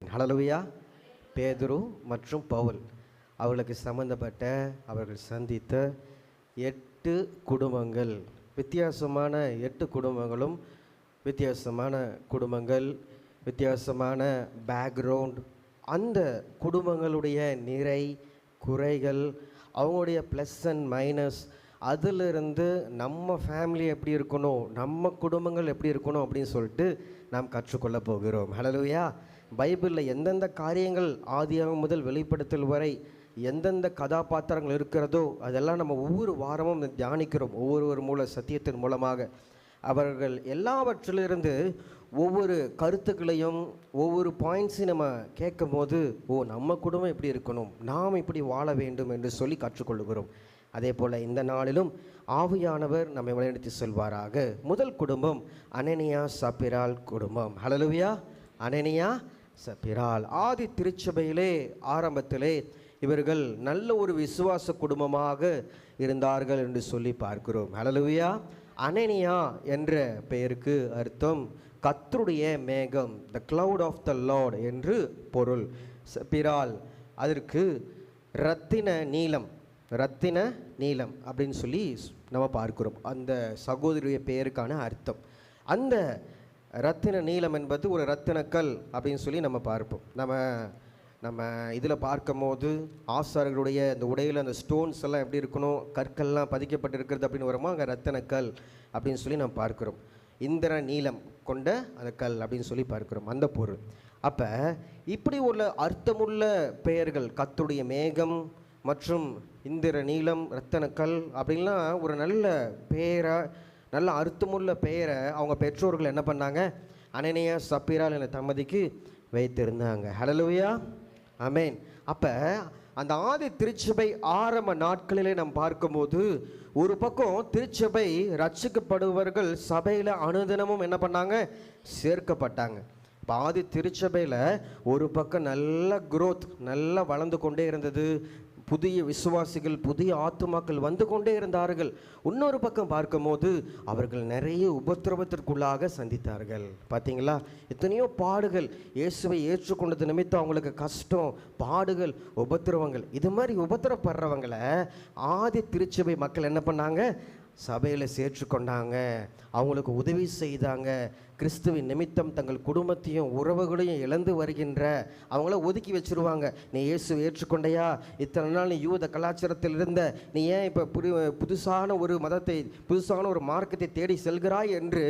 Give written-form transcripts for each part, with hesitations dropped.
சொல்லுவேன். ஹல்லேலூயா. பேதுரு மற்றும் பவுல் அவர்களுக்கு சம்பந்தப்பட்ட அவர்கள் சந்தித்த 8 குடும்பங்கள், வித்தியாசமான 8 குடும்பங்களும், வித்தியாசமான குடும்பங்கள், வித்தியாசமான பேக்ரவுண்ட், அந்த குடும்பங்களுடைய நிறை குறைகள், அவங்களுடைய ப்ளஸ் அண்ட் மைனஸ், அதிலிருந்து நம்ம ஃபேமிலி எப்படி இருக்கணும், நம்ம குடும்பங்கள் எப்படி இருக்கணும் அப்படின்னு சொல்லிட்டு நாம் கற்றுக்கொள்ள போகிறோம். ஹல்லேலூயா. பைபிளில் எந்தெந்த காரியங்கள் ஆதியாகமம் முதல் வெளிப்படுத்தல் வரை எந்தெந்த கதாபாத்திரங்கள் இருக்கிறதோ அதெல்லாம் நம்ம ஒவ்வொரு வாரமும் தியானிக்கிறோம். ஒவ்வொரு மூல சத்தியத்தின் மூலமாக அவர்கள் எல்லாவற்றிலிருந்து ஒவ்வொரு கருத்துக்களையும் ஒவ்வொரு பாயிண்ட்ஸையும் நம்ம கேட்கும் போது, நம்ம குடும்பம் எப்படி இருக்கணும், நாம் இப்படி வாழ வேண்டும் என்று சொல்லி கற்றுக்கொள்கிறோம். அதே போல் இந்த நாளிலும் ஆவியானவர் நம்மை வழிநடத்தி செல்வாராக. முதல் குடும்பம் அனனியா சப்பிராள் குடும்பம். ஹல்லேலூயா. அனனியா சப்பிராள் ஆதி திருச்சபையிலே ஆரம்பத்திலே இவர்கள் நல்ல ஒரு விசுவாச குடும்பமாக இருந்தார்கள் என்று சொல்லி பார்க்கிறோம். ஹல்லேலூயா. அனனியா என்ற பெயருக்கு அர்த்தம் கர்த்தருடைய மேகம், the cloud of the Lord என்று பொருள். சப்பிராள் அதற்கு ரத்தின நீலம், ரத்தின நீலம் அப்படின்னு சொல்லி நம்ம பார்க்கிறோம். அந்த சகோதரியுடைய பெயருக்கான அர்த்தம். அந்த ரத்தின நீலம் என்பது ஒரு ரத்தினக்கல் அப்படின்னு சொல்லி நம்ம பார்ப்போம். நம்ம இதில் பார்க்கும் போது ஆசாரியர்களுடைய அந்த உடையில் அந்த ஸ்டோன்ஸ் எல்லாம் எப்படி இருக்கணும், கற்கள்லாம் பதிக்கப்பட்டு இருக்கிறது அப்படின்னு வருமா, அங்கே ரத்தினக்கல் அப்படின்னு சொல்லி நம்ம பார்க்குறோம். இந்திர நீலம் கொண்ட அந்த கல் அப்படின்னு சொல்லி பார்க்குறோம், அந்த பொருள். அப்போ இப்படி உள்ள அர்த்தமுள்ள பெயர்கள், கர்த்தருடைய மேகம் மற்றும் இந்திர நீலம், ரத்தனக்கல் அப்படின்லாம் ஒரு நல்ல பெயரை, நல்ல அர்த்தமுள்ள பெயரை அவங்க பெற்றோர்கள் என்ன பண்ணாங்க, அனனியா சப்பிராள் என்ற தம்பதிக்கு வைத்திருந்தாங்க. ஹல்லேலூயா. ஆமென். அப்போ அந்த ஆதி திருச்சபை ஆரம்ப நாட்களிலே நாம் பார்க்கும்போது ஒரு பக்கம் திருச்சபை ரட்சிக்கப்படுபவர்கள் சபையில் அனுதினமும் என்ன பண்ணாங்க, சேர்க்கப்பட்டாங்க. இப்போ ஆதி திருச்சபையில் ஒரு பக்கம் நல்ல குரோத், நல்லா வளர்ந்து கொண்டே இருந்தது. புதிய விசுவாசிகள், புதிய ஆத்துமாக்கள் வந்து கொண்டே இருந்தார்கள். இன்னொரு பக்கம் பார்க்கும்போது அவர்கள் நிறைய உபத்திரவத்திற்குள்ளாக சந்தித்தார்கள். பார்த்தீங்களா, எத்தனையோ பாடுகள், இயேசுவை ஏற்றுக்கொண்டது நிமித்தம் அவங்களுக்கு கஷ்டம், பாடுகள், உபத்திரவங்கள். இது மாதிரி உபத்திரப்படுறவங்களை ஆதி திருச்சபை மக்கள் என்ன பண்ணாங்க, சபையில் சேர்த்துக்கொண்டாங்க, அவங்களுக்கு உதவி செய்தாங்க. கிறிஸ்துவின் நிமித்தம் தங்கள் குடும்பத்தையும் உறவுகளையும் இழந்து வருகின்ற அவங்கள ஒதுக்கி வச்சுருவாங்க. நீ இயேசு ஏற்றுக்கொண்டையா, இத்தனை நாள் நீ யூத கலாச்சாரத்தில் இருந்த, நீ ஏன் இப்போ புதுசான ஒரு மதத்தை, புதுசான ஒரு மார்க்கத்தை தேடி செல்கிறாய் என்று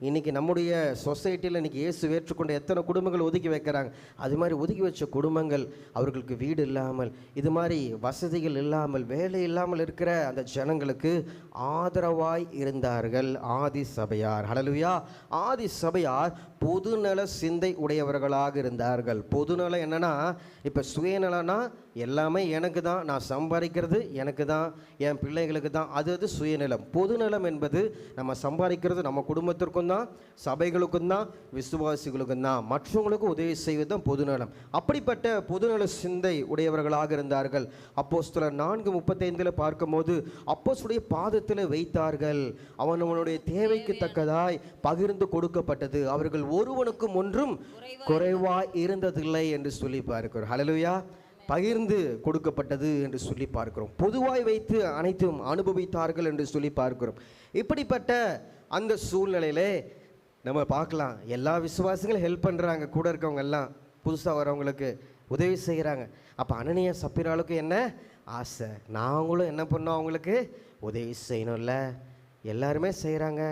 இன்றைக்கி நம்முடைய சொசைட்டியில் இன்றைக்கி இயேசு ஏற்றுக்கொண்ட எத்தனை குடும்பங்கள் ஒதுக்கி வைக்கிறாங்க. அது மாதிரி ஒதுக்கி வச்ச குடும்பங்கள், அவர்களுக்கு வீடு இல்லாமல், இது மாதிரி வசதிகள் இல்லாமல், வேலை இல்லாமல் இருக்கிற அந்த ஜனங்களுக்கு ஆதரவாய் இருந்தார்கள் ஆதி சபையார். ஹல்லேலூயா. ஆதி சபையார் பொதுநல சிந்தை உடையவர்களாக இருந்தார்கள். பொதுநலம் என்னன்னா, இப்போ சுயநலனா எல்லாமே எனக்கு தான், நான் சம்பாதிக்கிறது எனக்கு தான், என் பிள்ளைகளுக்கு தான், அது சுயநலம். பொதுநலம் என்பது நம்ம சம்பாதிக்கிறது நம்ம குடும்பத்திற்கும் தான், சபைகளுக்கும் தான், விசுவாசிகளுக்கும் தான், மற்றவங்களுக்கும் உதவி செய்வது தான் பொதுநலம். அப்படிப்பட்ட பொதுநல சிந்தை உடையவர்களாக இருந்தார்கள். அப்போஸ்தலர் 4:35 பார்க்கும்போது அப்போஸ்தலருடைய பாதத்தில் வைத்தார்கள். அவனுடைய தேவைக்கு தக்கதாய் பகிர்ந்து கொடுக்கப்பட்டது. அவர்கள் ஒருவனுக்கும் ஒன்றும் குறைவாய் இருந்ததில்லை என்று சொல்லி பார்க்கிறோம். ஹல்லேலூயா. பகிர்ந்து கொடுக்கப்பட்டது என்று சொல்லி பார்க்கிறோம். பொதுவாய் வைத்து அனைத்தும் அனுபவித்தார்கள் என்று சொல்லி பார்க்கிறோம். இப்படிப்பட்ட அந்த சூழ்நிலையிலே நம்ம பார்க்கலாம், எல்லா விசுவாசிகளும் ஹெல்ப் பண்ணுறாங்க, கூட இருக்கவங்க எல்லாம் புதுசாக வரவங்களுக்கு உதவி செய்கிறாங்க. அப்போ அனனியா சப்பிராளுக்கு என்ன ஆசை, நாங்களும் என்ன பண்ணோம், அவங்களுக்கு உதவி செய்யணும்ல. எல்லாருமே செய்கிறாங்க,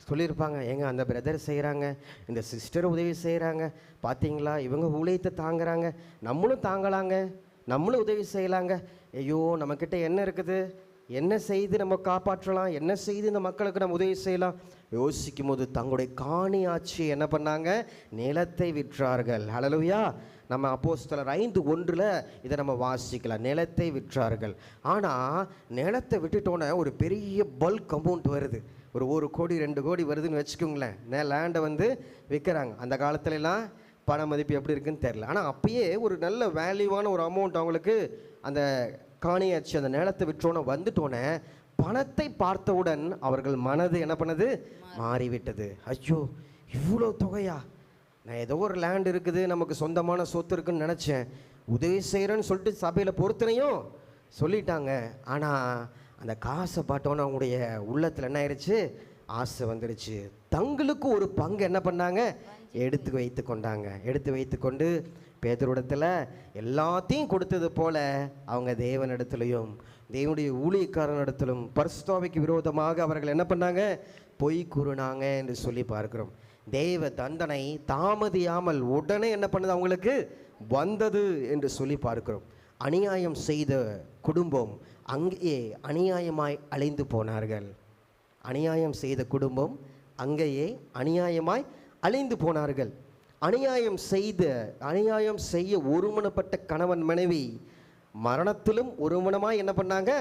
சொல்லியிருப்பாங்க, ஏங்க அந்த பிரதர் செய்கிறாங்க, இந்த சிஸ்டர் உதவி செய்கிறாங்க, பார்த்தீங்களா இவங்க ஊழியத்தை தாங்குறாங்க, நம்மளும் தாங்கலாங்க, நம்மளும் உதவி செய்யலாங்க. ஐயோ நம்மக்கிட்ட என்ன இருக்குது, என்ன செய்து நம்ம காப்பாற்றலாம், என்ன செய்து இந்த மக்களுக்கு நம்ம உதவி செய்யலாம் யோசிக்கும் போது தங்களுடைய காணி ஆட்சி என்ன பண்ணாங்க, நிலத்தை விற்றார்கள். ஹல்லேலூயா. நம்ம அப்போஸ்தலர் 5:1 இதை நம்ம வாசிக்கலாம். நிலத்தை விற்றார்கள். ஆனால் நிலத்தை விட்டுட்டோன்னே ஒரு பெரிய பல்க் அமௌண்ட் வருது, ஒரு 1 கோடி 2 கோடி வருதுன்னு வச்சுக்கோங்களேன். லேண்டை வந்து விற்கிறாங்க. அந்த காலத்துலலாம் பண மதிப்பு எப்படி இருக்குன்னு தெரில, ஆனால் அப்பயே ஒரு நல்ல வேல்யூவான ஒரு அமௌண்ட் அவங்களுக்கு அந்த காணியாச்சு, அந்த நிலத்தை விற்றோன்னே வந்துட்டோன்னே பணத்தை பார்த்தவுடன் அவர்கள் மனது என்ன பண்ணது, மாறிவிட்டது. ஐயோ இவ்வளோ தொகையா, நான் ஏதோ ஒரு லேண்ட் இருக்குது, நமக்கு சொந்தமான சொத்து இருக்குன்னு நினச்சேன். உதவி செய்கிறேன்னு சொல்லிட்டு சபையில் பொறுத்தனையும் சொல்லிட்டாங்க. ஆனால் அந்த காசை பார்த்தோன்னே அவங்களுடைய உள்ளத்தில் என்ன ஆயிடுச்சு? ஆசை வந்துடுச்சு. தங்களுக்கு ஒரு பங்கு என்ன பண்ணாங்க? எடுத்து வைத்து கொண்டாங்க. எடுத்து வைத்து கொண்டு பேதுருவிடத்தில் எல்லாத்தையும் கொடுத்தது போல அவங்க தேவனிடத்திலையும் தேவனுடைய ஊழியக்காரனிடத்திலும் பரிசுத்தாவிக்கு விரோதமாக அவர்கள் என்ன பண்ணாங்க? பொய் கூறினாங்க என்று சொல்லி பார்க்கிறோம். தேவ தண்டனை தாமதியாமல் உடனே என்ன பண்ணுது? அவங்களுக்கு வந்தது என்று சொல்லி பார்க்கிறோம். அநியாயம் செய்த குடும்பம் அங்கேயே அநியாயமாய் அழிந்து போனார்கள். அநியாயம் செய்த குடும்பம் அங்கேயே அநியாயமாய் அழிந்து போனார்கள். அநியாயம் செய்ய ஒருமனப்பட்ட கணவன் மனைவி மரணத்திலும் ஒருமனமாய் என்ன பண்ணாங்க?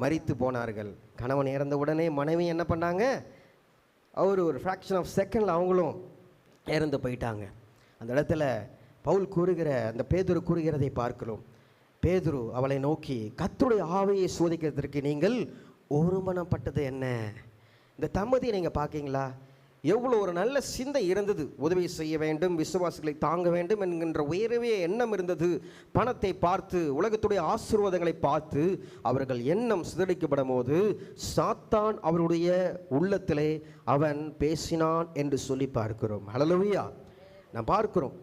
மரித்து போனார்கள். கணவன் இறந்த உடனே மனைவி என்ன பண்ணாங்க? ஒரு ஃப்ராக்ஷன் ஆஃப் செகண்டில் அவங்களும் இறந்து போயிட்டாங்க. அந்த இடத்துல பவுல் கூறுகிற, அந்த பேதுரு கூறுகிறதை பார்க்கிறோம். பேதுரு அவளை நோக்கி, கர்த்தருடைய ஆவியை சோதிக்கிறதற்கு நீங்கள் ஒருமனப்பட்டது என்ன? இந்த தம்பதியை நீங்கள் பார்க்கீங்களா? எவ்வளோ ஒரு நல்ல சிந்தை இருந்தது. உதவி செய்ய வேண்டும், விசுவாசிகளை தாங்க வேண்டும் என்கின்ற உயர்வே எண்ணம் இருந்தது. பணத்தை பார்த்து, உலகத்துடைய ஆசீர்வாதங்களை பார்த்து அவர்கள் எண்ணம் சிதறடிக்கப்படும் போது சாத்தான் அவருடைய உள்ளத்திலே அவன் பேசினான் என்று சொல்லி பார்க்கிறோம். ஹல்லேலூயா. நான் பார்க்கிறோம்,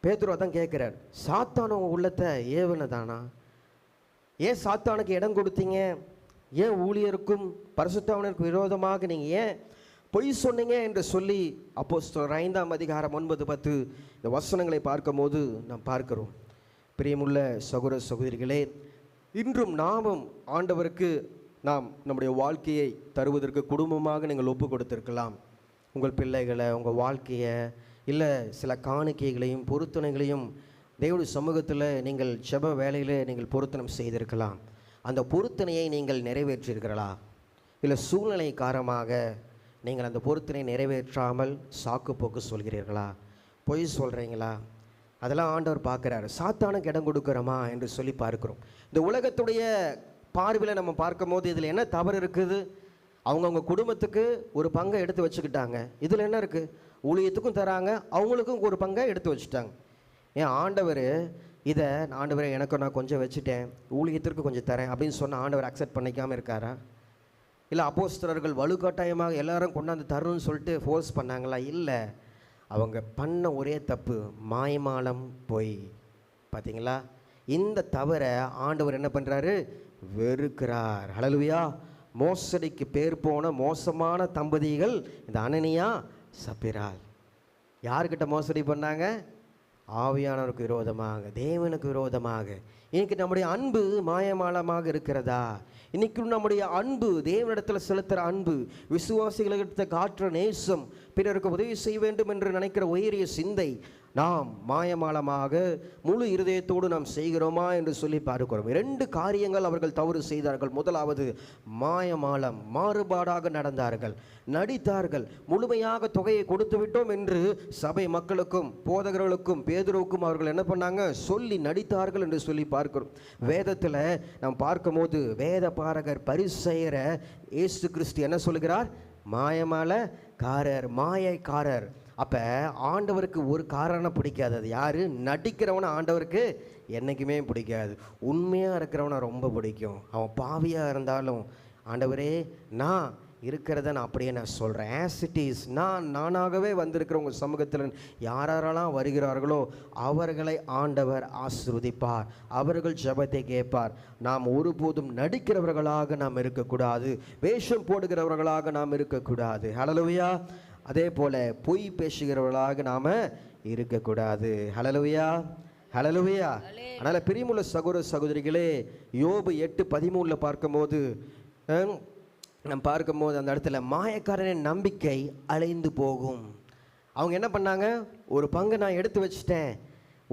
பேதுரு தான் கேட்குறார், சாத்தான் உங்கள் உள்ளத்தை ஏவனதானா? ஏன் சாத்தானுக்கு இடம் கொடுத்தீங்க? ஏன் ஊழியருக்கும் பரிசுத்தவானுக்கும் விரோதமாக நீங்கள் ஏன் பொய் சொன்னீங்க என்று சொல்லி அப்போஸ்தலர் 5ஆம் அதிகாரம் 9-10 இந்த வசனங்களை பார்க்கும்போது நாம் பார்க்கிறோம். பிரியமுள்ள சகோதர சகோதரிகளே, இன்றும் நாமும் ஆண்டவருக்கு நாம் நம்முடைய வாழ்க்கையை தருவதற்கு குடும்பமாக நீங்கள் ஒப்பு கொடுத்திருக்கலாம். உங்கள் பிள்ளைகளை, உங்கள் வாழ்க்கையை, இல்லை சில காணிக்கைகளையும் பொருத்தனைகளையும் தேவனுடைய சமூகத்தில் நீங்கள் ஜெப வேலையில் நீங்கள் பொருத்தனம் செய்திருக்கலாம். அந்த பொருத்தனையை நீங்கள் நிறைவேற்றியிருக்கிறீர்களா? இல்லை சூழ்நிலை காரணமாக நீங்கள் அந்த பொருத்தனை நிறைவேற்றாமல் சாக்கு போக்கு சொல்கிறீர்களா? பொய் சொல்கிறீங்களா? அதெல்லாம் ஆண்டவர் பார்க்குறாரு. சாத்தானுக்கு இடம் கொடுக்குறோமா என்று சொல்லி பார்க்குறோம். இந்த உலகத்துடைய பார்வையில் நம்ம பார்க்கும் போது இதில் என்ன தவறு இருக்குது? அவங்கவுங்க குடும்பத்துக்கு ஒரு பங்கை எடுத்து வச்சுக்கிட்டாங்க. இதில் என்ன இருக்குது? ஊழியத்துக்கும் தராங்க, அவங்களுக்கும் ஒரு பங்கை எடுத்து வச்சுட்டாங்க. ஏன் ஆண்டவர் இதை, ஆண்டவரை எனக்கு நான் கொஞ்சம் வச்சுட்டேன், ஊழியத்திற்கு கொஞ்சம் தரேன் அப்படின்னு சொன்னால் ஆண்டவர் அக்செப்ட் பண்ணிக்காமல் இருக்காரா? இல்லை அப்போஸ்தலர்கள் வலுக்கட்டாயமாக எல்லாரும் கொண்டாந்து தரணும்னு சொல்லிட்டு ஃபோர்ஸ் பண்ணாங்களா? இல்லை. அவங்க பண்ண ஒரே தப்பு மாய்மாலம் பொய். பார்த்தீங்களா? இந்த தவிர ஆண்டவர் என்ன பண்ணுறாரு? வெறுக்கிறார். ஹல்லேலூயா. மோசடிக்கு பேர் போன மோசமான தம்பதிகள் இந்த அனனியா சப்பிராள். யார்கிட்ட மோசடி பண்ணாங்க? ஆவியானவருக்கு விரோதமாக, தேவனுக்கு விரோதமாக. இன்னைக்கு நம்முடைய அன்பு மாயமாலமாக இருக்கிறதா? இன்னைக்கு நம்முடைய அன்பு, தேவனிடத்தில் செலுத்துகிற அன்பு, விசுவாசிகளிடத்தை காட்டுற நேசம், பிறருக்கு உதவி செய்ய வேண்டும் என்று நினைக்கிற உயரிய சிந்தை நாம் மாயமாலமாக முழு இருதயத்தோடு நாம் செய்கிறோமா என்று சொல்லி பார்க்கிறோம். 2 காரியங்கள் அவர்கள் தவறு செய்தார்கள். முதலாவது மாயமாலம், மாறுபாடாக நடந்தார்கள், நடித்தார்கள். முழுமையாக தொகையை கொடுத்து விட்டோம் என்று சபை மக்களுக்கும் போதகர்களுக்கும் பேதுருவுக்கும் அவர்கள் என்ன பண்ணாங்க? சொல்லி நடித்தார்கள் என்று சொல்லி பார்க்கிறோம். வேதத்தில் நாம் பார்க்கும்போது வேத பாரகர் பரிசேயர இயேசு கிறிஸ்து என்ன சொல்கிறார்? மாயமாலக்காரர், மாயக்காரர். அப்போ ஆண்டவருக்கு ஒரு காரணம் பிடிக்காது. அது யார்? நடிக்கிறவனை ஆண்டவருக்கு என்றைக்குமே பிடிக்காது. உண்மையாக இருக்கிறவனை ரொம்ப பிடிக்கும். அவன் பாவியாக இருந்தாலும், ஆண்டவரே நான் இருக்கிறத நான் அப்படியே நான் சொல்கிறேன், ஆஸ் இட் இஸ், நானாகவே வந்திருக்கிற உங்கள் சமூகத்தில் யாரெல்லாம் வருகிறார்களோ அவர்களை ஆண்டவர் ஆசீர்வதிப்பார், அவர்கள் ஜெபத்தை கேட்பார். நாம் ஒருபோதும் நடிக்கிறவர்களாக நாம் இருக்கக்கூடாது, வேஷம் போடுகிறவர்களாக நாம் இருக்கக்கூடாது. ஹல்லேலூயா. அதே போல் பொய் பேசுகிறவர்களாக நாம் இருக்கக்கூடாது. ஹல்லேலூயா, ஹல்லேலூயா. அதனால் பிரியமுள்ள சகோதர சகோதரிகளே, யோபு 8:13 பார்க்கும்போது நம்ம பார்க்கும்போது அந்த இடத்துல மாயக்காரனின் நம்பிக்கை அலைந்து போகும். அவங்க என்ன பண்ணாங்க? ஒரு பங்கு நான் எடுத்து வச்சுட்டேன்,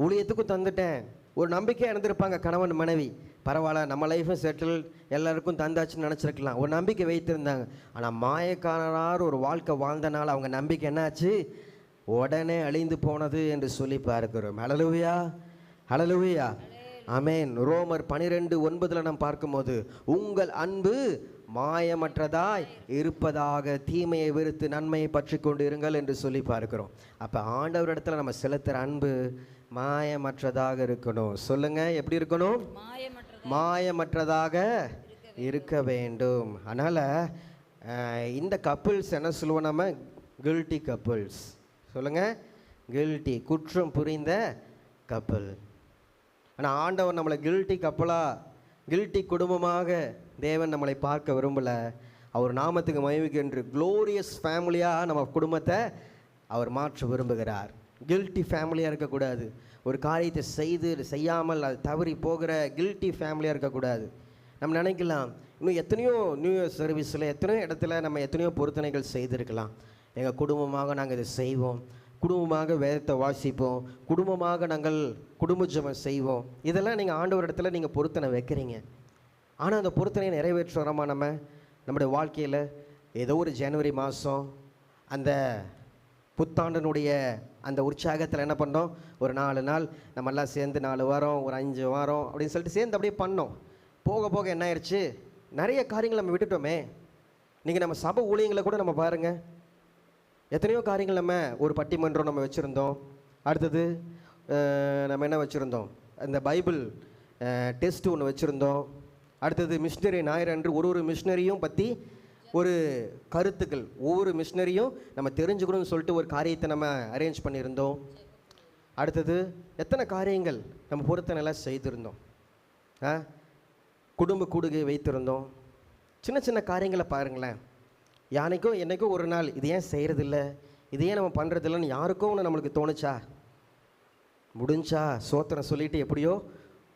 ஊழியத்துக்கும் தந்துட்டேன், ஒரு நம்பிக்கையாக இருந்திருப்பாங்க கணவன் மனைவி. பரவாயில்ல, நம்ம லைஃப்பும் செட்டில், எல்லாருக்கும் தந்தாச்சுன்னு நினச்சிருக்கலாம், ஒரு நம்பிக்கை வைத்திருந்தாங்க. ஆனால் மாயக்காரனார் ஒரு வாழ்க்கை வாழ்ந்தனால அவங்க நம்பிக்கை என்னாச்சு? உடனே அழிந்து போனது என்று சொல்லி பார்க்கிறோம். ஹல்லேலூயா, ஹல்லேலூயா, ஆமென். ரோமர் 12:9 நாம் பார்க்கும்போது உங்கள் அன்பு மாயமற்றதாய் இருப்பதாக, தீமையை வெறுத்து நன்மையை பற்றி கொண்டு இருங்கள் என்று சொல்லி பார்க்கிறோம். அப்போ ஆண்டவரிடத்துல நம்ம செலுத்துகிற அன்பு மாயமற்றதாக இருக்கணும். சொல்லுங்க, எப்படி இருக்கணும்? மாயமற்றதாக இருக்க வேண்டும். அதனால் இந்த கப்புள்ஸ் என்ன சொல்லுவோம் நம்ம? Guilty couples. சொல்லுங்க, கில்ட்டி, குற்றம் புரிந்த கப்பல். ஆனால் ஆண்டவர் நம்மளை கில்ட்டி கப்பலாக, கில்ட்டி குடும்பமாக தேவன் நம்மளை பார்க்க விரும்பலை. அவர் நாமத்துக்கு மகிமைக்கென்று க்ளோரியஸ் ஃபேமிலியாக நம்ம குடும்பத்தை அவர் மாற்ற விரும்புகிறார். கில்ட்டி ஃபேமிலியாக இருக்கக்கூடாது. ஒரு காரியத்தை செய்யாமல் அது தவறி போகிற கில்ட்டி ஃபேமிலியாக இருக்கக்கூடாது. நம்ம நினைக்கலாம், இன்னும் எத்தனையோ நியூ இயர் சர்வீஸில் எத்தனையோ இடத்துல நம்ம எத்தனையோ பொருத்தனைகள் செய்திருக்கலாம். எங்கள் குடும்பமாக நாங்கள் இதை செய்வோம், குடும்பமாக வேதத்தை வாசிப்போம், குடும்பமாக நாங்கள் குடும்ப ஜெபம் செய்வோம். இதெல்லாம் நீங்கள் ஆண்டவர் இடத்துல நீங்கள் பொருத்தனை வைக்கிறீங்க. ஆனால் அந்த பொருத்தனையை நிறைவேற்றுறோமா? நம்முடைய வாழ்க்கையில் ஏதோ ஒரு ஜனவரி மாதம் அந்த புத்தாண்டனுடைய அந்த உற்சாகத்தில் என்ன பண்ணோம்? ஒரு 4 நாள் நம்ம எல்லாம் சேர்ந்து 4 வாரம், ஒரு 5 வாரம் அப்படின்னு சொல்லிட்டு சேர்ந்து அப்படியே பண்ணோம். போக போக என்ன ஆயிடுச்சு? நிறைய காரியங்கள் நம்ம விட்டுட்டோமே. நீங்கள் நம்ம சபை ஊழியங்களை கூட நம்ம பாருங்கள், எத்தனையோ காரியங்கள் நம்ம ஒரு பட்டிமன்றம் நம்ம வச்சுருந்தோம். அடுத்தது நம்ம என்ன வச்சுருந்தோம்? அந்த பைபிள் டெஸ்ட் ஒன்று வச்சுருந்தோம். அடுத்தது மிஷினரி ஞாயிறு அன்று ஒரு மிஷினரியும் பற்றி ஒரு கருத்துக்கள், ஒவ்வொரு மிஷினரியும் நம்ம தெரிஞ்சுக்கணும்னு சொல்லிட்டு ஒரு காரியத்தை நம்ம அரேஞ்ச் பண்ணியிருந்தோம். அடுத்தது எத்தனை காரியங்கள் நம்ம பொருத்தனைலாம் செய்திருந்தோம். குடும்ப கூடுகை வைத்திருந்தோம். சின்ன சின்ன காரியங்களை பாருங்களேன். யானைக்கும் என்னைக்கும் ஒரு நாள் இது ஏன் செய்கிறதில்ல, இது ஏன் நம்ம பண்ணுறதில்லன்னு யாருக்கும் ஒன்று நம்மளுக்கு தோணுச்சா? முடிஞ்சா சோத்திரம் சொல்லிவிட்டு எப்படியோ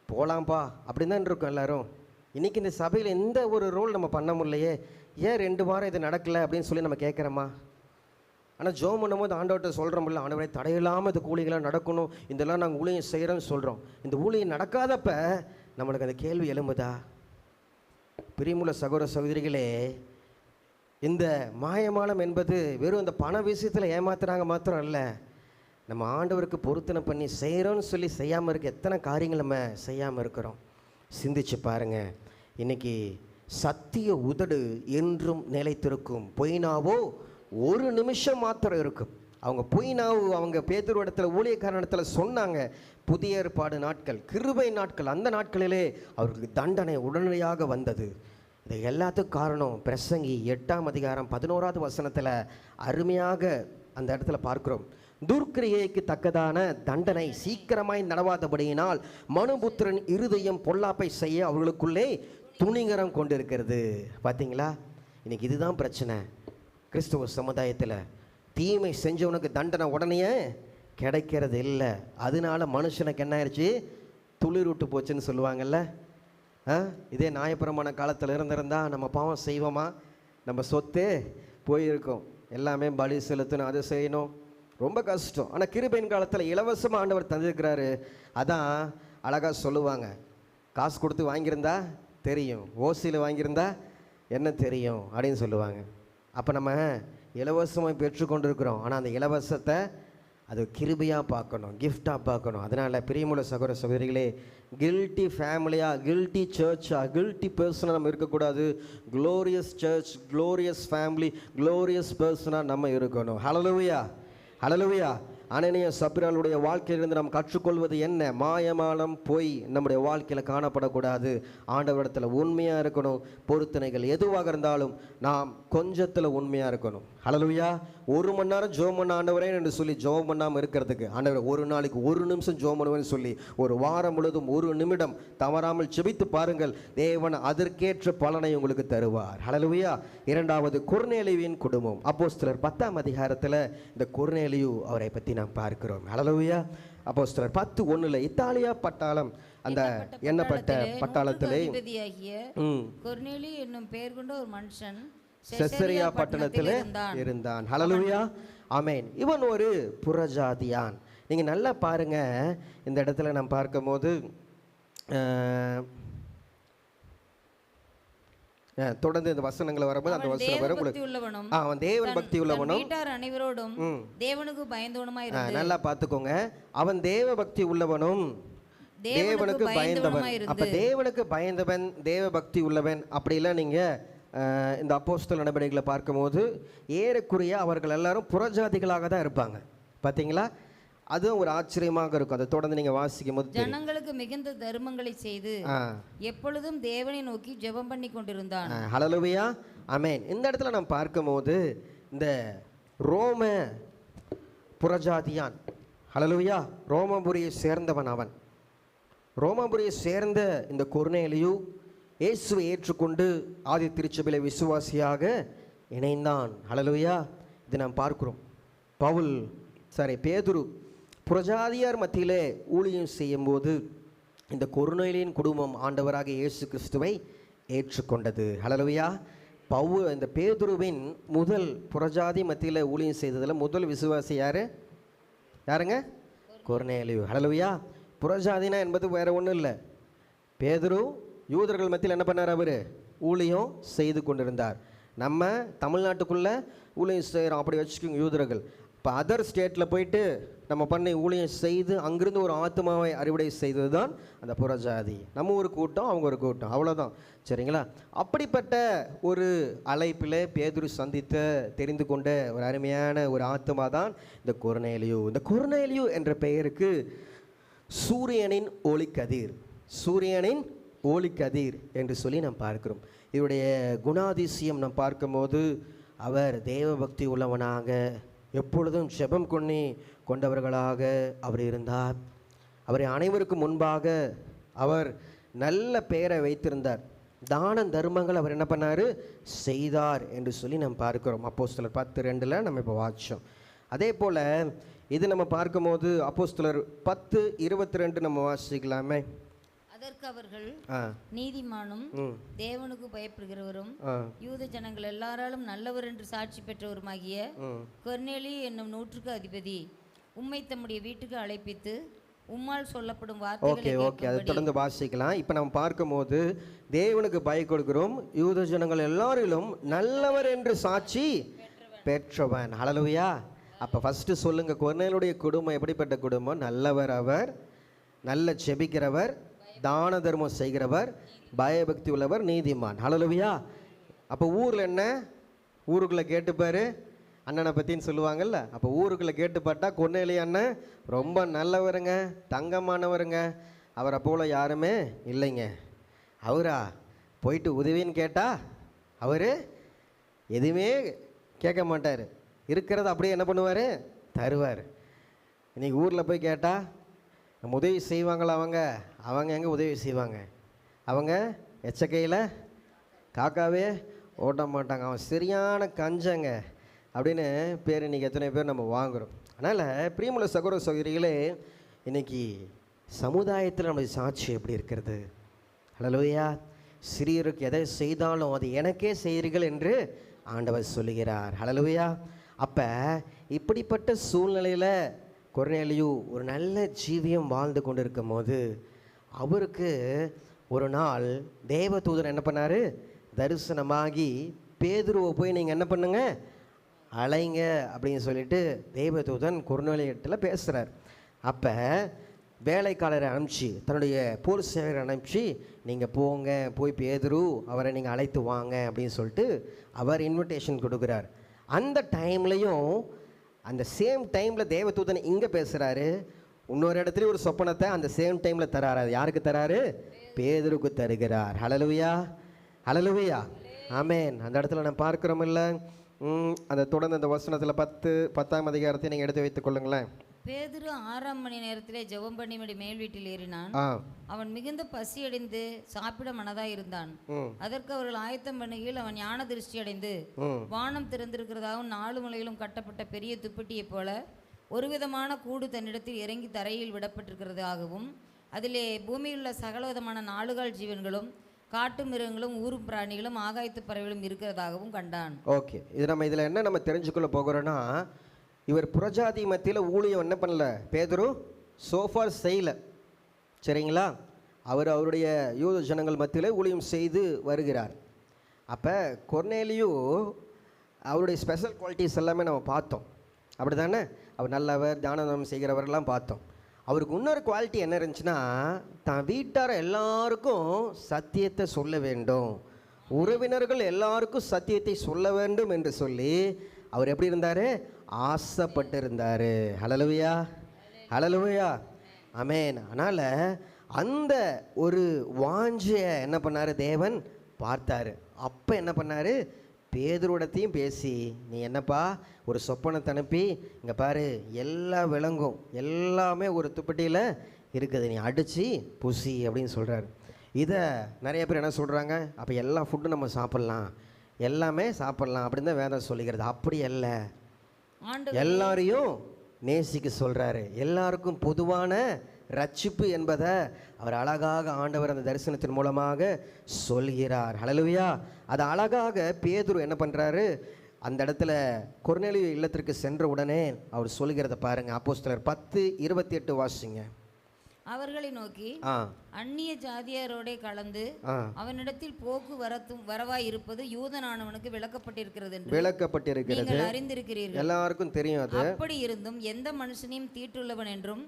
போகலாம்ப்பா அப்படின்னு தான் இருக்கோம் எல்லோரும். இன்றைக்கி இந்த சபையில் எந்த ஒரு ரோல் நம்ம பண்ண முடியலையே, ஏன் 2 வாரம் இது நடக்கலை அப்படின்னு சொல்லி நம்ம கேட்குறோமா? ஆனால் ஜோம் பண்ணும்போது ஆண்டவர்கிட்ட சொல்கிறோம்ல, ஆண்டவரே தடையில்லாமல் இந்த ஊழியங்களாம் நடக்கணும், இதெல்லாம் நாங்கள் ஊழியம் செய்கிறோன்னு சொல்கிறோம். இந்த ஊழியம் நடக்காதப்ப நம்மளுக்கு அந்த கேள்வி எழும்புதா? பிரியமுள்ள சகோதர சகோதரிகளே, இந்த மாயமாலம் என்பது வெறும் இந்த பண விஷயத்தில் ஏமாத்துறாங்க மாத்திரம் இல்லை, நம்ம ஆண்டவருக்கு பொருத்தனை பண்ணி செய்கிறோன்னு சொல்லி செய்யாமல் இருக்க எத்தனை காரியங்கள் நம்ம செய்யாமல் இருக்கிறோம். சிந்திச்சு பாருங்கள். இன்றைக்கி சத்திய உதடு என்றும் நிலைத்திருக்கும், பொய்னாவோ ஒரு நிமிஷம் மாத்திரம் இருக்கும். அவங்க பொய்னாவு அவங்க பேதுரு இடத்துல ஊழியக்காரன் இடத்துல சொன்னாங்க. புதிய ஏற்பாடு நாட்கள், கிருபை நாட்கள், அந்த நாட்களிலே அவர்களுக்கு தண்டனை உடனடியாக வந்தது. இது எல்லாத்துக்கும் காரணம் பிரசங்கி 8ஆம் அதிகாரம் 11வது வசனத்தில் அருமையாக அந்த இடத்துல பார்க்கிறோம். துர்க்கிரியைக்கு தக்கதான தண்டனை சீக்கிரமாய் நடவாதபடியினால் மனுபுத்திரன் இருதயம் பொல்லாப்பை செய்ய அவர்களுக்குள்ளே துணிகரம் கொண்டிருக்கிறது. பார்த்தீங்களா? இன்னைக்கு இதுதான் பிரச்சனை கிறிஸ்துவ சமுதாயத்தில். தீமை செஞ்சவனுக்கு தண்டனை உடனே கிடைக்கிறது இல்லை. அதனால மனுஷனுக்கு என்ன ஆயிடுச்சு? துளிர் விட்டு போச்சுன்னு சொல்லுவாங்கல்ல. இதே நியாயப்பிரமாண காலத்தில் இருந்திருந்தால் நம்ம பாவம் செய்வோமா? நம்ம சொத்தே போயிருக்கோம். எல்லாமே பலி செலுத்தணும், அதை செய்யணும், ரொம்ப கஷ்டம். ஆனால் கிருபையின் காலத்தில் இலவசமாக ஆண்டவர் தந்திருக்கிறாரு. அதான் அழகாக சொல்லுவாங்க, காசு கொடுத்து வாங்கியிருந்தா தெரியும், ஓசியில் வாங்கியிருந்தா என்ன தெரியும் அப்படின்னு சொல்லுவாங்க. அப்போ நம்ம இலவசமாக பெற்றுக்கொண்டிருக்கிறோம். ஆனால் அந்த இலவசத்தை அது கிருபையாக பார்க்கணும், கிஃப்டாக பார்க்கணும். அதனால் பிரியமுள்ள சகோதர சகோதரிகளே, கில்ட்டி ஃபேமிலியாக, கில்ட்டி சர்ச்சாக, கில்ட்டி பர்சனாக நம்ம இருக்கக்கூடாது. Glorious church, glorious family, glorious பர்சனாக நம்ம இருக்கணும். ஹல்லேலூயா, ஹல்லேலூயா. அனனியா சப்பிராளுடைய வாழ்க்கையிலிருந்து நாம் கற்றுக்கொள்வது என்ன? மாயமாலம் பொய் நம்முடைய வாழ்க்கையில் காணப்படக்கூடாது. ஆண்டவரிடத்தில் உண்மையாக இருக்கணும். பொருத்தனைகள் எதுவாக இருந்தாலும் நாம் கொஞ்சத்தில் உண்மையாக இருக்கணும். ஹல்லேலூயா. 1 மணி நேரம் ஜோம் பண்ண ஆண்டவரே என்று சொல்லி ஜோம் பண்ணாமல் இருக்கிறதுக்கு, ஆண்டவர் ஒரு நாளைக்கு 1 நிமிஷம் ஜோம் பண்ணுவேன்னு சொல்லி ஒரு வாரம் முழுவதும் 1 நிமிடம் தவறாமல் செபித்து பாருங்கள். தேவன் அதற்கேற்ற பலனை உங்களுக்கு தருவார். ஹல்லேலூயா. 2வது கொர்நேலியுவின் குடும்பம். அப்போஸ்தலர் 10ஆம் அதிகாரத்தில் இந்த கொர்நேலியு அவரை பற்றி நாம் பார்க்கிறோம். ஹல்லேலூயா. அப்போஸ்தலர் 10:1 இத்தாலியா பட்டாளம், அந்த எண்ணப்பட்ட பட்டாளத்திலே கொர்நேலியு என்னும் பெயர் கொண்ட ஒரு மனுஷன் செசரியா பட்டணத்தில் இருந்தான். ஹல்லேலூயா, ஆமென். இவன் ஒரு புறஜாதியான். நீங்கள் நல்லா பாருங்க, இந்த இடத்துல நாம் பார்க்கும்போது தொடர்ந்து இந்த வசனங்களை வரும்போது அந்த வசனம் வரும். அவன் தேவன் பக்தி உள்ளவனும் அனைவரோடும் தேவனுக்கு பயந்தவனுமாய் இருந்தான். நல்லா பார்த்துக்கோங்க, அவன் தேவ பக்தி உள்ளவனும் தேவனுக்கு பயந்தவன். அப்ப தேவனுக்கு பயந்தவன், தேவ பக்தி உள்ளவன் அப்படிலாம் நீங்க இந்த அப்போஸ்தல நடவடிக்கைகளை பார்க்கும்போது ஏறக்குறைய அவர்கள் எல்லாரும் புறஜாதிகளாக தான் இருப்பாங்க. பார்த்தீங்களா? அதுவும் ஒரு ஆச்சரியமாக இருக்கும். அதை தொடர்ந்து நீங்கள் வாசிக்கும் போது ஜனங்களுக்கு மிகுந்த தர்மங்களை செய்து எப்பொழுதும் தேவனை நோக்கி ஜெபம் பண்ணி கொண்டிருந்தான். ஹல்லேலூயா, ஆமென். இந்த இடத்துல நாம் பார்க்கும்போது இந்த ரோம புறஜாதியான், ஹல்லேலூயா, ரோமபுரியை சேர்ந்தவன் அவன். ரோமபுரியை சேர்ந்த இந்த கொர்நேலியு இயேசுவை ஏற்றுக்கொண்டு ஆதி திருச்சபையிலே விசுவாசியாக இணைந்தான். ஹல்லேலூயா. இது நாம் பார்க்கிறோம். பேதுரு புறஜாதியார் மத்தியிலே ஊழியம் செய்யும்போது இந்த கொர்நேலியின் குடும்பம் ஆண்டவராக இயேசு கிறிஸ்துவை ஏற்றுக்கொண்டது. ஹல்லேலூயா. இந்த பேதுருவின் முதல் புறஜாதி மத்தியில் ஊழியம் செய்ததில் முதல் விசுவாசி யாருங்க? கொர்நேலியு. ஹல்லேலூயா. புறஜாதினா என்பது வேற ஒன்றும் இல்லை. பேதுரு யூதர்கள் மத்தியில் என்ன பண்ணார்? அவர் ஊழியம் செய்து கொண்டிருந்தார். நம்ம தமிழ்நாட்டுக்குள்ளே ஊழியம் செய்கிறோம், அப்படி வச்சுக்கோங்க யூதர்கள். இப்போ அதர் ஸ்டேட்டில் போயிட்டு நம்ம பண்ணி ஊழியம் செய்து அங்கிருந்து ஒரு ஆத்மாவை அறுவடை செய்தது தான் அந்த புறஜாதி. நம்ம ஒரு கூட்டம், அவங்க ஒரு கூட்டம், அவ்வளோதான். சரிங்களா? அப்படிப்பட்ட ஒரு அழைப்பில் பேதுரு சந்தித்த தெரிந்து கொண்ட ஒரு அருமையான ஒரு ஆத்மா தான் இந்த கொர்நேலியு. இந்த கொர்நேலியு என்ற பெயருக்கு சூரியனின் ஒளிக்கதிர், சூரியனின் ஒளிக்கதிர் என்று சொல்லி நாம் பார்க்கிறோம். இவருடைய குணாதிசயம் நாம் பார்க்கும்போது அவர் தேவ பக்தி உள்ளவனாக, எப்பொழுதும் ஜெபம் கொண்டவர்களாக அவர் இருந்தார். அவரை அனைவருக்கும் முன்பாக அவர் நல்ல பெயரை வைத்திருந்தார். தான தர்மங்கள் அவர் என்ன பண்ணார்? செய்தார் என்று சொல்லி நாம் பார்க்கிறோம். அப்போஸ்தலர் 10:2 நம்ம இப்போ வாசித்தோம். அதே போல் இது நம்ம பார்க்கும்போது அப்போஸ்தலர் 10:22 நம்ம வாசிக்கலாமே. அதற்கு அவர்கள் நீதிமானும் தேவனுக்கு பயப்படுகிறவரும் யூத ஜனங்கள் எல்லாராலும் நல்லவர் என்று சாட்சி பெற்றவருமாகிய கொர்நேலியு என்னும் 100க்கு அதிபதி உம்மை தம்முடைய வீட்டுக்கு அழைப்பித்து உம்மால் சொல்லப்படும் வார்த்தைகளை அதை தொடர்ந்து வாசிக்கலாம். இப்போ நம்ம பார்க்கும்போது தேவனுக்கு பய கொடுக்கிறோம், யூத ஜனங்கள் எல்லாரிலும் நல்லவர் என்று சாட்சி பெற்றவன். ஹல்லேலூயா. அப்போ ஃபஸ்ட்டு சொல்லுங்க, கொர்நேலியுடைய குடும்பம் எப்படிப்பட்ட குடும்பம்? நல்லவர், அவர் நல்ல ஜெபிக்கிறவர், தான தர்மம் செய்கிறவர், பயபக்தி உள்ளவர், நீதிமான். ஹல்லேலூயா. அப்போ ஊரில் என்ன? ஊருக்குள்ளே கேட்டுப்பாரு, அண்ணனை பற்றின்னு சொல்லுவாங்கல்ல. அப்போ ஊருக்குள்ளே கேட்டுப்பாட்டா கொர்நேலியு அண்ணன் ரொம்ப நல்லவருங்க, தங்கமானவருங்க, அவரை போல் யாருமே இல்லைங்க. அவரா போயிட்டு உதவின்னு கேட்டால் அவர் எதுவுமே கேட்க மாட்டார், இருக்கிறத அப்படியே என்ன பண்ணுவார்? தருவார். இன்றைக்கி ஊரில் போய் கேட்டால் நம்ம உதவி செய்வாங்களா? அவங்க எங்கே உதவி செய்வாங்க? அவங்க எச்சக்கையில் காக்காவே ஓட்ட மாட்டாங்க, அவன் சரியான கஞ்சங்க அப்படின்னு பேர் இன்றைக்கி எத்தனை பேர் நம்ம வாங்குகிறோம். அதனால் பிரியமுள்ள சகோதர சகோதரிகளே, இன்றைக்கி சமுதாயத்தில் நம்முடைய சாட்சி எப்படி இருக்கிறது? ஹல்லேலூயா. சிறியருக்கு எதை செய்தாலும் அது எனக்கே செய்கிறீர்கள் என்று ஆண்டவர் சொல்லுகிறார். ஹல்லேலூயா. அப்போ இப்படிப்பட்ட சூழ்நிலையில் கொர்நேலியு ஒரு நல்ல ஜீவியம் வாழ்ந்து கொண்டு இருக்கும் போது அவருக்கு ஒரு நாள் தேவதூதன் என்ன பண்ணார்? தரிசனமாகி பேதுருவை போய் நீங்கள் என்ன பண்ணுங்க, அலைங்க அப்படின்னு சொல்லிட்டு தேவதூதன் கொர்நேலியுவிடத்தில் பேசுகிறார். அப்போ வேலைக்காரரை அனுப்பிச்சி, தன்னுடைய போர் சேவரை அனுப்பிச்சி, நீங்கள் போங்க, போய் பேதுரு அவரை நீங்கள் அழைத்து வாங்க அப்படின்னு சொல்லிட்டு அவர் இன்விடேஷன் கொடுக்குறார். அந்த டைம்லையும் அந்த சேம் டைமில் தேவதூதன் இங்கே பேசுகிறாரு, இன்னொரு இடத்துல ஒரு சொப்பனத்தை அந்த சேம் டைமில் தராரு. அது யாருக்கு தராரு? பேதுருக்கு தருகிறார். ஹல்லேலூயா, ஹல்லேலூயா, ஆமென். அந்த இடத்துல நான் பார்க்குறோம் இல்லை? அந்த தொடர்ந்து அந்த வசனத்தில் 10ஆம் அதிகாரத்தை நீங்கள் எடுத்து வைத்துக் கொள்ளுங்களேன். பேதுரு 6ஆம் மணி நேரத்திலே ஜெபம் பண்ணிபடி மேல் வீட்டில் ஏறினான். அவன் மிகுந்த பசி அடைந்து சாப்பிட மனதாய் இருந்தான். அதற்கு அவர்கள் ஆயத்தம் பண்ணுகையில் அவன் ஞான திருஷ்டி அடைந்து வானம் திறந்திருக்கிறதாகவும் 4 முலையிலும் கட்டப்பட்ட பெரிய துப்பட்டியை போல ஒரு விதமான கூடு தன்னிடத்தில் இறங்கி தரையில் விடப்பட்டிருக்கிறதாகவும் அதிலே பூமியிலுள்ள சகலவிதமான 4 கால் ஜீவன்களும் காட்டு மிருகங்களும் ஊரும் பிராணிகளும் ஆகாயத்து பறவைகளும் இருக்கிறதாகவும் கண்டான். ஓகே, இது நம்ம இதில் என்ன நம்ம தெரிஞ்சுக்கொள்ள போகிறோன்னா, இவர் புறஜாதி மத்தியில் ஊழியம் என்ன பண்ணல, பேதுரு சோஃபார் செய்யலை. சரிங்களா? அவருடைய யூத ஜனங்கள் மத்தியில் ஊழியம் செய்து வருகிறார். அப்போ கொர்நேலியு அவருடைய ஸ்பெஷல் குவாலிட்டிஸ் எல்லாமே நம்ம பார்த்தோம், அப்படி தானே? அவர் நல்லவர், தானம் செய்கிறவரெல்லாம் பார்த்தோம். அவருக்கு இன்னொரு குவாலிட்டி என்ன இருந்துச்சுன்னா, தான் வீட்டார எல்லாருக்கும் சத்தியத்தை சொல்ல வேண்டும், உறவினர்கள் எல்லாருக்கும் சத்தியத்தை சொல்ல வேண்டும் என்று சொல்லி அவர் எப்படி இருந்தார்? ஆசைப்பட்டு இருந்தார். ஹல்லேலூயா, ஹல்லேலூயா, ஆமென். அதனால் அந்த ஒரு வாஞ்சையை என்ன பண்ணார்? தேவன் பார்த்தார். அப்போ என்ன பண்ணார்? பேதுருவிடத்தையும் பேசி, நீ என்னப்பா ஒரு சொப்பனத்தை அனுப்பி, இங்கே பாரு எல்லா விலங்கும் எல்லாமே ஒரு துப்பட்டியில் இருக்குது, நீ அடித்து புசி அப்படின்னு சொல்கிறார். இதை நிறைய பேர் என்ன சொல்கிறாங்க? அப்போ எல்லா ஃபுட்டும் நம்ம சாப்பிட்லாம், எல்லாமே சாப்பிட்லாம் அப்படின்னு தான் வேதம் சொல்லிக்கிறது. அப்படி அல்ல, எல்லாரையும் நேசிக்க சொல்கிறாரு. எல்லாருக்கும் பொதுவான ரட்சிப்பு என்பதை அவர் அழகாக ஆண்டவர் அந்த தரிசனத்தின் மூலமாக சொல்கிறார். ஹல்லேலூயா. அது அழகாக பேதுரு என்ன பண்ணுறாரு? அந்த இடத்துல கொர்நேலியு இல்லத்திற்கு சென்ற உடனே அவர் சொல்கிறத பாருங்க. அப்போஸ்தலர் 10:28 வாசிங்க. அவர்களை நோக்கி, அந்நிய ஜாதியாரோட கலந்து அவனிடத்தில் போக்கு வரவாய் இருப்பது யூதனானவனுக்கு விளக்கப்பட்டிருக்கிறது என்று நீங்கள் அறிந்திருக்கிறீர்கள். எல்லாருக்கும் தெரியும். அது அப்படி இருந்தும் எந்த மனுஷனையும் தீட்டுள்ளவன் என்றும்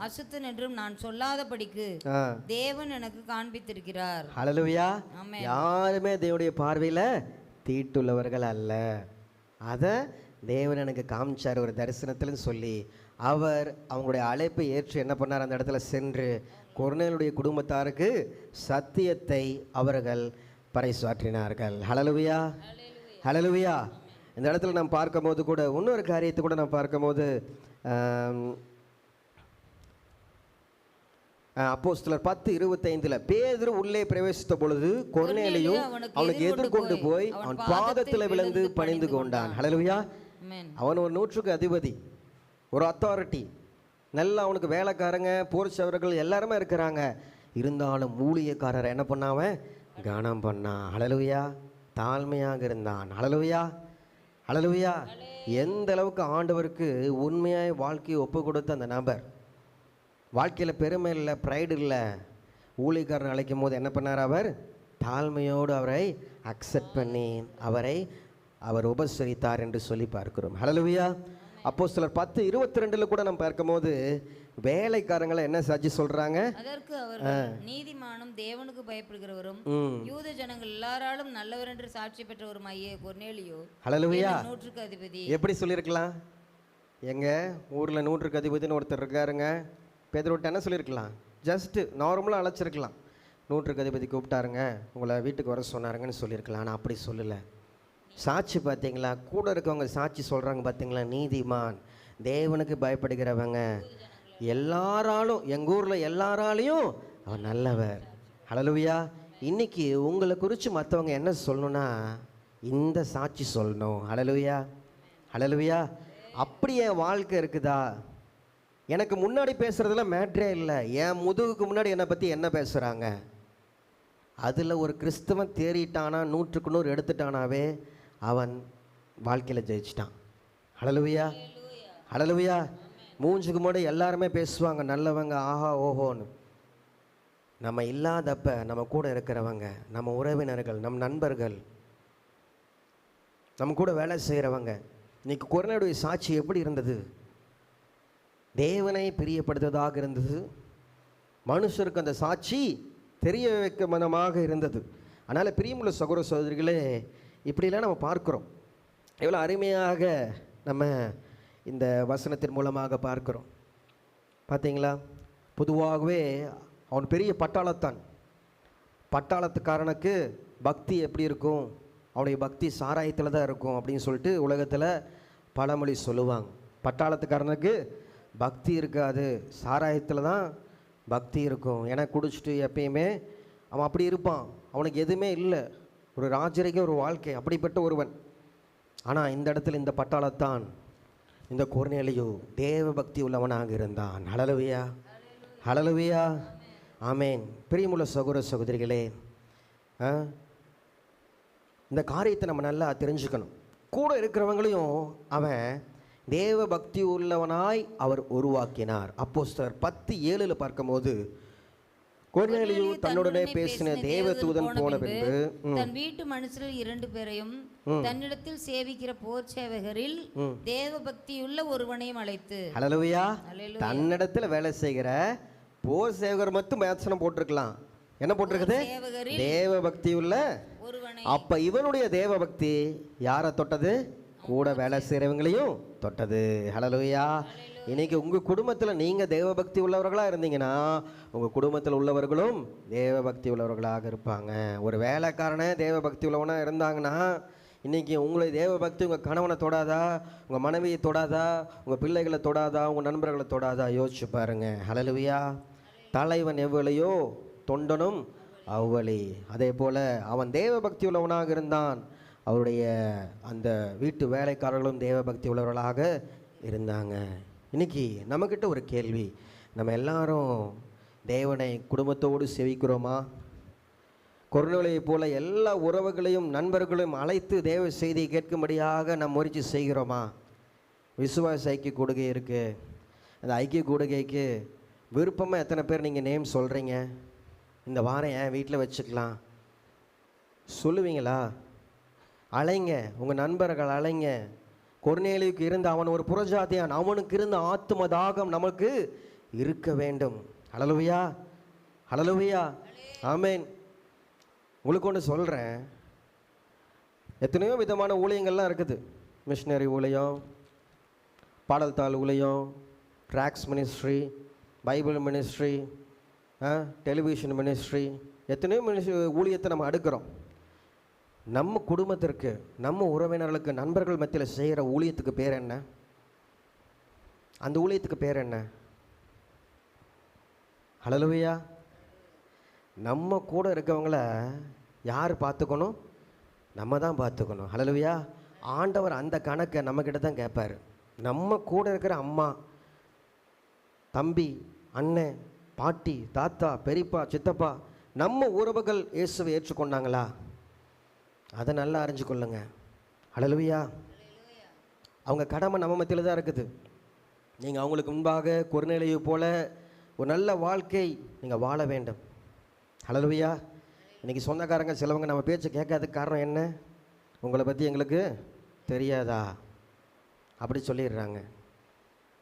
அசுத்தன் என்றும் நான் சொல்லாதபடிக்கு தேவன் எனக்கு காண்பித்திருக்கிறார். ஹல்லேலூயா. யாருமே தேவனுடைய பார்வையில தீட்டுள்ளவர்கள் அல்ல. அதை தேவன் எனக்கு காமிச்சார் ஒரு தரிசனத்தில்னு சொல்லி அவர் அவங்களுடைய அழைப்பை ஏற்று என்ன பண்ணார்? அந்த இடத்துல சென்று கொர்நேலியுடைய குடும்பத்தாருக்கு சத்தியத்தை அவர்கள் பறைசாற்றினார்கள். ஹல்லேலூயா, ஹல்லேலூயா. இந்த இடத்துல நாம் பார்க்கும்போது கூட இன்னொரு காரியத்தை கூட நாம் பார்க்கும்போது அப்போஸ்தலர் 10:25 பேதுரு உள்ளே பிரவேசித்த பொழுது கொர்நேலியு அவனுக்கு எதிர்கொண்டு போய் அவன் பாதத்தில் விழுந்து பணிந்து கொண்டான். ஹல்லேலூயா. அவன் ஒரு 100க்கு அதிபதி, ஒரு அத்தாரிட்டி, நல்லா அவனுக்கு வேலைக்காரங்க போர்ச்சவர்கள் எல்லாருமே இருக்கிறாங்க. இருந்தாலும் ஊழியக்காரரை என்ன பண்ணாவன்? கனம் பண்ணான். ஹல்லேலூயா. தாழ்மையாக இருந்தான். ஹல்லேலூயா, ஹல்லேலூயா. எந்த அளவுக்கு ஆண்டவருக்கு உண்மையாய் வாழ்க்கையை ஒப்பு கொடுத்த அந்த நபர், வாழ்க்கையில் பெருமை இல்லை, ப்ரைடு இல்லை, ஊழியக்காரன் அழைக்கும் போது என்ன பண்ணார்? அவர் தாழ்மையோடு அவரை அக்செப்ட் பண்ணி அவர் உபசரித்தார் என்று சொல்லி பார்க்கிறோம். ஹல்லேலூயா. அப்போஸ்தலர் 10:22 கூட நம்ம பார்க்கும்போது வேலைக்காரங்களை என்ன சாட்சி சொல்றாங்க? அதற்கு அவர்கள் நீதிமானும் தேவனுக்கு பயப்படுகிறவரும் யூத ஜனங்கள் எல்லாராலும் நல்லவர் என்று சாட்சி பெற்றவருமாகிய கொர்நேலியு, ஹல்லேலூயா, 100க்கு அதிபதி. எப்படி சொல்லியிருக்கலாம்? எங்க ஊர்ல 100க்கு அதிபதினு ஒருத்தர் இருக்காருங்க, பேதுருவிட்ட என்ன சொல்லியிருக்கலாம்? ஜஸ்ட் நார்மலாக அழைச்சிருக்கலாம். 100க்கு அதிபதி கூப்பிட்டாருங்க, உங்களை வீட்டுக்கு வர சொன்னாருங்கன்னு சொல்லியிருக்கலாம். ஆனால் அப்படி சொல்லலை. சாட்சி பார்த்தீங்களா? கூட இருக்கவங்க சாட்சி சொல்கிறாங்க பார்த்தீங்களா? நீதிமான், தேவனுக்கு பயப்படுகிறவங்க, எல்லாராலும், எங்கள் ஊரில் எல்லாராலையும் அவர் நல்லவர். ஹல்லேலூயா. இன்னைக்கு உங்களை குறித்து மற்றவங்க என்ன சொல்லணும்னா இந்த சாட்சி சொல்லணும். ஹல்லேலூயா, ஹல்லேலூயா. அப்படி என் வாழ்க்கை இருக்குதா? எனக்கு முன்னாடி பேசுகிறதுலாம் மேட்ரே இல்லை, என் முதுகுக்கு முன்னாடி என்னை பற்றி என்ன பேசுகிறாங்க? அதில் ஒரு கிறிஸ்தவன் தேறிட்டானா, 100க்கு 100 எடுத்துட்டானாவே அவன் வாழ்க்கையில் ஜெயிச்சிட்டான். ஹல்லேலூயா, ஹல்லேலூயா. மூஞ்சுக்கு முன்னாடி எல்லாருமே பேசுவாங்க நல்லவங்க, ஆஹா ஓஹோன்னு. நம்ம இல்லாதப்ப நம்ம கூட இருக்கிறவங்க, நம்ம உறவினர்கள், நம் நண்பர்கள், நம்ம கூட வேலை செய்கிறவங்க. இன்னைக்கு கொர்நேலியுடைய சாட்சி எப்படி இருந்தது? தேவனை பிரியப்படுத்துவதாக இருந்தது. மனுஷருக்கு அந்த சாட்சி தெரிய வைக்க மனமாக இருந்தது. அதனால் பிரியமுள்ள சகோதர சகோதரிகளே, இப்படிலாம் நம்ம பார்க்குறோம். எவ்வளோ அருமையாக நம்ம இந்த வசனத்தின் மூலமாக பார்க்குறோம். பார்த்தீங்களா? பொதுவாகவே அவன் பெரிய பட்டாளத்தான். பட்டாளத்துக்காரனுக்கு பக்தி எப்படி இருக்கும்? அவனுடைய பக்தி சாராயத்தில் தான் இருக்கும் அப்படின்னு சொல்லிட்டு உலகத்தில் பழமொழி சொல்லுவாங்க. பட்டாளத்துக்காரனுக்கு பக்தி இருக்காது, சாராயத்தில் தான் பக்தி இருக்கும். ஏன்னா குடிச்சிட்டு எப்பயுமே அவன் அப்படி இருப்பான், அவனுக்கு எதுவுமே இல்லை, ஒரு ராஜரிக ஒரு வாழ்க்கை, அப்படிப்பட்ட ஒருவன். ஆனால் இந்த இடத்துல இந்த பட்டாளத்தான், இந்த கொர்நேலியு தேவ பக்தி உள்ளவனாக இருந்தான். ஹல்லேலூயா, ஹல்லேலூயா, ஆமேன். பிரியமுள்ள சகோதர சகோதரிகளே, இந்த காரியத்தை நம்ம நல்லா தெரிஞ்சுக்கணும். கூட இருக்கிறவங்களையும் அவன் தேவ பக்தி உள்ளவனாய் அவர் உருவாக்கினார். அப்போஸ்தலர் 10:7 பார்க்கும்போது, கொர்நேலியு தன்னுடனே பேசின தேவதூதன் போன பின்பு தன் வீட்டு மனுஷரில் 2 பேரையும் தன்னிடத்தில் சேவிக்கிற போர் சேவகரில் தேவ பக்தியுள்ள ஒருவனையும் அழைத்து, ஹல்லேலூயா, தன்னிடத்தில் வேலை செய்கிற போர் சேவகர் மட்டும் மேட்சனம் போட்டிருக்கலாம். என்ன போட்டிருக்குது? தேவ பக்தியுள்ள அப்ப இவனுடைய தேவ பக்தி யாரை தொட்டது? கூட வேலை செய்கிறவங்களையும் தொட்டது. ஹல்லேலூயா. இன்னைக்கு உங்கள் குடும்பத்தில் நீங்கள் தேவ பக்தி உள்ளவர்களாக இருந்தீங்கன்னா உங்கள் குடும்பத்தில் உள்ளவர்களும் தேவ பக்தி உள்ளவர்களாக இருப்பாங்க. ஒரு வேலைக்காரனே தேவ பக்தி உள்ளவனாக இருந்தாங்கன்னா இன்றைக்கி உங்களை தேவ பக்தி உங்கள் கணவனை தொடாதா, உங்கள் மனைவியை தொடாதா, உங்கள் பிள்ளைகளை தொடாதா, உங்கள் நண்பர்களை தொடாதா? யோசிச்சு பாருங்க. ஹல்லேலூயா. தலைவன் எவ்வளையோ தொண்டனும் அவ்வளி. அதே போல் அவன் தேவ பக்தி உள்ளவனாக இருந்தான். அவருடைய அந்த வீட்டு வேலைக்காரர்களும் தேவ பக்தி உள்ளவர்களாக இருந்தாங்க. இன்றைக்கி நம்மக்கிட்ட ஒரு கேள்வி, நம்ம எல்லாரும் தேவனை குடும்பத்தோடு சேவிக்கிறோமா? கொர்நேலியை போல எல்லா உறவுகளையும் நண்பர்களையும் அழைத்து தேவ செய்தியை கேட்கும்படியாக நாம் முயற்சி செய்கிறோமா? விசுவாச ஐக்கிய கூடுகை இருக்குது. அந்த ஐக்கிய கூடுகைக்கு விருப்பமாக எத்தனை பேர் நீங்கள் நேம் சொல்கிறீங்க? இந்த வாரம் என் வீட்டில் வச்சுக்கலாம் சொல்லுவீங்களா? அலைங்க, உங்கள் நண்பர்கள் அலைங்க. கொர்நேலியுக்கு இருந்த அவன் ஒரு புறஜாதியான், அவனுக்கு இருந்த ஆத்தும தாகம் நமக்கு இருக்க வேண்டும். ஹல்லேலூயா, ஹல்லேலூயா, ஆமென். உங்களுக்கு ஒன்று சொல்கிறேன், எத்தனையோ விதமான ஊழியங்கள்லாம் இருக்குது. மிஷினரி ஊழியம், பாடல் தாள் ஊழியம், tracks ministry, Bible ministry, television ministry, எத்தனையோ ஊழியத்தை நம்ம அடுக்கிறோம். நம்ம குடும்பத்திற்கு, நம்ம உறவினர்களுக்கு, நண்பர்கள் மத்தியில் செய்கிற ஊழியத்துக்கு பேர் என்ன? அந்த ஊழியத்துக்கு பேர் என்ன? ஹல்லேலூயா. நம்ம கூட இருக்கவங்கள யார் பார்த்துக்கணும்? நம்ம தான் பார்த்துக்கணும். ஹல்லேலூயா. ஆண்டவர் அந்த கணக்கை நம்மக்கிட்ட தான் கேட்பார். நம்ம கூட இருக்கிற அம்மா, தம்பி, அண்ணன், பாட்டி, தாத்தா, பெரியப்பா, சித்தப்பா, நம்ம உறவுகள் இயேசுவை ஏற்றுக்கொண்டாங்களா? அதை நல்லா அறிஞ்சு கொள்ளுங்க. ஹல்லேலூயா. அவங்க கடமை நம்ம மத்தியில் தான் இருக்குது. நீங்கள் அவங்களுக்கு முன்பாக கொர்நேலியை போல ஒரு நல்ல வாழ்க்கை நீங்கள் வாழ வேண்டும். ஹல்லேலூயா. இன்றைக்கி சொந்தக்காரங்க சிலவங்க நம்ம பேச்சை கேட்காததுக்கு காரணம் என்ன? உங்களை பற்றி எங்களுக்கு தெரியாதா அப்படி சொல்லிடுறாங்க.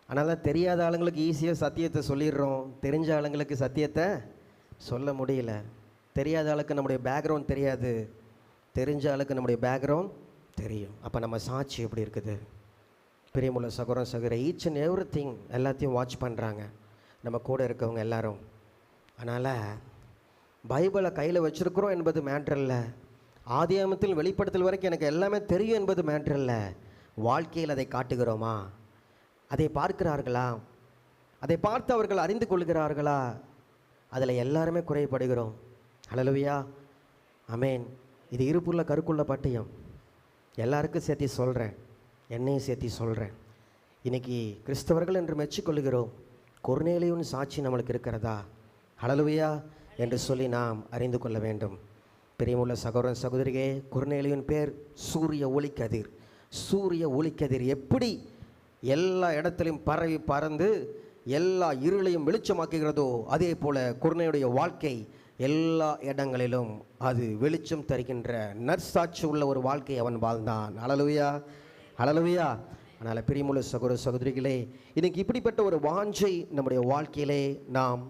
ஆனால் தான் தெரியாத ஆளுங்களுக்கு ஈஸியாக சத்தியத்தை சொல்லிடுறோம், தெரிஞ்ச ஆளுங்களுக்கு சத்தியத்தை சொல்ல முடியல. தெரியாத ஆளுக்கு நம்முடைய பேக்ரவுண்ட் தெரியாது, தெரிஞ்ச ஆளுக்கு நம்முடைய பேக்ரவுண்ட் தெரியும். அப்போ நம்ம சாட்சி எப்படி இருக்குது? பிரியமுள்ள சகோதரன் சகோதரி, ஈச் அண்ட் எவ்ரி திங் எல்லாத்தையும் வாட்ச் பண்ணுறாங்க நம்ம கூட இருக்கவங்க எல்லாரும். அதனால் பைபிளை கையில் வச்சுருக்கிறோம் என்பது மேட்ரு இல்லை. ஆதியாகமத்தில் வெளிப்படுத்தல் வரைக்கும் எனக்கு எல்லாமே தெரியும் என்பது மேட்ரு இல்லை. வாழ்க்கையில் அதை காட்டுகிறோமா? அதை பார்க்கிறார்களா? அதை பார்த்து அவர்கள் அறிந்து கொள்கிறார்களா? அதில் எல்லாருமே குறைபடுகிறோம். ஹல்லேலூயா, ஆமென். இது இருப்புள்ள கருக்குள்ள பட்டயம். எல்லாருக்கும் சேர்த்தி சொல்கிறேன், என்னையும் சேர்த்தி சொல்கிறேன். இன்றைக்கி கிறிஸ்தவர்கள் என்று மெச்சிக்கொள்கிறோம். கொர்நேலியின் சாட்சி நம்மளுக்கு இருக்கிறதா? ஹல்லேலூயா என்று சொல்லி நாம் அறிந்து கொள்ள வேண்டும். பிரியமுள்ள சகோதரன் சகோதரியே, கொர்நேலியின் பேர் சூரிய ஒளிக்கதிர். சூரிய ஒளிக்கதிர் எப்படி எல்லா இடத்துலையும் பரவி பறந்து எல்லா இருளையும் வெளிச்சமாக்குகிறதோ, அதே போல் கொர்நேலியுடைய வாழ்க்கை எல்லா இடங்களிலும் அது வெளிச்சம் தருகின்ற நற்சாட்சி உள்ள ஒரு வாழ்க்கை அவன் வாழ்ந்தான். ஹல்லேலூயா, ஹல்லேலூயா. அதனால் பிரியமுள்ள சகோதர சகோதரிகளே, இன்னைக்கு இப்படிப்பட்ட ஒரு வாஞ்சை நம்முடைய வாழ்க்கையிலே நாம்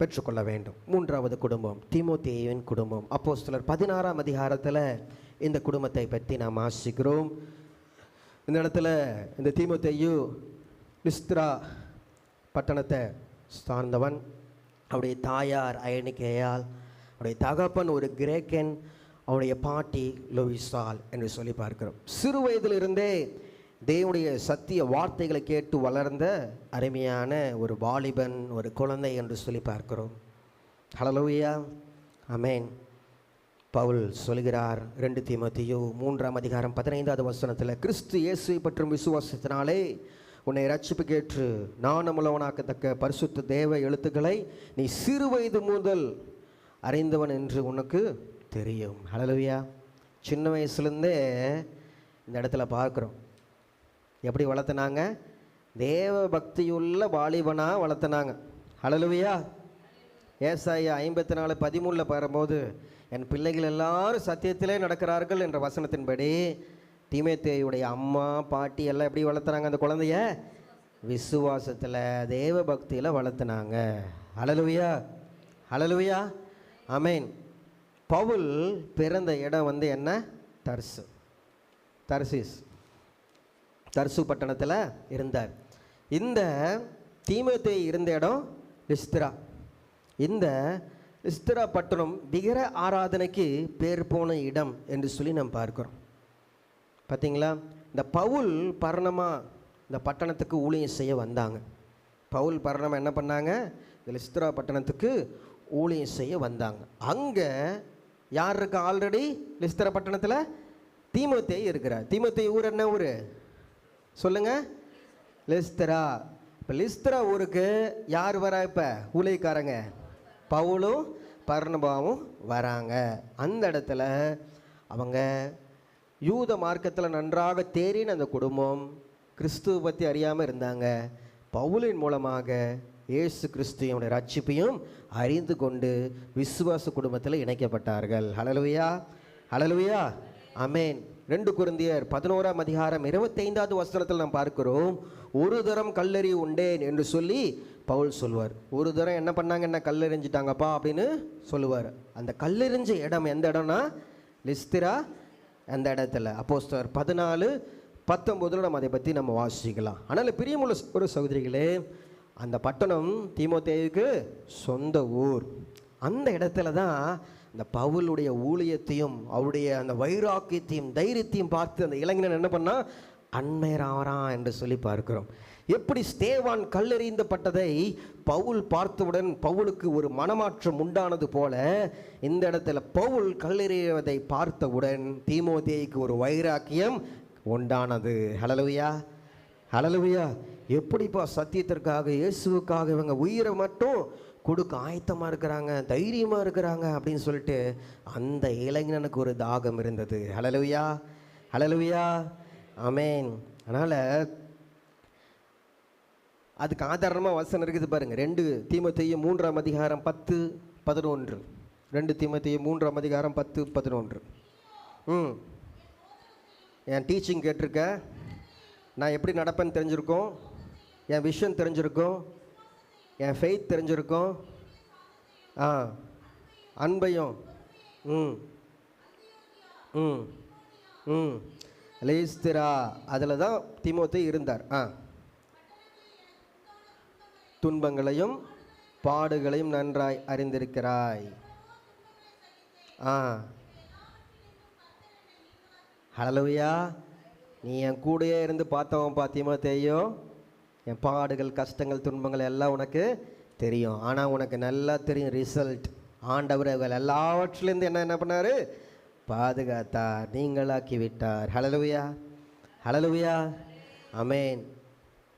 பெற்றுக்கொள்ள வேண்டும். மூன்றாவது குடும்பம், தீமோத்தேயுவின் குடும்பம். அப்போஸ்தலர் 16ஆம் அதிகாரத்தில் இந்த குடும்பத்தை பற்றி நாம் வாசிக்கிறோம். இந்த இடத்துல இந்த தீமோத்தேயு லிஸ்திரா பட்டணத்தை சார்ந்தவன். அவருடைய தாயார் அயனிகேயால், அவருடைய தகப்பன் ஒரு கிரேக்கன், அவருடைய பாட்டி லூயிசால் என்று சொல்லி பார்க்கிறோம். சிறு வயதிலிருந்தே தேவனுடைய சத்திய வார்த்தைகளை கேட்டு வளர்ந்த அருமையான ஒரு வாலிபன், ஒரு குழந்தை என்று சொல்லி பார்க்கிறோம். ஹல்லேலூயா, ஆமென். பவுல் சொல்கிறார் 2 தீமோத்தேயு 3ஆம் அதிகாரம் 15வது வசனத்தில், கிறிஸ்து இயேசுவை பற்றும் விசுவாசத்தினாலே உன்னை ரட்சிப்புக்கு ஏற்று நாணமுள்ளவனாக்கத்தக்க பரிசுத்த தேவ எழுத்துக்களை நீ சிறு வயது முதல் அறிந்தவன் என்று உனக்கு தெரியும். ஹல்லேலூயா. சின்ன வயசுலேருந்தே இந்த இடத்துல பார்க்குறோம். எப்படி வளர்த்துனாங்க? தேவ பக்தியுள்ள வாலிபனாக வளர்த்துனாங்க. ஹல்லேலூயா. ஏசாயா 54:13 பாரும்போது, என் பிள்ளைகள் எல்லாரும் சத்தியத்திலே நடக்கிறார்கள் என்ற வசனத்தின்படி தீமோத்தேயுடைய அம்மா பாட்டி எல்லாம் எப்படி வளர்த்துனாங்க? அந்த குழந்தைய விசுவாசத்தில் தேவ பக்தியில் வளர்த்துனாங்க. ஹல்லேலூயா, ஹல்லேலூயா, ஆமென். பவுல் பிறந்த இடம் வந்து என்ன? தர்சு பட்டணத்தில் இருந்தார். இந்த தீமோத்தேயு இருந்த இடம் லிஸ்திரா. இந்த லிஸ்திரா பட்டணம் விக்கிர ஆராதனைக்கு பேர் போன இடம் என்று சொல்லி நாம் பார்க்கிறோம். பார்த்தீங்களா? இந்த பவுல் பர்ணமாக இந்த பட்டணத்துக்கு ஊழியம் செய்ய வந்தாங்க. பவுல் பர்ணமாக என்ன பண்ணாங்க? இந்த லிஸ்திரா பட்டணத்துக்கு ஊழியம் செய்ய வந்தாங்க. அங்கே யார் இருக்கா? ஆல்ரெடி லிஸ்திரா பட்டணத்தில் தீமோத்தேயு இருக்கிறார். தீமோத்தேயு ஊர் என்ன ஊர் சொல்லுங்க? லிஸ்திரா. இப்போ லிஸ்திரா ஊருக்கு யார் வரா? இப்போ ஊழியக்காரங்க பவுலும் பர்னபாவும் வராங்க. அந்த இடத்துல அவங்க யூத மார்க்கத்தில் நன்றாக தேறின அந்த குடும்பம் கிறிஸ்துவ பற்றி அறியாமல் இருந்தாங்க. பவுலின் மூலமாக இயேசு கிறிஸ்துவோட ரட்சிப்பையும் அறிந்து கொண்டு விசுவாச குடும்பத்தில் இணைக்கப்பட்டார்கள். ஹல்லேலூயா, ஹல்லேலூயா, ஆமென். 2 கொரிந்தியர் 11ஆம் அதிகாரம் 25வது வசனத்தில் நாம் பார்க்கிறோம், ஒரு தரம் கல்லறி உண்டேன் என்று சொல்லி பவுல் சொல்வார். ஒரு தரம் என்ன பண்ணாங்க? என்ன கல்லெறிஞ்சிட்டாங்கப்பா அப்படின்னு சொல்லுவார். அந்த கல்லெறிஞ்ச இடம் எந்த இடம்னா லிஸ்திரா. அந்த இடத்துல அப்போஸ்தலர் 14:19 நம்ம அதை பற்றி நம்ம வாசிக்கலாம். ஆனால் பிரியமுள்ள ஒரு சகோதரிகளே, அந்த பட்டணம் தீமோத்தேயுக்கு சொந்த ஊர். அந்த இடத்துல தான் இந்த பவுலுடைய ஊழியத்தையும் அவருடைய அந்த வைராக்கியத்தையும் தைரியத்தையும் பார்த்து அந்த இளைஞன் என்ன பண்ணா? அன்மையரான் என்று சொல்லி பார்க்கிறோம். எப்படி ஸ்தேவான் கல்லெறிந்தப்பட்டதை பவுல் பார்த்தவுடன் பவுலுக்கு ஒரு மனமாற்றம் உண்டானது போல, இந்த இடத்துல பவுல் கல்லெறிவதை பார்த்தவுடன் தீமோத்தேயுக்கு ஒரு வைராக்கியம் உண்டானது. ஹல்லேலூயா, ஹல்லேலூயா. எப்படிப்பா சத்தியத்திற்காக இயேசுவுக்காக இவங்க உயிரை மட்டும் கொடுக்க ஆயத்தமாக இருக்கிறாங்க, தைரியமாக இருக்கிறாங்க அப்படின்னு சொல்லிட்டு அந்த இளைஞனுக்கு ஒரு தாகம் இருந்தது. ஹல்லேலூயா, ஹல்லேலூயா, ஆமென். அதனால் அதுக்கு ஆதாரமாக வசனம் இருக்குது பாருங்கள். 2 தீமோத்தேயு 3ஆம் அதிகாரம் 10-11. 2 தீமோத்தேயு 3ஆம் அதிகாரம் 10-11. என் டீச்சிங் கேட்டிருக்க, நான் எப்படி நடப்பேன்னு தெரிஞ்சிருக்கோம், என் விஷன் தெரிஞ்சிருக்கும், என் ஃபெய்த் தெரிஞ்சிருக்கும், அன்பையும் லிஸ்திரா அதில் தான் தீமோத்தேயு இருந்தார். துன்பங்களையும் பாடுகளையும் நன்றாய் அறிந்திருக்கிறாய். ஹல்லேலூயா. நீ என் கூடயே இருந்து பார்த்தவன் தீமோத்தேயு, என் பாடுகள் கஷ்டங்கள் துன்பங்கள் எல்லாம் உனக்கு தெரியும். ஆனால் உனக்கு நல்லா தெரியும் ரிசல்ட். ஆண்டவர் எல்லாவற்றிலேருந்து என்ன பண்ணார்? பாதுகாத்தார், நீங்களாக்கி விட்டார். ஹல்லேலூயா, ஹல்லேலூயா, ஆமென்.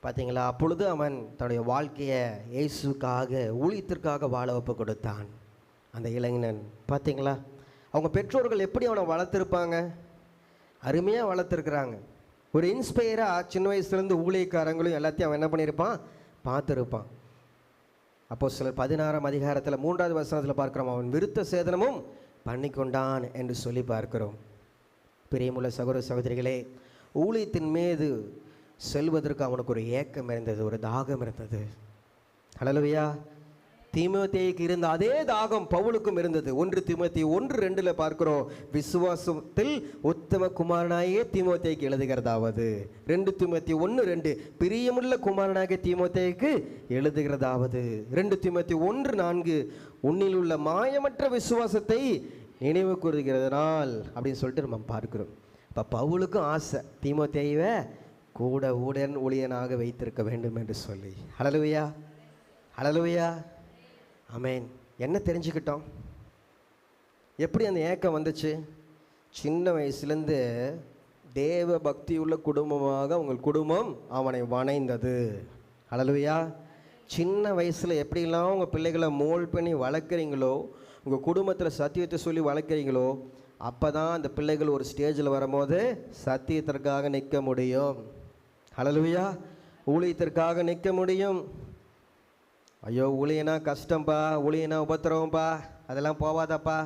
பார்த்தீங்களா? அப்பொழுது அவன் தன்னுடைய வாழ்க்கையை இயேசுக்காக ஊழியத்திற்காக வாழ ஒப்பு கொடுத்தான். அந்த இளைஞன் பார்த்தீங்களா? அவங்க பெற்றோர்கள் எப்படி அவனை வளர்த்துருப்பாங்க? அருமையாக வளர்த்துருக்குறாங்க. ஒரு இன்ஸ்பயராக சின்ன வயசுலேருந்து ஊழியக்காரங்களும் எல்லாத்தையும் அவன் என்ன பண்ணியிருப்பான்? பார்த்துருப்பான். அப்போஸ்தலர் 16ஆம் அதிகாரத்தில் 3வது வசனத்தில் பார்க்குறோம், அவன் விருத்த சேதனமும் பண்ணி கொண்டான் என்று சொல்லி பார்க்கிறோம். பிரியமுள்ள சகோதர சகோதரிகளே, ஊழியத்தின் மீது செல்வதற்கு அவனுக்கு ஒரு ஏக்கம் இருந்தது, ஒரு தாகம் இருந்தது. ஹல்லேலூயா. தீமோத்தேயுக்கு இருந்த அதே தாகம் பவுலுக்கும் இருந்தது. 1 தீமோத்தேயு 1:2 பார்க்கிறோம், விசுவாசத்தில் உத்தம குமாரனாயே தீமோத்தேயுக்கு எழுதுகிறதாவது. 2 தீமோத்தேயு 1:2 பிரியமுள்ள குமாரனாகிய தீமோத்தேயுக்கு எழுதுகிறதாவது. 2 தீமோத்தேயு 1:4 உன்னில் உள்ள மாயமற்ற விசுவாசத்தை நினைவு கூறுகிறதுனால் அப்படின்னு சொல்லிட்டு நம்ம பார்க்கிறோம். இப்போ பவுலுக்கும் ஆசை தீமோத்தேயுவை கூட ஊழியனாக வைத்திருக்க வேண்டும் என்று சொல்லி. ஹல்லேலூயா, ஹல்லேலூயா, ஆமென். என்ன தெரிஞ்சுக்கிட்டோம்? எப்படி அந்த ஏக்கம் வந்துச்சு? சின்ன வயசுலேருந்து தேவ பக்தி உள்ள குடும்பமாக உங்கள் குடும்பம் அவனை வணைந்தது. ஹல்லேலூயா. சின்ன வயசில் எப்படிலாம் உங்கள் பிள்ளைகளை மோல்ட் பண்ணி வளர்க்குறீங்களோ, உங்கள் குடும்பத்தில் சத்தியத்தை சொல்லி வளர்க்குறீங்களோ, அப்போ தான் அந்த பிள்ளைகள் ஒரு ஸ்டேஜில் வரும்போது சத்தியத்திற்காக நிற்க முடியும். ஹல்லேலூயா. ஊழியத்திற்காக நிற்க முடியும். ஐயோ ஊழியனா கஷ்டம்ப்பா, ஊழியனா உபத்திரவம்ப்பா, அதெல்லாம் போவாதப்பா,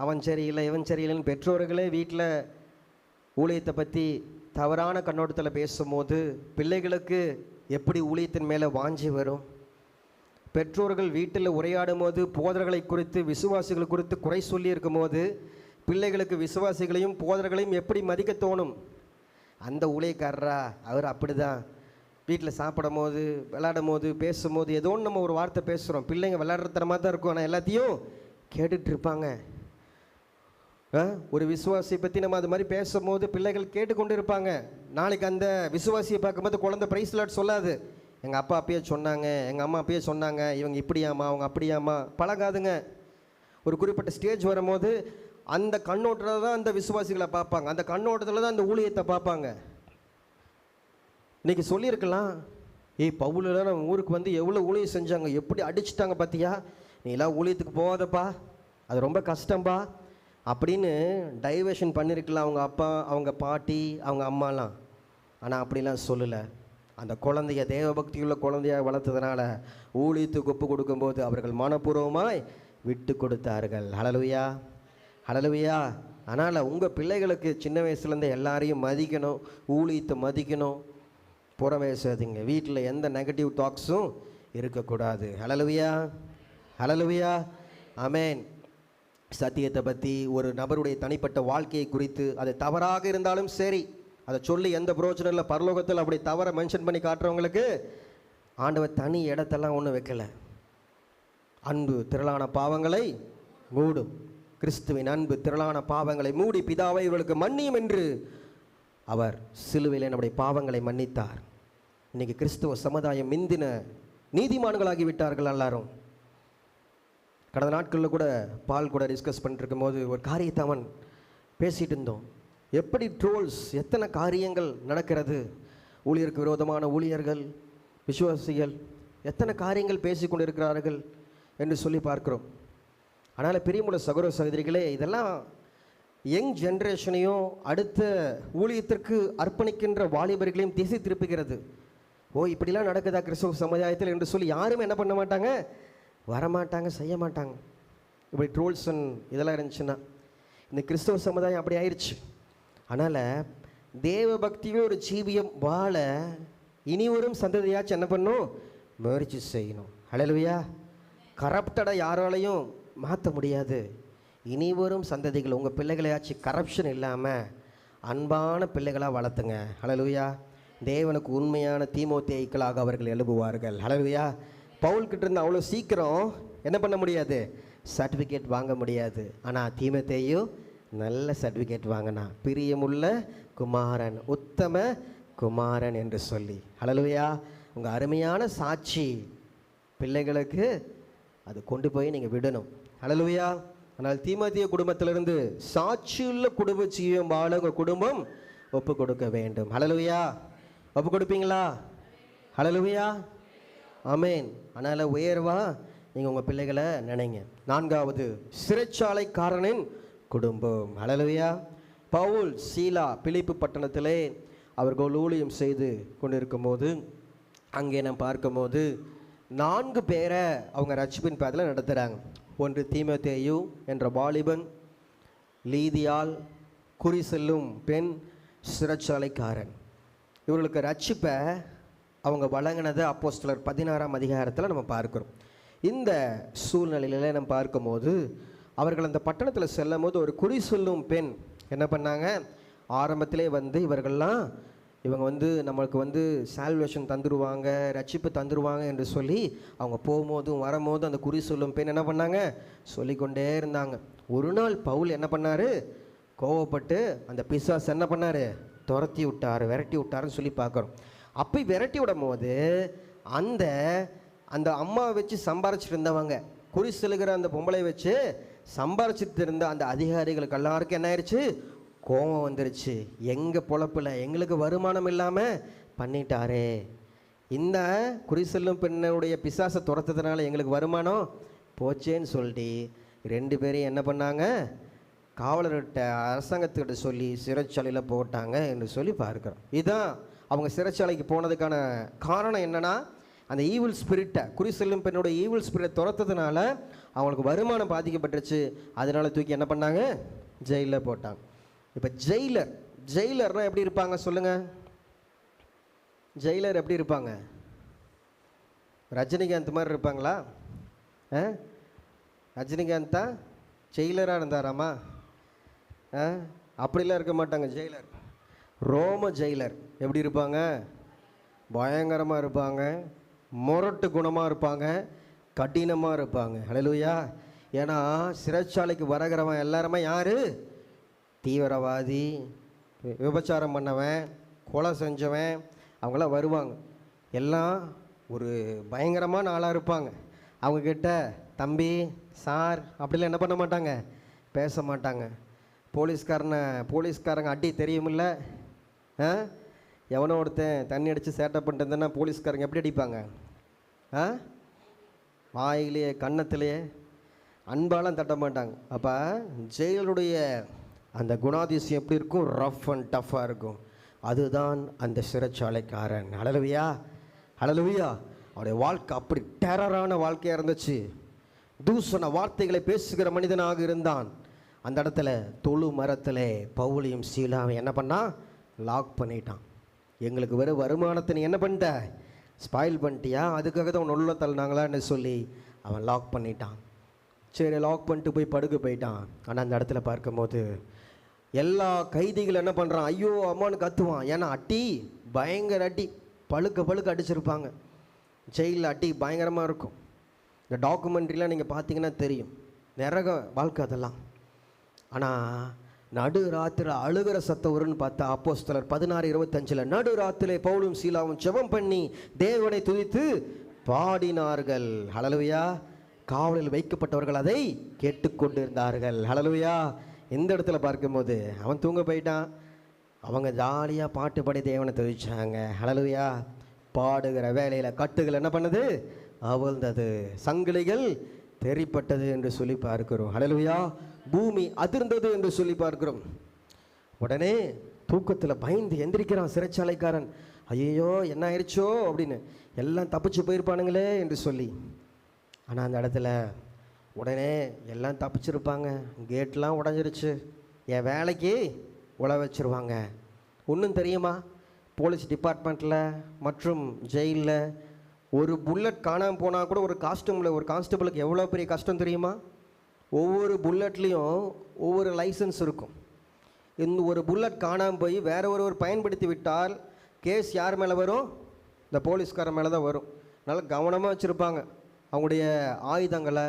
அவன் சரியில்லை இவன் சரியில்லைன்னு பெற்றோர்களே வீட்டில் ஊழியத்தை பற்றி தவறான கண்ணோட்டத்தில் பேசும்போது பிள்ளைகளுக்கு எப்படி ஊழியத்தின் மேலே வாஞ்சி வரும்? பெற்றோர்கள் வீட்டில் உரையாடும் போது போதர்களை குறித்து விசுவாசிகள் குறித்து குறை சொல்லி இருக்கும் போது பிள்ளைகளுக்கு விசுவாசிகளையும் போதர்களையும் எப்படி மதிக்க தோணும்? அந்த ஊழியக்காரரா அவர் அப்படிதான், வீட்டில் சாப்பிடும் போது விளையாடும் போது பேசும்போது ஏதோ ஒன்று நம்ம ஒரு வார்த்தை பேசுகிறோம், பிள்ளைங்க விளையாடுறத்தனமாக தான் இருக்கும், ஆனால் எல்லாத்தையும் கேட்டுட்டு இருப்பாங்க. ஒரு விசுவாசியை பற்றி நம்ம அது மாதிரி பேசும்போது பிள்ளைகள் கேட்டுக்கொண்டு இருப்பாங்க. நாளைக்கு அந்த விசுவாசியை பார்க்கும்போது குழந்தை பிரைஸ் லார்ட் சொல்லாது, எங்கள் அப்பா அப்பயே சொன்னாங்க, எங்கள் அம்மா அப்பயே சொன்னாங்க, இவங்க இப்படியாம்மா அவங்க அப்படியாம்மா, பழகாதுங்க. ஒரு குறிப்பிட்ட ஸ்டேஜ் வரும்போது அந்த கண்ணோட்டத்தில் தான் அந்த விசுவாசிகளை பார்ப்பாங்க, அந்த கண்ணோட்டத்தில் தான் அந்த ஊழியத்தை பார்ப்பாங்க. இன்றைக்கி சொல்லியிருக்கலாம், பவுலெலாம் நம்ம ஊருக்கு வந்து எவ்வளோ ஊழியம் செஞ்சாங்க, எப்படி அடிச்சுட்டாங்க பார்த்தியா, நீ எல்லாம் ஊழியத்துக்கு போகாதப்பா, அது ரொம்ப கஷ்டம்பா அப்படின்னு டைவர்ஷன் பண்ணியிருக்கலாம் அவங்க அப்பா, அவங்க பாட்டி, அவங்க அம்மாலாம். ஆனால் அப்படிலாம் சொல்லலை. அந்த குழந்தைய தேவபக்தியுள்ள குழந்தையாக வளர்த்ததுனால ஊழியத்துக்கு ஒப்பு கொடுக்கும்போது அவர்கள் மனப்பூர்வமாய் விட்டு கொடுத்தார்கள். ஹல்லேலூயா, ஹல்லேலூயா. அதனால் உங்கள் பிள்ளைகளுக்கு சின்ன வயசுலேருந்து எல்லாரையும் மதிக்கணும், ஊழியத்தை மதிக்கணும், புறமேசாதீங்க. வீட்டில் எந்த நெகட்டிவ் டாக்ஸும் இருக்கக்கூடாது. ஹல்லேலூயா, ஹல்லேலூயா, ஆமென். சத்தியத்தை பற்றி, ஒரு நபருடைய தனிப்பட்ட வாழ்க்கையை குறித்து, அது தவறாக இருந்தாலும் சரி, அதை சொல்லி எந்த பிரோஜனம் இல்லை. பரலோகத்தில் அப்படி தவறை மென்ஷன் பண்ணி காட்டுறவங்களுக்கு ஆண்டவர் தனி இடத்தெல்லாம் ஒன்றும் வைக்கலை. அன்பு திரளான பாவங்களை மூடும். கிறிஸ்துவின் அன்பு திரளான பாவங்களை மூடி பிதாவை இவர்களுக்கு மன்னியும் என்று அவர் சிலுவையில் நம்முடைய பாவங்களை மன்னித்தார். இன்றைக்கி கிறிஸ்துவ சமுதாயம் மிந்தின நீதிமான்களாகி விட்டார்கள் எல்லாரும். கடந்த நாட்களில் கூட பால் கூட டிஸ்கஸ் பண்ணிட்டு இருக்கும் போது ஒரு காரியத்தை அவன் பேசிகிட்டு இருந்தோம். எப்படி ட்ரோல்ஸ், எத்தனை காரியங்கள் நடக்கிறது, ஊழியருக்கு விரோதமான ஊழியர்கள், விசுவாசிகள் எத்தனை காரியங்கள் பேசி கொண்டு இருக்கிறார்கள் என்று சொல்லி பார்க்கிறோம். அதனால் பிரியமுள்ள சகோதர சகோதரிகளே, இதெல்லாம் யங் ஜென்ரேஷனையும் அடுத்த ஊழியத்திற்கு அர்ப்பணிக்கின்ற வாலிபர்களையும் திசை திருப்புகிறது. இப்படிலாம் நடக்குதா கிறிஸ்தவ சமுதாயத்தில் என்று சொல்லி யாரும் என்ன பண்ண மாட்டாங்க, வரமாட்டாங்க, செய்ய மாட்டாங்க. இப்படி ட்ரோல்ஸ் இதெல்லாம் இருந்துச்சுன்னா இந்த கிறிஸ்தவ சமுதாயம் அப்படி ஆயிடுச்சு. அதனால் தேவ பக்தியும் ஒரு ஜீவியம் வாழ இனி வரும் சந்ததியாச்சும் என்ன பண்ணணும், முயற்சி செய்யணும். ஹல்லேலூயா. கரப்டடாக யாராலையும் மாற்ற முடியாது. இனி வரும் சந்ததிகள் உங்கள் பிள்ளைகளையாச்சும் கரப்ஷன் இல்லாமல் அன்பான பிள்ளைகளாக வளர்த்துங்க. ஹல்லேலூயா. தேவனுக்கு உண்மையான தீமோத்தேயுக்களாக அவர்கள் எழுப்புவார்கள். ஹல்லேலூயா. பவுல்கிட்ட இருந்து அவ்வளோ சீக்கிரம் என்ன பண்ண முடியாது, சர்டிஃபிகேட் வாங்க முடியாது. ஆனால் தீமோத்தேயு நல்ல சர்டிஃபிகேட் வாங்கினா, பிரியமுள்ள குமாரன், உத்தம குமாரன் என்று சொல்லி. ஹல்லேலூயா. உங்கள் அருமையான சாட்சி பிள்ளைகளுக்கு அது கொண்டு போய் நீங்கள் விடணும். ஹல்லேலூயா. ஆனால் தீமோத்தேயு குடும்பத்திலிருந்து சாட்சியுள்ள குடும்ப ஜீவம் வாழ உங்கள் குடும்பம் ஒப்பு கொடுக்க வேண்டும். ஹல்லேலூயா. ஒப்பு கொடுப்பீங்களா? ஹல்லேலூயா, ஆமென். அதனால் உயர்வா நீங்கள் உங்கள் பிள்ளைகளை நினைங்க. 4வது, சிறைச்சாலைக்காரனின் குடும்பம். ஹல்லேலூயா. பவுல் சீலா பிலிப்பு பட்டணத்திலே அவர்கள் ஊழியம் செய்து கொண்டிருக்கும் போது அங்கே நாம் பார்க்கும்போது 4 பேரை அவங்க ரட்சிப்பின் பாதையில் நடத்துகிறாங்க. ஒன்று தீமோத்தேயு என்ற வாலிபன், லீதியால், குறி செல்லும் பெண், சிறைச்சாலைக்காரன். இவர்களுக்கு ரட்சிப்பை அவங்க வழங்கினதை அப்போஸ்தலர் 16ஆம் அதிகாரத்தில் நம்ம பார்க்குறோம். இந்த சூழ்நிலையில் நம்ம பார்க்கும்போது அவர்கள் அந்த பட்டணத்தில் செல்லும் போது ஒரு குறி சொல்லும் பெண் என்ன பண்ணாங்க, ஆரம்பத்திலே இவங்க நம்மளுக்கு சால்வேஷன் தந்துடுவாங்க, ரட்சிப்பு தந்துடுவாங்க என்று சொல்லி அவங்க போகும்போதும் வரும்போதும் அந்த குறி சொல்லும் பெண் என்ன பண்ணாங்க, சொல்லிக்கொண்டே இருந்தாங்க. ஒரு நாள் பவுல் என்ன பண்ணார், கோவப்பட்டு அந்த பிசாசு என்ன பண்ணார், துரத்தி விட்டார், விரட்டி விட்டாருன்னு சொல்லி பார்க்குறோம். அப்படி விரட்டி விடும் போது அந்த அம்மாவை வச்சு சம்பாரிச்சிட்டு இருந்தவங்க, குறி செலுகிற அந்த பொம்பளை வச்சு சம்பாரிச்சிட்டு இருந்த அந்த அதிகாரிகளுக்கு எல்லாருக்கும் என்ன ஆயிடுச்சு, கோபம் வந்துருச்சு. எங்கள் பொழப்பில் எங்களுக்கு வருமானம் இல்லாமல் பண்ணிட்டாரே, இந்த குறி செல்லும் பெண்ணுடைய பிசாசை துரத்ததுனால எங்களுக்கு வருமானம் போச்சேன்னு சொல்லிட்டு 2 பேரையும் என்ன பண்ணாங்க, காவலர்கிட்ட அரசாங்கத்துக்கிட்ட சொல்லி சிறைச்சாலையில் போட்டாங்க என்று சொல்லி பார்க்குறோம். இதுதான் அவங்க சிறைச்சாலைக்கு போனதுக்கான காரணம் என்னென்னா, அந்த ஈவில் ஸ்பிரிட்டை, குறி செல்லும் பெண்ணுடைய ஈவில் ஸ்பிரிட்டை துரத்ததுனால அவங்களுக்கு வருமானம் பாதிக்கப்பட்டுருச்சு. அதனால தூக்கி என்ன பண்ணாங்க, ஜெயிலில் போட்டாங்க. இப்போ ஜெயிலர்னால் எப்படி இருப்பாங்க சொல்லுங்கள், ஜெயிலர் எப்படி இருப்பாங்க? ரஜினிகாந்த் மாதிரி இருப்பாங்களா? ரஜினிகாந்த் தான் ஜெயிலராக இருந்தாராமா? அப்படிலாம் இருக்க மாட்டாங்க. ஜெயிலர், ரோம ஜெயிலர் எப்படி இருப்பாங்க? பயங்கரமாக இருப்பாங்க, முரட்டு குணமாக இருப்பாங்க, கடினமாக இருப்பாங்க. ஹல்லேலூயா. ஏன்னா சிறைச்சாலைக்கு வரகிறவன் எல்லாருமே யார்? தீவிரவாதி, விபச்சாரம் பண்ணவன், கொலை செஞ்சவன், அவங்களாம் வருவாங்க. எல்லாம் ஒரு பயங்கரமான ஆளாக இருப்பாங்க. அவங்கக்கிட்ட தம்பி, சார் அப்படிலாம் என்ன பண்ண மாட்டாங்க, பேச மாட்டாங்க. போலீஸ்காரங்க அடி தெரியுமில்ல? எவனோ ஒருத்தன் தண்ணி அடித்து சேட்டை பண்ணிட்டு போலீஸ்காரங்க எப்படி அடிப்பாங்க? வாயிலேயே கன்னத்திலேயே, அன்பாலாம் தட்ட மாட்டாங்க. அப்போ ஜெயிலுடைய அந்த குணாதிசயம் எப்படி இருக்கும்? ரஃப் அண்ட் டஃப்பாக இருக்கும். அதுதான் அந்த சிறைச்சாலைக்காரன். ஹல்லேலூயா, ஹல்லேலூயா. அவருடைய வாழ்க்கை அப்படி டெரரான வாழ்க்கையாக இருந்துச்சு. தூசண வார்த்தைகளை பேசுகிற மனிதனாக இருந்தான். அந்த இடத்துல தொழு மரத்தில் பவுலையும் சீலாவையும் என்ன பண்ணான்? லாக் பண்ணிட்டான். எங்களுக்கு வெறும் வருமானத்தை நீ என்ன பண்ணிட்ட? ஸ்பாயில் பண்ணிட்டியா? அதுக்காக தான் அவன் உள்ள தள்ளினாங்களான்னு சொல்லி அவன் லாக் பண்ணிட்டான். சரி, லாக் பண்ணிட்டு போய் படுக்க போயிட்டான். ஆனால் அந்த இடத்துல பார்க்கும்போது எல்லா கைதிகளும் என்ன பண்ணுறான்? ஐயோ அம்மான்னு கத்துவான். ஏன்னா அடி, பயங்கர அடி, பழுக்க அடிச்சிருப்பாங்க. ஜெயிலில் அடி பயங்கரமாக இருக்கும். இந்த டாக்குமெண்ட்ரிலாம் நீங்கள் பார்த்தீங்கன்னா தெரியும், நரக வாழ்க்கை அதெல்லாம். ஆனால் நடு ராத்திரி அழுகிற சத்தம் வரும்னு பார்த்தா அப்போஸ்தலர் 16:25 நடு ராத்திரிலே பவுலும் சீலாவும் ஜெபம் பண்ணி தேவனை துதித்து பாடினார்கள். ஹல்லேலூயா. காவலில் வைக்கப்பட்டவர்கள் அதை கேட்டுக்கொண்டிருந்தார்கள். ஹல்லேலூயா. இந்த இடத்துல பார்க்கும்போது அவன் தூங்க போயிட்டான். அவங்க ஜாலியாக பாட்டு பாடி தேவனை துதிச்சாங்க. ஹல்லேலூயா. பாடுகிற வேலையில் கட்டுகள் என்ன பண்ணுது? அவிழ்ந்தது, சங்கிலிகள் தெரிப்பட்டது என்று சொல்லி பார்க்கிறோம். ஹல்லேலூயா. பூமி அதிர்ந்தது என்று சொல்லி பார்க்கிறோம். உடனே தூக்கத்தில் பயந்து எந்திரிக்கிறான் சிறைச்சாலைக்காரன். ஐயோ என்ன ஆயிடுச்சோ அப்படின்னு, எல்லாம் தப்பிச்சு போயிருப்பானுங்களே என்று சொல்லி. ஆனால் அந்த இடத்துல உடனே எல்லாம் தப்பிச்சிருப்பாங்க. கேட்லாம் உடஞ்சிருச்சு, என் வேலைக்கு உழ வச்சுருவாங்க. ஒன்றும் தெரியுமா? போலீஸ் டிபார்ட்மெண்ட்டில் மற்றும் ஜெயிலில் ஒரு புல்லட் காணாமல் போனால் கூட ஒரு கான்ஸ்டபிளுக்கு எவ்வளோ பெரிய கஷ்டம் தெரியுமா? ஒவ்வொரு புல்லட்லேயும் ஒவ்வொரு லைசன்ஸ் இருக்கும். இந்த ஒரு புல்லட் காணாமல் போய் வேற ஒருவர் பயன்படுத்தி விட்டால் கேஸ் யார் மேலே வரும்? இந்த போலீஸ்காரன் மேலே தான் வரும். நல்லா கவனமாக வச்சுருப்பாங்க அவங்களுடைய ஆயுதங்களை.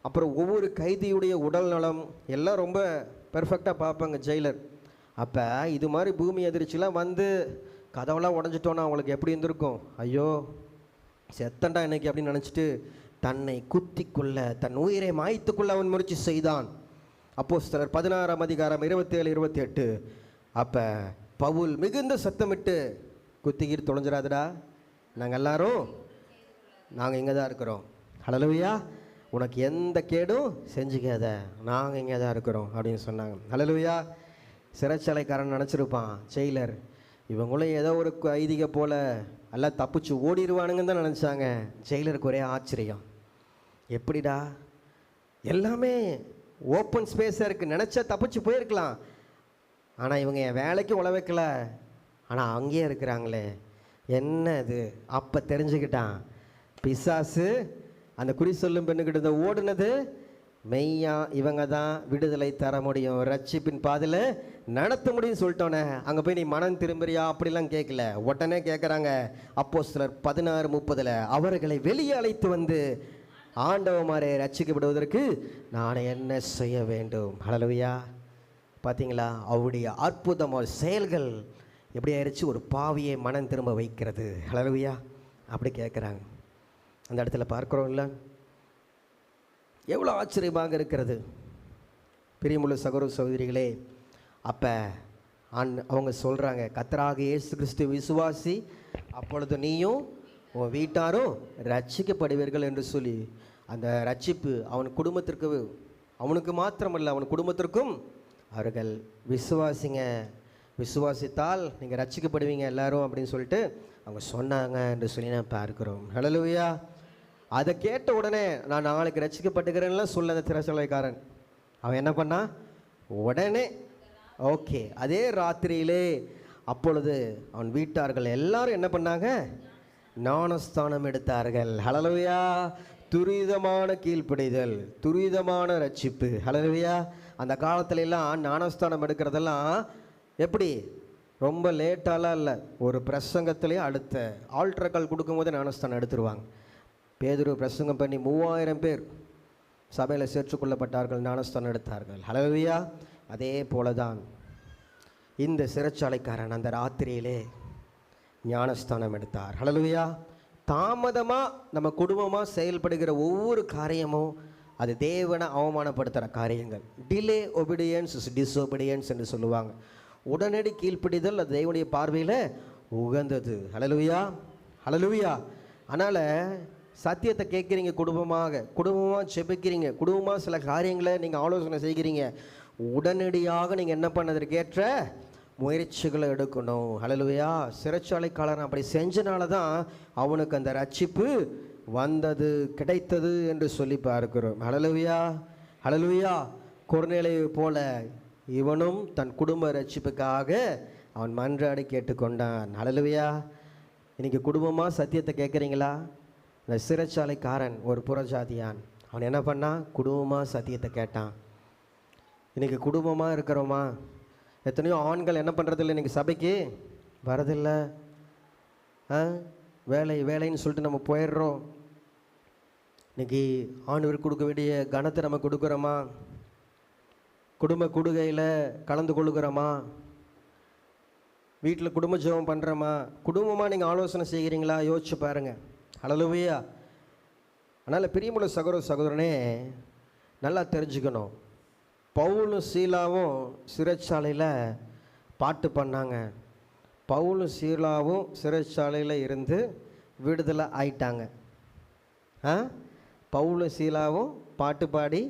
அப்புறம் ஒவ்வொரு கைதியுடைய உடல் நலம் எல்லாம் ரொம்ப பெர்ஃபெக்டாக பார்ப்பாங்க ஜெயிலர். அப்போ இது மாதிரி பூமி எதிர்ச்சிலாம் வந்து கதவெல்லாம் உடஞ்சிட்டோன்னா அவங்களுக்கு எப்படி இருந்திருக்கும்? ஐயோ செத்தண்டா இன்னைக்கு அப்படின்னு நினச்சிட்டு தன்னை குத்திக்கொள்ள, தன் உயிரை மாய்த்துக்கொள்ள அவன் முயற்சி செய்தான். அப்போஸ்தலர் 16:27-28. அப்போ பவுல் மிகுந்த சத்தமிட்டு, குத்திக்கிட்டு தொலைஞ்சிடாதடா, நாங்கள் எல்லாரும் இங்கே தான் இருக்கிறோம். ஹல்லேலூயா. உனக்கு எந்த கேடும் செஞ்சுக்காத, நாங்கள் இங்கே தான் இருக்கிறோம் அப்படின்னு சொன்னாங்க. ஹல்லேலூயா. சிறைச்சாலைக்காரன் நினச்சிருப்பான் ஜெயிலர், இவங்களும் ஏதோ ஒரு கைதிக போல் எல்லாம் தப்பிச்சு ஓடிடுவானுங்கன்னு தான் நினச்சாங்க. ஜெயிலருக்கு ஒரே ஆச்சரியம், எப்படிடா எல்லாமே ஓப்பன் ஸ்பேஸாக இருக்குது, நினச்சா தப்பிச்சு போயிருக்கலாம். ஆனால் இவங்க என் வேலைக்கு உழ வைக்கல, ஆனால் அங்கேயே இருக்கிறாங்களே, என்ன இது? அப்போ தெரிஞ்சுக்கிட்டான், பிசாசு அந்த குறி சொல்லும் பெண்ணுக்கிட்ட ஓடுனது மெய்யா இவங்க தான் விடுதலை தர முடியும், ரட்சிப்பின் பாதையில் நடத்த முடியும்னு சொல்லிட்டோன்னே அங்கே போய் நீ மனம் திரும்புறியா அப்படிலாம் கேட்கல. உடனே கேட்குறாங்க அப்போஸ்தலர் 16:30 அவர்களை வெளியே அழைத்து வந்து ஆண்டவமாரை ரட்சிக்கப்படுவதற்கு நான் என்ன செய்ய வேண்டும்? ஹல்லேலூயா. பார்த்தீங்களா அவருடைய அற்புதமான செயல்கள் எப்படி ஆயிடுச்சு? ஒரு பாவியை மனம் திரும்ப வைக்கிறது. ஹல்லேலூயா. அப்படி கேட்குறாங்க. அந்த இடத்துல பார்க்குறோம் இல்லை, எவ்வளோ ஆச்சரியமாக இருக்கிறது. பிரியமுள்ள சகோதர சகோதரிகளே, அப்போ அவங்க சொல்கிறாங்க, கர்த்தராகிய இயேசு கிறிஸ்து விசுவாசி, அப்பொழுது நீயும் உன் வீட்டாரும் ரட்சிக்கப்படுவீர்கள் என்று சொல்லி, அந்த ரட்சிப்பு அவன் குடும்பத்திற்கு, அவனுக்கு மாத்திரமல்ல அவன் குடும்பத்திற்கும் அவர்கள் விசுவாசிங்க, விசுவாசித்தால் நீங்கள் ரட்சிக்கப்படுவீங்க எல்லாரும் அப்படின்னு சொல்லிட்டு அவங்க சொன்னாங்க என்று சொல்லி நான் பார்க்கிறோம். ஹல்லேலூயா. அதை கேட்ட உடனே நான் நாளைக்கு ரட்சிக்கப்பட்டுக்கிறேன்லாம் சொல்ல அந்த திரைச்சலைக்காரன் அவன் என்ன பண்ணான்? உடனே ஓகே, அதே ராத்திரியிலே அப்பொழுது அவன் வீட்டார்கள் எல்லாரும் என்ன பண்ணாங்க? ஞானஸ்தானம் எடுத்தார்கள். ஹல்லேலூயா. துரிதமான கீழ்ப்படிதல், துரிதமான ரட்சிப்பு. ஹல்லேலூயா. அந்த காலத்துல எல்லாம் ஞானஸ்தானம் எடுக்கிறதெல்லாம் எப்படி, ரொம்ப லேட்டாலாம் இல்லை, ஒரு பிரசங்கத்திலே அடுத்த ஆல்ட்ரக்கால் கொடுக்கும்போது ஞானஸ்தானம் எடுத்துருவாங்க. பேதுரு பிரசங்கம் பண்ணி 3000 பேர் சபையில் சேர்த்துக்கொள்ளப்பட்டார்கள், ஞானஸ்தானம் எடுத்தார்கள். ஹல்லேலூயா. அதே போல தான் இந்த சிறைச்சாலைக்காரன் அந்த ராத்திரியிலே ஞானஸ்தானம் எடுத்தார். ஹல்லேலூயா. தாமதமாக நம்ம குடும்பமாக செயல்படுகிற ஒவ்வொரு காரியமும் அது தேவனை அவமானப்படுத்துகிற காரியங்கள். டிலே ஒபீடியன்ஸ் இஸ் டிஸ்ஒபீடியன்ஸ் என்று சொல்லுவாங்க. உடனடி கீழ்ப்படிதல் அது தேவனுடைய பார்வையில் உகந்தது. ஹல்லேலூயா. ஹல்லேலூயா. அதனால் சத்தியத்தை கேட்குறீங்க, குடும்பமாக ஜெபிக்கிறீங்க, குடும்பமாக சில காரியங்களை நீங்கள் ஆலோசனை செய்கிறீங்க, உடனடியாக நீங்கள் என்ன பண்ணதற்கேற்ற முயற்சிகளை எடுக்கணும். ஹல்லேலூயா. சிறைச்சாலைக்காரன் அப்படி செஞ்சனால தான் அவனுக்கு அந்த ரட்சிப்பு வந்தது, கிடைத்தது என்று சொல்லி பார்க்கிறோம். ஹல்லேலூயா. ஹல்லேலூயா. கொர்நேலியை போல இவனும் தன் குடும்ப ரட்சிப்புக்காக அவன் மன்றாடி கேட்டுக்கொண்டான். ஹல்லேலூயா. இன்னைக்கு குடும்பமாக சத்தியத்தை கேட்குறீங்களா? இந்த சிறைச்சாலைக்காரன் ஒரு புறஜாதியான், அவன் என்ன பண்ணான்? குடும்பமாக சத்தியத்தை கேட்டான். இன்றைக்கி குடும்பமாக இருக்கிறோமா? எத்தனையோ ஆண்கள் என்ன பண்ணுறதில்ல, இன்றைக்கி சபைக்கு வரதில்லை. வேலைன்னு சொல்லிட்டு நம்ம போயிடுறோம். இன்றைக்கி ஆண்டவருக்கு கொடுக்க வேண்டிய கனத்தை நம்ம கொடுக்குறோமா? குடும்ப கூடுகையில் கலந்து கொள்ளுகிறோமா? வீட்டில் குடும்ப ஜெபம் பண்ணுறோமா? குடும்பமாக நீங்கள் ஆலோசனை செய்கிறீங்களா? யோசிச்சு பாருங்கள். ஹல்லேலூயா. அதனால் பிரியமுள்ள சகோதர சகோதரனே, நல்லா தெரிஞ்சுக்கணும். பவுலும் சீலாவும் சிறைச்சாலையில் பாட்டு பண்ணாங்க. பவுலும் சீலாவும் சிறைச்சாலையில் இருந்து விடுதலை ஆயிட்டாங்க. பவுலும் சீலாவும் பாட்டு பாடி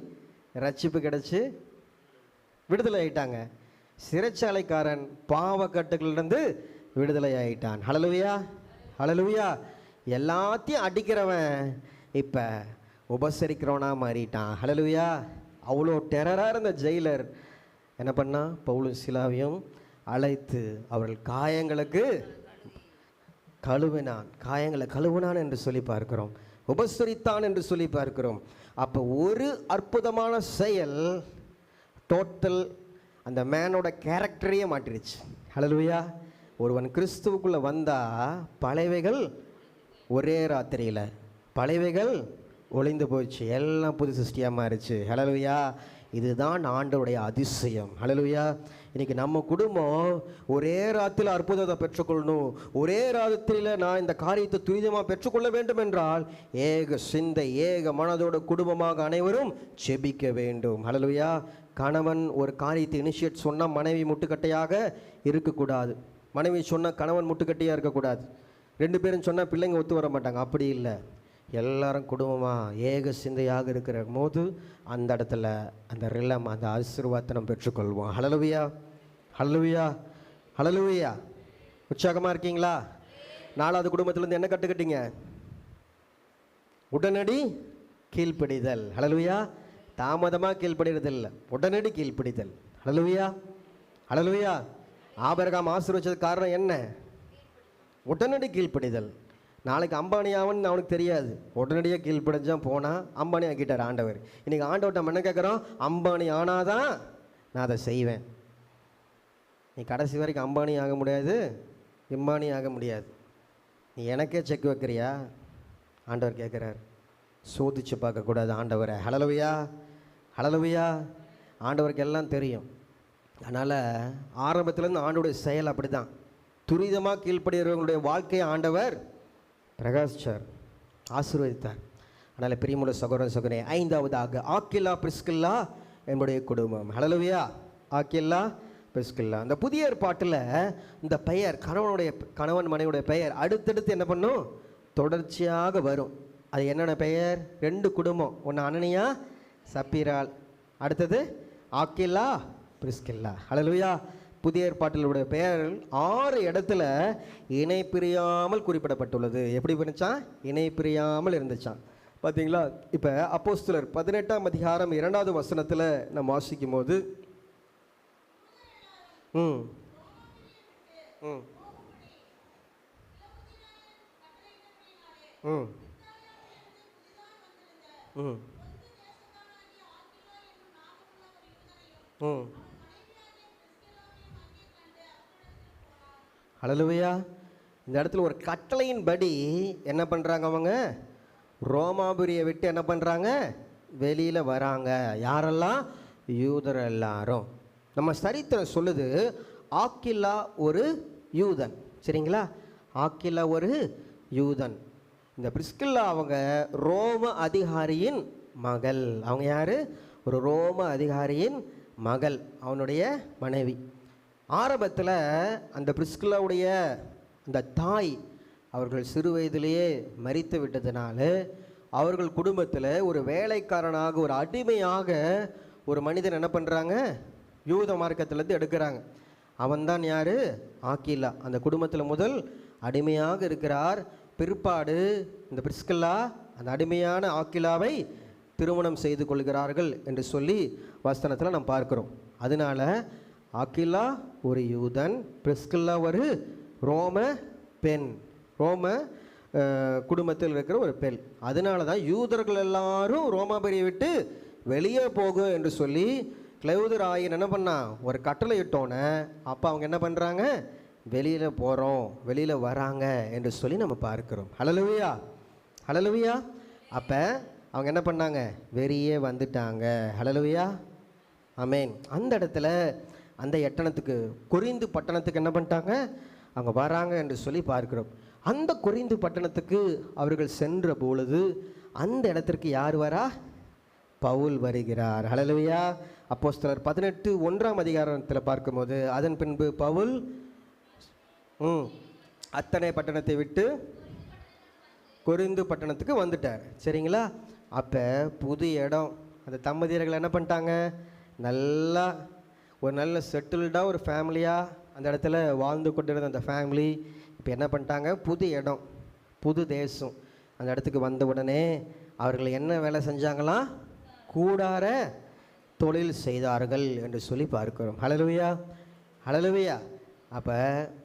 ரட்சிப்பு கிடச்சி விடுதலை ஆயிட்டாங்க. சிறைச்சாலைக்காரன் பாவக்கட்டுகளிலிருந்து விடுதலை ஆயிட்டான். ஹல்லேலூயா. ஹல்லேலூயா. எல்லாத்தையும் அடிக்கிறவன் இப்போ உபசரிக்கிறவனாக மாறிட்டான். ஹல்லேலூயா. அவ்வளோ டெரராக இருந்த ஜெயிலர் என்ன பண்ணா? பவுலும் சீலாவையும் அழைத்து அவர்கள் காயங்களுக்கு கழுவினான். காயங்களை கழுவினான் என்று சொல்லி பார்க்கிறோம், உபசரித்தான் என்று சொல்லி பார்க்கிறோம். அப்போ ஒரு அற்புதமான செயல் டோட்டல் அந்த மேனோட கேரக்டரையே மாற்றிடுச்சு. ஹல்லேலூயா. ஒருவன் கிறிஸ்துவுக்குள்ளே வந்தால் பழையவைகள் ஒரே ராத்திரியில் பழையவைகள் ஒளிந்து போயிடுச்சு, எல்லாம் புது சிருஷ்டியாக மாறிச்சு. ஹல்லேலூயா. இதுதான் ஆண்டவருடைய அதிசயம். ஹல்லேலூயா. இன்றைக்கி நம்ம குடும்பம் ஒரே ராத்திரியில் அற்புதத்தை பெற்றுக்கொள்ளணும், ஒரே ராத்திரியில் நான் இந்த காரியத்தை துரிதமாக பெற்றுக்கொள்ள வேண்டும் என்றால் ஏக சிந்தை, ஏக மனதோட குடும்பமாக அனைவரும் ஜெபிக்க வேண்டும். ஹல்லேலூயா. கணவன் ஒரு காரியத்தை இனிஷியேட் சொன்னால் மனைவி முட்டுக்கட்டையாக இருக்கக்கூடாது, மனைவி சொன்னால் கணவன் முட்டுக்கட்டையாக இருக்கக்கூடாது, 2 பேரும் சொன்னால் பிள்ளைங்க ஒத்து வர மாட்டாங்க. அப்படி இல்லை, எல்லாரும் குடும்பமாக ஏக சிந்தையாக இருக்கிற போது அந்த இடத்துல அந்த ரிலம், அந்த ஆசீர்வாதத்தை நம்ம பெற்றுக்கொள்வோம். ஹல்லேலூயா. ஹல்லேலூயா. ஹல்லேலூயா. உற்சாகமாக இருக்கீங்களா? 4வது குடும்பத்திலேருந்து என்ன கற்றுக்கிட்டீங்க? உடனடி கீழ்ப்படிதல். ஹல்லேலூயா. தாமதமாக கீழ்ப்படிதல் இல்லை, உடனடி கீழ்ப்படிதல். ஹல்லேலூயா. ஹல்லேலூயா. ஆபிரகாம் ஆசீர்வதிச்சதுக்கு காரணம் என்ன? உடனடி கீழ்ப்படிதல். நாளைக்கு அம்பானி ஆவன்னு அவனுக்கு தெரியாது, உடனடியாக கீழ்ப்படிஞ்சான், போனால் அம்பானி ஆக்கிட்டார் ஆண்டவர். இன்றைக்கி ஆண்டவர்கிட்ட நம்ம என்ன கேட்குறோம்? அம்பானி ஆனாதான் நான் அதை செய்வேன். நீ கடைசி வரைக்கும் அம்பானி ஆக முடியாது, இம்பானி ஆக முடியாது. நீ எனக்கே செக் வைக்கிறியா? ஆண்டவர் கேட்குறார். சோதிச்சு பார்க்கக்கூடாது ஆண்டவரை. ஹல்லேலூயா. ஹல்லேலூயா. ஆண்டவருக்கு எல்லாம் தெரியும். அதனால் ஆரம்பத்துலேருந்து ஆண்டவருடைய செயல் அப்படி தான். துரிதமாக கீழ்ப்படுகிறவங்களுடைய வாழ்க்கையை ஆண்டவர் பிரகாசிச்சார், ஆசீர்வதித்தார். அதனால் பிரியமுள்ள சகோதர சகோதரி, 5வதாக ஆக்கில்லா பிரிஸ்கில்லா என்னுடைய குடும்பம். ஹல்லேலூயா. Aquila Priscilla. அந்த புதிய ஏற்பாட்டில் இந்த பெயர், கணவன் மனைவியுடைய பெயர் அடுத்தடுத்து என்ன பண்ணும்? தொடர்ச்சியாக வரும். அது என்னென்ன பெயர்? 2 குடும்பம். ஒன்று அனனியா சப்பீரால், அடுத்தது ஆக்கில்லா பிரிஸ்கில்லா. ஹல்லேலூயா. புதிய ஏற்பாட்டிலுடைய பெயர் 6 இடத்துல இணை பிரியாமல் குறிப்பிடப்பட்டுள்ளது. எப்படி பண்ணிச்சான்? இணை பிரியாமல் இருந்துச்சான். பார்த்தீங்களா? இப்போ அப்போஸ்தலர் 18ஆம் அதிகாரம் 2வது வசனத்தில் நம்ம வாசிக்கும் போது ம் ம் ம் ஹல்லேலூயா. இந்த இடத்துல ஒரு கட்டளையின்படி என்ன பண்ணுறாங்க அவங்க? ரோமாபுரியை விட்டு என்ன பண்ணுறாங்க? வெளியில் வராங்க. யாரெல்லாம்? யூதர் எல்லாரும். நம்ம சரித்திரம் சொல்லுது, ஆக்கில்லா ஒரு யூதன். சரிங்களா? ஆக்கில்லா ஒரு யூதன். இந்த பிரிஸ்கில்லா அவங்க ரோம அதிகாரியின் மகள். அவங்க யார்? ஒரு ரோம அதிகாரியின் மகள், அவனுடைய மனைவி. ஆரம்பத்தில் அந்த பிரிஸ்கில்லாவுடைய இந்த தாய் அவர்கள் சிறு வயதிலேயே மரித்து விட்டதுனால அவர்கள் குடும்பத்தில் ஒரு வேலைக்காரனாக, ஒரு அடிமையாக ஒரு மனிதன் என்ன பண்ணுறாங்க? யூத மார்க்கத்திலேருந்து எடுக்கிறாங்க. அவன்தான் யார்? ஆக்கில்லா. அந்த குடும்பத்தில் முதல் அடிமையாக இருக்கிறார். பிற்பாடு இந்த பிரிஸ்கில்லா அந்த அடிமையான ஆக்கில்லாவை திருமணம் செய்து கொள்கிறார்கள் என்று சொல்லி வசனத்தில் நாம் பார்க்கிறோம். அதனால ஆக்கில்லா ஒரு யூதன், பிரிஸ்கில்லா ஒரு ரோம பெண், ரோம குடும்பத்தில் இருக்கிற ஒரு பெண். அதனால தான் யூதர்கள் எல்லாரும் ரோமாபுரியை விட்டு வெளியே போகும் என்று சொல்லி கிளவுதர் ஆயன் என்ன பண்ணா? ஒரு கட்டளை இட்டோன்னே அப்போ அவங்க என்ன பண்ணுறாங்க? வெளியில் போகிறோம், வெளியில் வராங்க என்று சொல்லி நம்ம பார்க்கிறோம். ஹல்லேலூயா, ஹல்லேலூயா. அப்போ அவங்க என்ன பண்ணாங்க? வெளியே வந்துட்டாங்க. ஹல்லேலூயா, ஆமென். அந்த இடத்துல அந்த எட்டணத்துக்கு, கொரிந்து பட்டணத்துக்கு என்ன பண்ணிட்டாங்க? அவங்க வராங்க என்று சொல்லி பார்க்கிறோம். அந்த கொரிந்து பட்டணத்துக்கு அவர்கள் சென்ற பொழுது அந்த இடத்திற்கு யார் வரா? பவுல் வருகிறார். ஹல்லேலூயா. அப்போஸ்தலர் 18:1 பார்க்கும்போது, அதன் பின்பு பவுல் அத்தனை பட்டணத்தை விட்டு கொரிந்து பட்டணத்துக்கு வந்துட்டார். சரிங்களா? அப்போ புது இடம். அந்த தம்பதியர்கள் என்ன பண்ணிட்டாங்க? நல்லா ஒரு நல்ல செட்டில்டாக ஒரு ஃபேமிலியாக அந்த இடத்துல வாழ்ந்து கொண்டிருந்த அந்த ஃபேமிலி இப்போ என்ன பண்ணிட்டாங்க? புது இடம், புது தேசம். அந்த இடத்துக்கு வந்த உடனே அவர்கள் என்ன வேலை செஞ்சாங்களாம்? கூடார தொழில் செய்தார்கள் என்று சொல்லி பார்க்கிறோம். ஹல்லேலூயா, ஹல்லேலூயா. அப்போ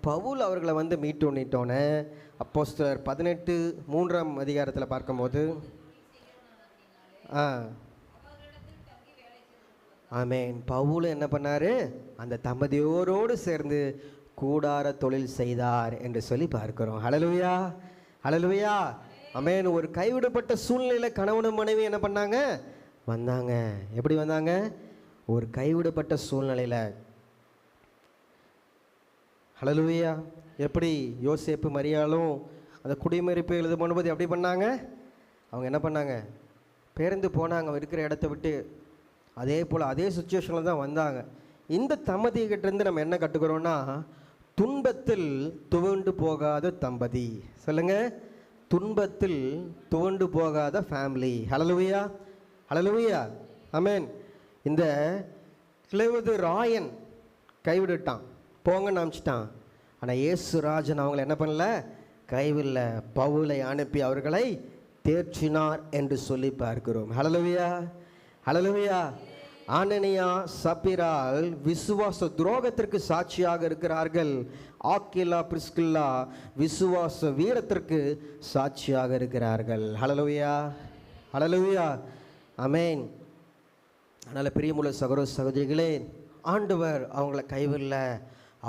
பவுல் அவர்களை வந்து மீட்டோன்னே அப்போஸ்தலர் 18:3 பார்க்கும்போது ஆமென், பவுல் என்ன பண்ணார்? அந்த தம்பதியோரோடு சேர்ந்து கூடார தொழில் செய்தார் என்று சொல்லி பார்க்கிறோம். ஹல்லேலூயா, ஹல்லேலூயா, ஆமென். ஒரு கைவிடப்பட்ட சூழ்நிலையில் கணவனும் மனைவி என்ன பண்ணாங்க? வந்தாங்க. எப்படி வந்தாங்க? ஒரு கைவிடப்பட்ட சூழ்நிலையில். ஹல்லேலூயா. எப்படி யோசேப்பு மரியாளும் அந்த குடிமறிப்பு எழுத பண்ணும்போது எப்படி பண்ணாங்க? அவங்க என்ன பண்ணாங்க? பேருந்து போனாங்க இருக்கிற இடத்த விட்டு. அதே போல் அதே சுச்சுவேஷனில் தான் வந்தாங்க. இந்த தம்பதிகிட்டேருந்து நம்ம என்ன கற்றுக்கிறோன்னா, துன்பத்தில் துவண்டு போகாத தம்பதி. சொல்லுங்க, துன்பத்தில் துவண்டு போகாத ஃபேமிலி. ஹல்லேலூயா, ஹல்லேலூயா, ஆமென். இந்த கிளவுது ராயன் கைவிட்டுட்டான், போங்கன்னு அனுப்பிச்சிட்டான். ஆனால் இயேசுராஜன் அவங்களை என்ன பண்ணல? கைவில்லை. பவுலை அனுப்பி அவர்களை தேர்ச்சினார் என்று சொல்லி பார்க்கிறோம். ஹல்லேலூயா, ஹல்லேலூயா. ஆனனியா சப்பீரால் விசுவாச துரோகத்திற்கு சாட்சியாக இருக்கிறார்கள். ஆக்கில்லா பிரிஸ்கில்லா விசுவாச வீரத்திற்கு சாட்சியாக இருக்கிறார்கள். ஹல்லேலூயா, ஹல்லேலூயா, ஆமென். அதனால் பிரியமுள்ள சகோதர சகோதரிகளே, ஆண்டவர் அவங்கள கைவிடல.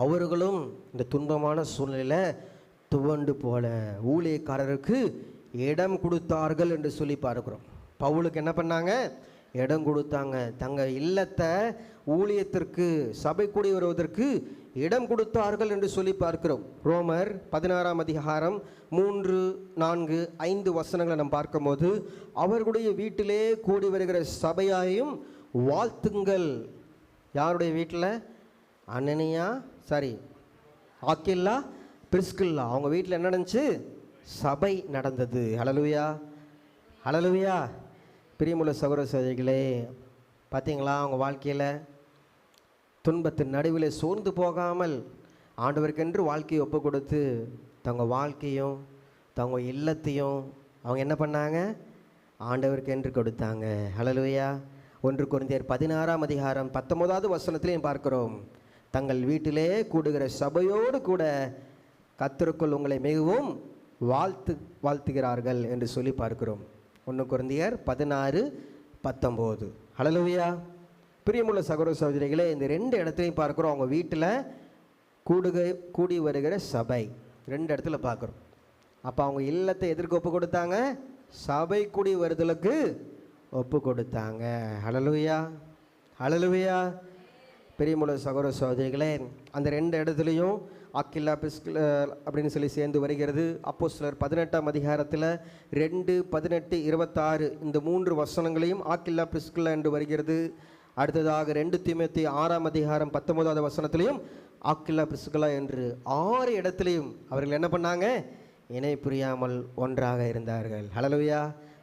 அவர்களும் இந்த துன்பமான சூழ்நிலையில் துவண்டு போல ஊழியக்காரருக்கு இடம் கொடுத்தார்கள் என்று சொல்லி பார்க்கிறோம். பவுலுக்கு என்ன பண்ணாங்க? இடம் கொடுத்தாங்க. தங்க இல்லத்தை ஊழியத்திற்கு, சபை கூடி வருவதற்கு இடம் கொடுத்தார்கள் என்று சொல்லி பார்க்கிறோம். ரோமர் 16:3, 4, 5 நாம் பார்க்கும்போது, அவர்களுடைய வீட்டிலே கூடி வருகிற சபையாயும் வாழ்த்துங்கள். யாருடைய வீட்டில்? அனனியா, ஆக்கில்லா பிரிஸ்கில்லா அவங்க வீட்டில் என்ன நடந்துச்சு? சபை நடந்தது. ஹல்லேலூயா, ஹல்லேலூயா. பிரியமுள்ள சகோதர சகோதரிகளே, பார்த்தீங்களா? அவங்க வாழ்க்கையில் துன்பத்தின் நடுவில் சோர்ந்து போகாமல் ஆண்டவருக்கென்று வாழ்க்கையை ஒப்பு கொடுத்து தங்க வாழ்க்கையும் தங்க இல்லத்தையும் அவங்க என்ன பண்ணாங்க? ஆண்டவருக்கென்று கொடுத்தாங்க. ஹல்லேலூயா. 1 கொரிந்தியர் 16:19 பார்க்கிறோம். தங்கள் வீட்டிலே கூடுகிற சபையோடு கூட கர்த்தருக்குள் உங்களை மிகவும் வாழ்த்துகிறார்கள் என்று சொல்லி பார்க்கிறோம். 1 கொரிந்தியர் 16:19. ஹல்லேலூயா. பிரியமுள்ள சகோதர சகோதரிகளே, இந்த 2 இடத்துலையும் பார்க்குறோம். அவங்க வீட்டில் கூடி வருகிற சபை 2 இடத்துல பார்க்குறோம். அப்போ அவங்க இல்லத்தை எதற்கு ஒப்பு கொடுத்தாங்க? சபை கூடி வருதலுக்கு ஒப்பு கொடுத்தாங்க. ஹல்லேலூயா, ஹல்லேலூயா. பிரியமுள்ள சகோதர சகோதரிகளே, அந்த 2 இடத்துலையும் ஆக்கில்லா பிரிஸ்கில்லா அப்படின்னு சொல்லி சேர்ந்து வருகிறது. அப்போஸ்தலர் 18ஆம் அதிகாரத்தில் 2, 18, 26 இந்த 3 வசனங்களையும் ஆக்கில்லா பிரிஸ்கில்லா என்று வருகிறது. அடுத்ததாக 2 தீமோத்தேயு 6ஆம் அதிகாரம் 19வது வசனத்திலையும் ஆக்கில்லா பிரிஸ்கில்லா என்று 6 இடத்துலையும் அவர்கள் என்ன பண்ணாங்க? இணை புரியாமல் ஒன்றாக இருந்தார்கள். ஹல்லேலூயா.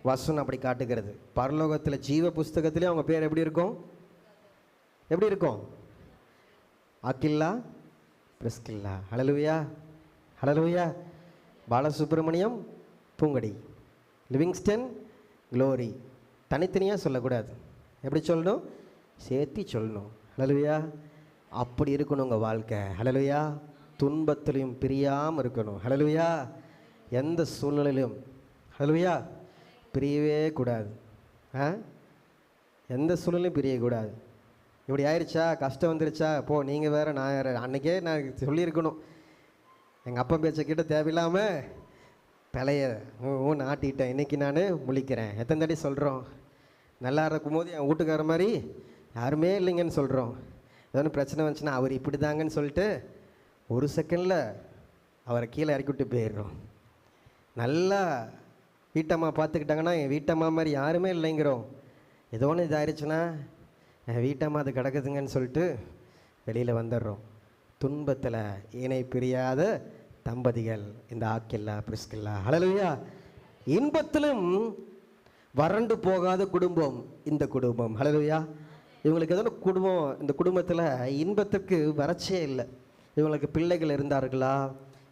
வசனம் அப்படி காட்டுகிறது. பரலோகத்தில் ஜீவ புஸ்தகத்திலே அவங்க பேர் எப்படி இருக்கும்? எப்படி இருக்கும்? Aquila Priscilla. Hallelujah, hallelujah. Balasubramaniam பூங்கடி, லிவிங்ஸ்டன் குளோரி. தனித்தனியாக சொல்லக்கூடாது. எப்படி சொல்லணும்? சேர்த்தி சொல்லணும். ஹல்லேலூயா. அப்படி இருக்கணும் உங்கள் வாழ்க்கை. ஹல்லேலூயா. துன்பத்திலையும் பிரியாமல் இருக்கணும். ஹல்லேலூயா. எந்த சூழ்நிலையிலும் ஹல்லேலூயா பிரியவே கூடாது. எந்த சூழ்நிலையும் பிரியக்கூடாது. இப்படி ஆயிடுச்சா, கஷ்டம் வந்துருச்சா, போ நீங்கள் வேறு நான் வேறு. அன்றைக்கே நான் சொல்லியிருக்கணும். எங்கள் அப்பா பேச்சை கிட்ட தேவையில்லாமல் பிழைய நாட்டிட்டேன். இன்றைக்கி நான் முழிக்கிறேன். எத்தனை தாட்டி சொல்கிறோம்? நல்லா இருக்கும்போது என் வீட்டுக்கார மாதிரி யாருமே இல்லைங்கன்னு சொல்கிறோம். ஏதோ பிரச்சனை வந்துச்சுன்னா அவர் இப்படி தாங்கன்னு சொல்லிட்டு 1 செகண்டில் அவரை கீழே இறக்கி விட்டு போயிடுறோம். நல்லா வீட்டம்மா பார்த்துக்கிட்டாங்கன்னா என் வீட்டம்மா மாதிரி யாருமே இல்லைங்கிறோம். ஏதோ ஒன்று இதாகிடுச்சுன்னா என் வீட்டம்மா அது கிடக்குதுங்கன்னு சொல்லிட்டு வெளியில் வந்துடுறோம். துன்பத்தில் இணை பிரியாத தம்பதிகள் இந்த ஆக்கில்லா பிரிஸ்கில்லா. ஹல்லேலூயா. இன்பத்திலும் வறண்டு போகாத குடும்பம் இந்த குடும்பம். ஹல்லேலூயா. இவங்களுக்கு ஏதோ குடும்பம், இந்த குடும்பத்தில் இன்பத்துக்கு வறட்சியே இல்லை. இவங்களுக்கு பிள்ளைகள் இருந்தார்களா,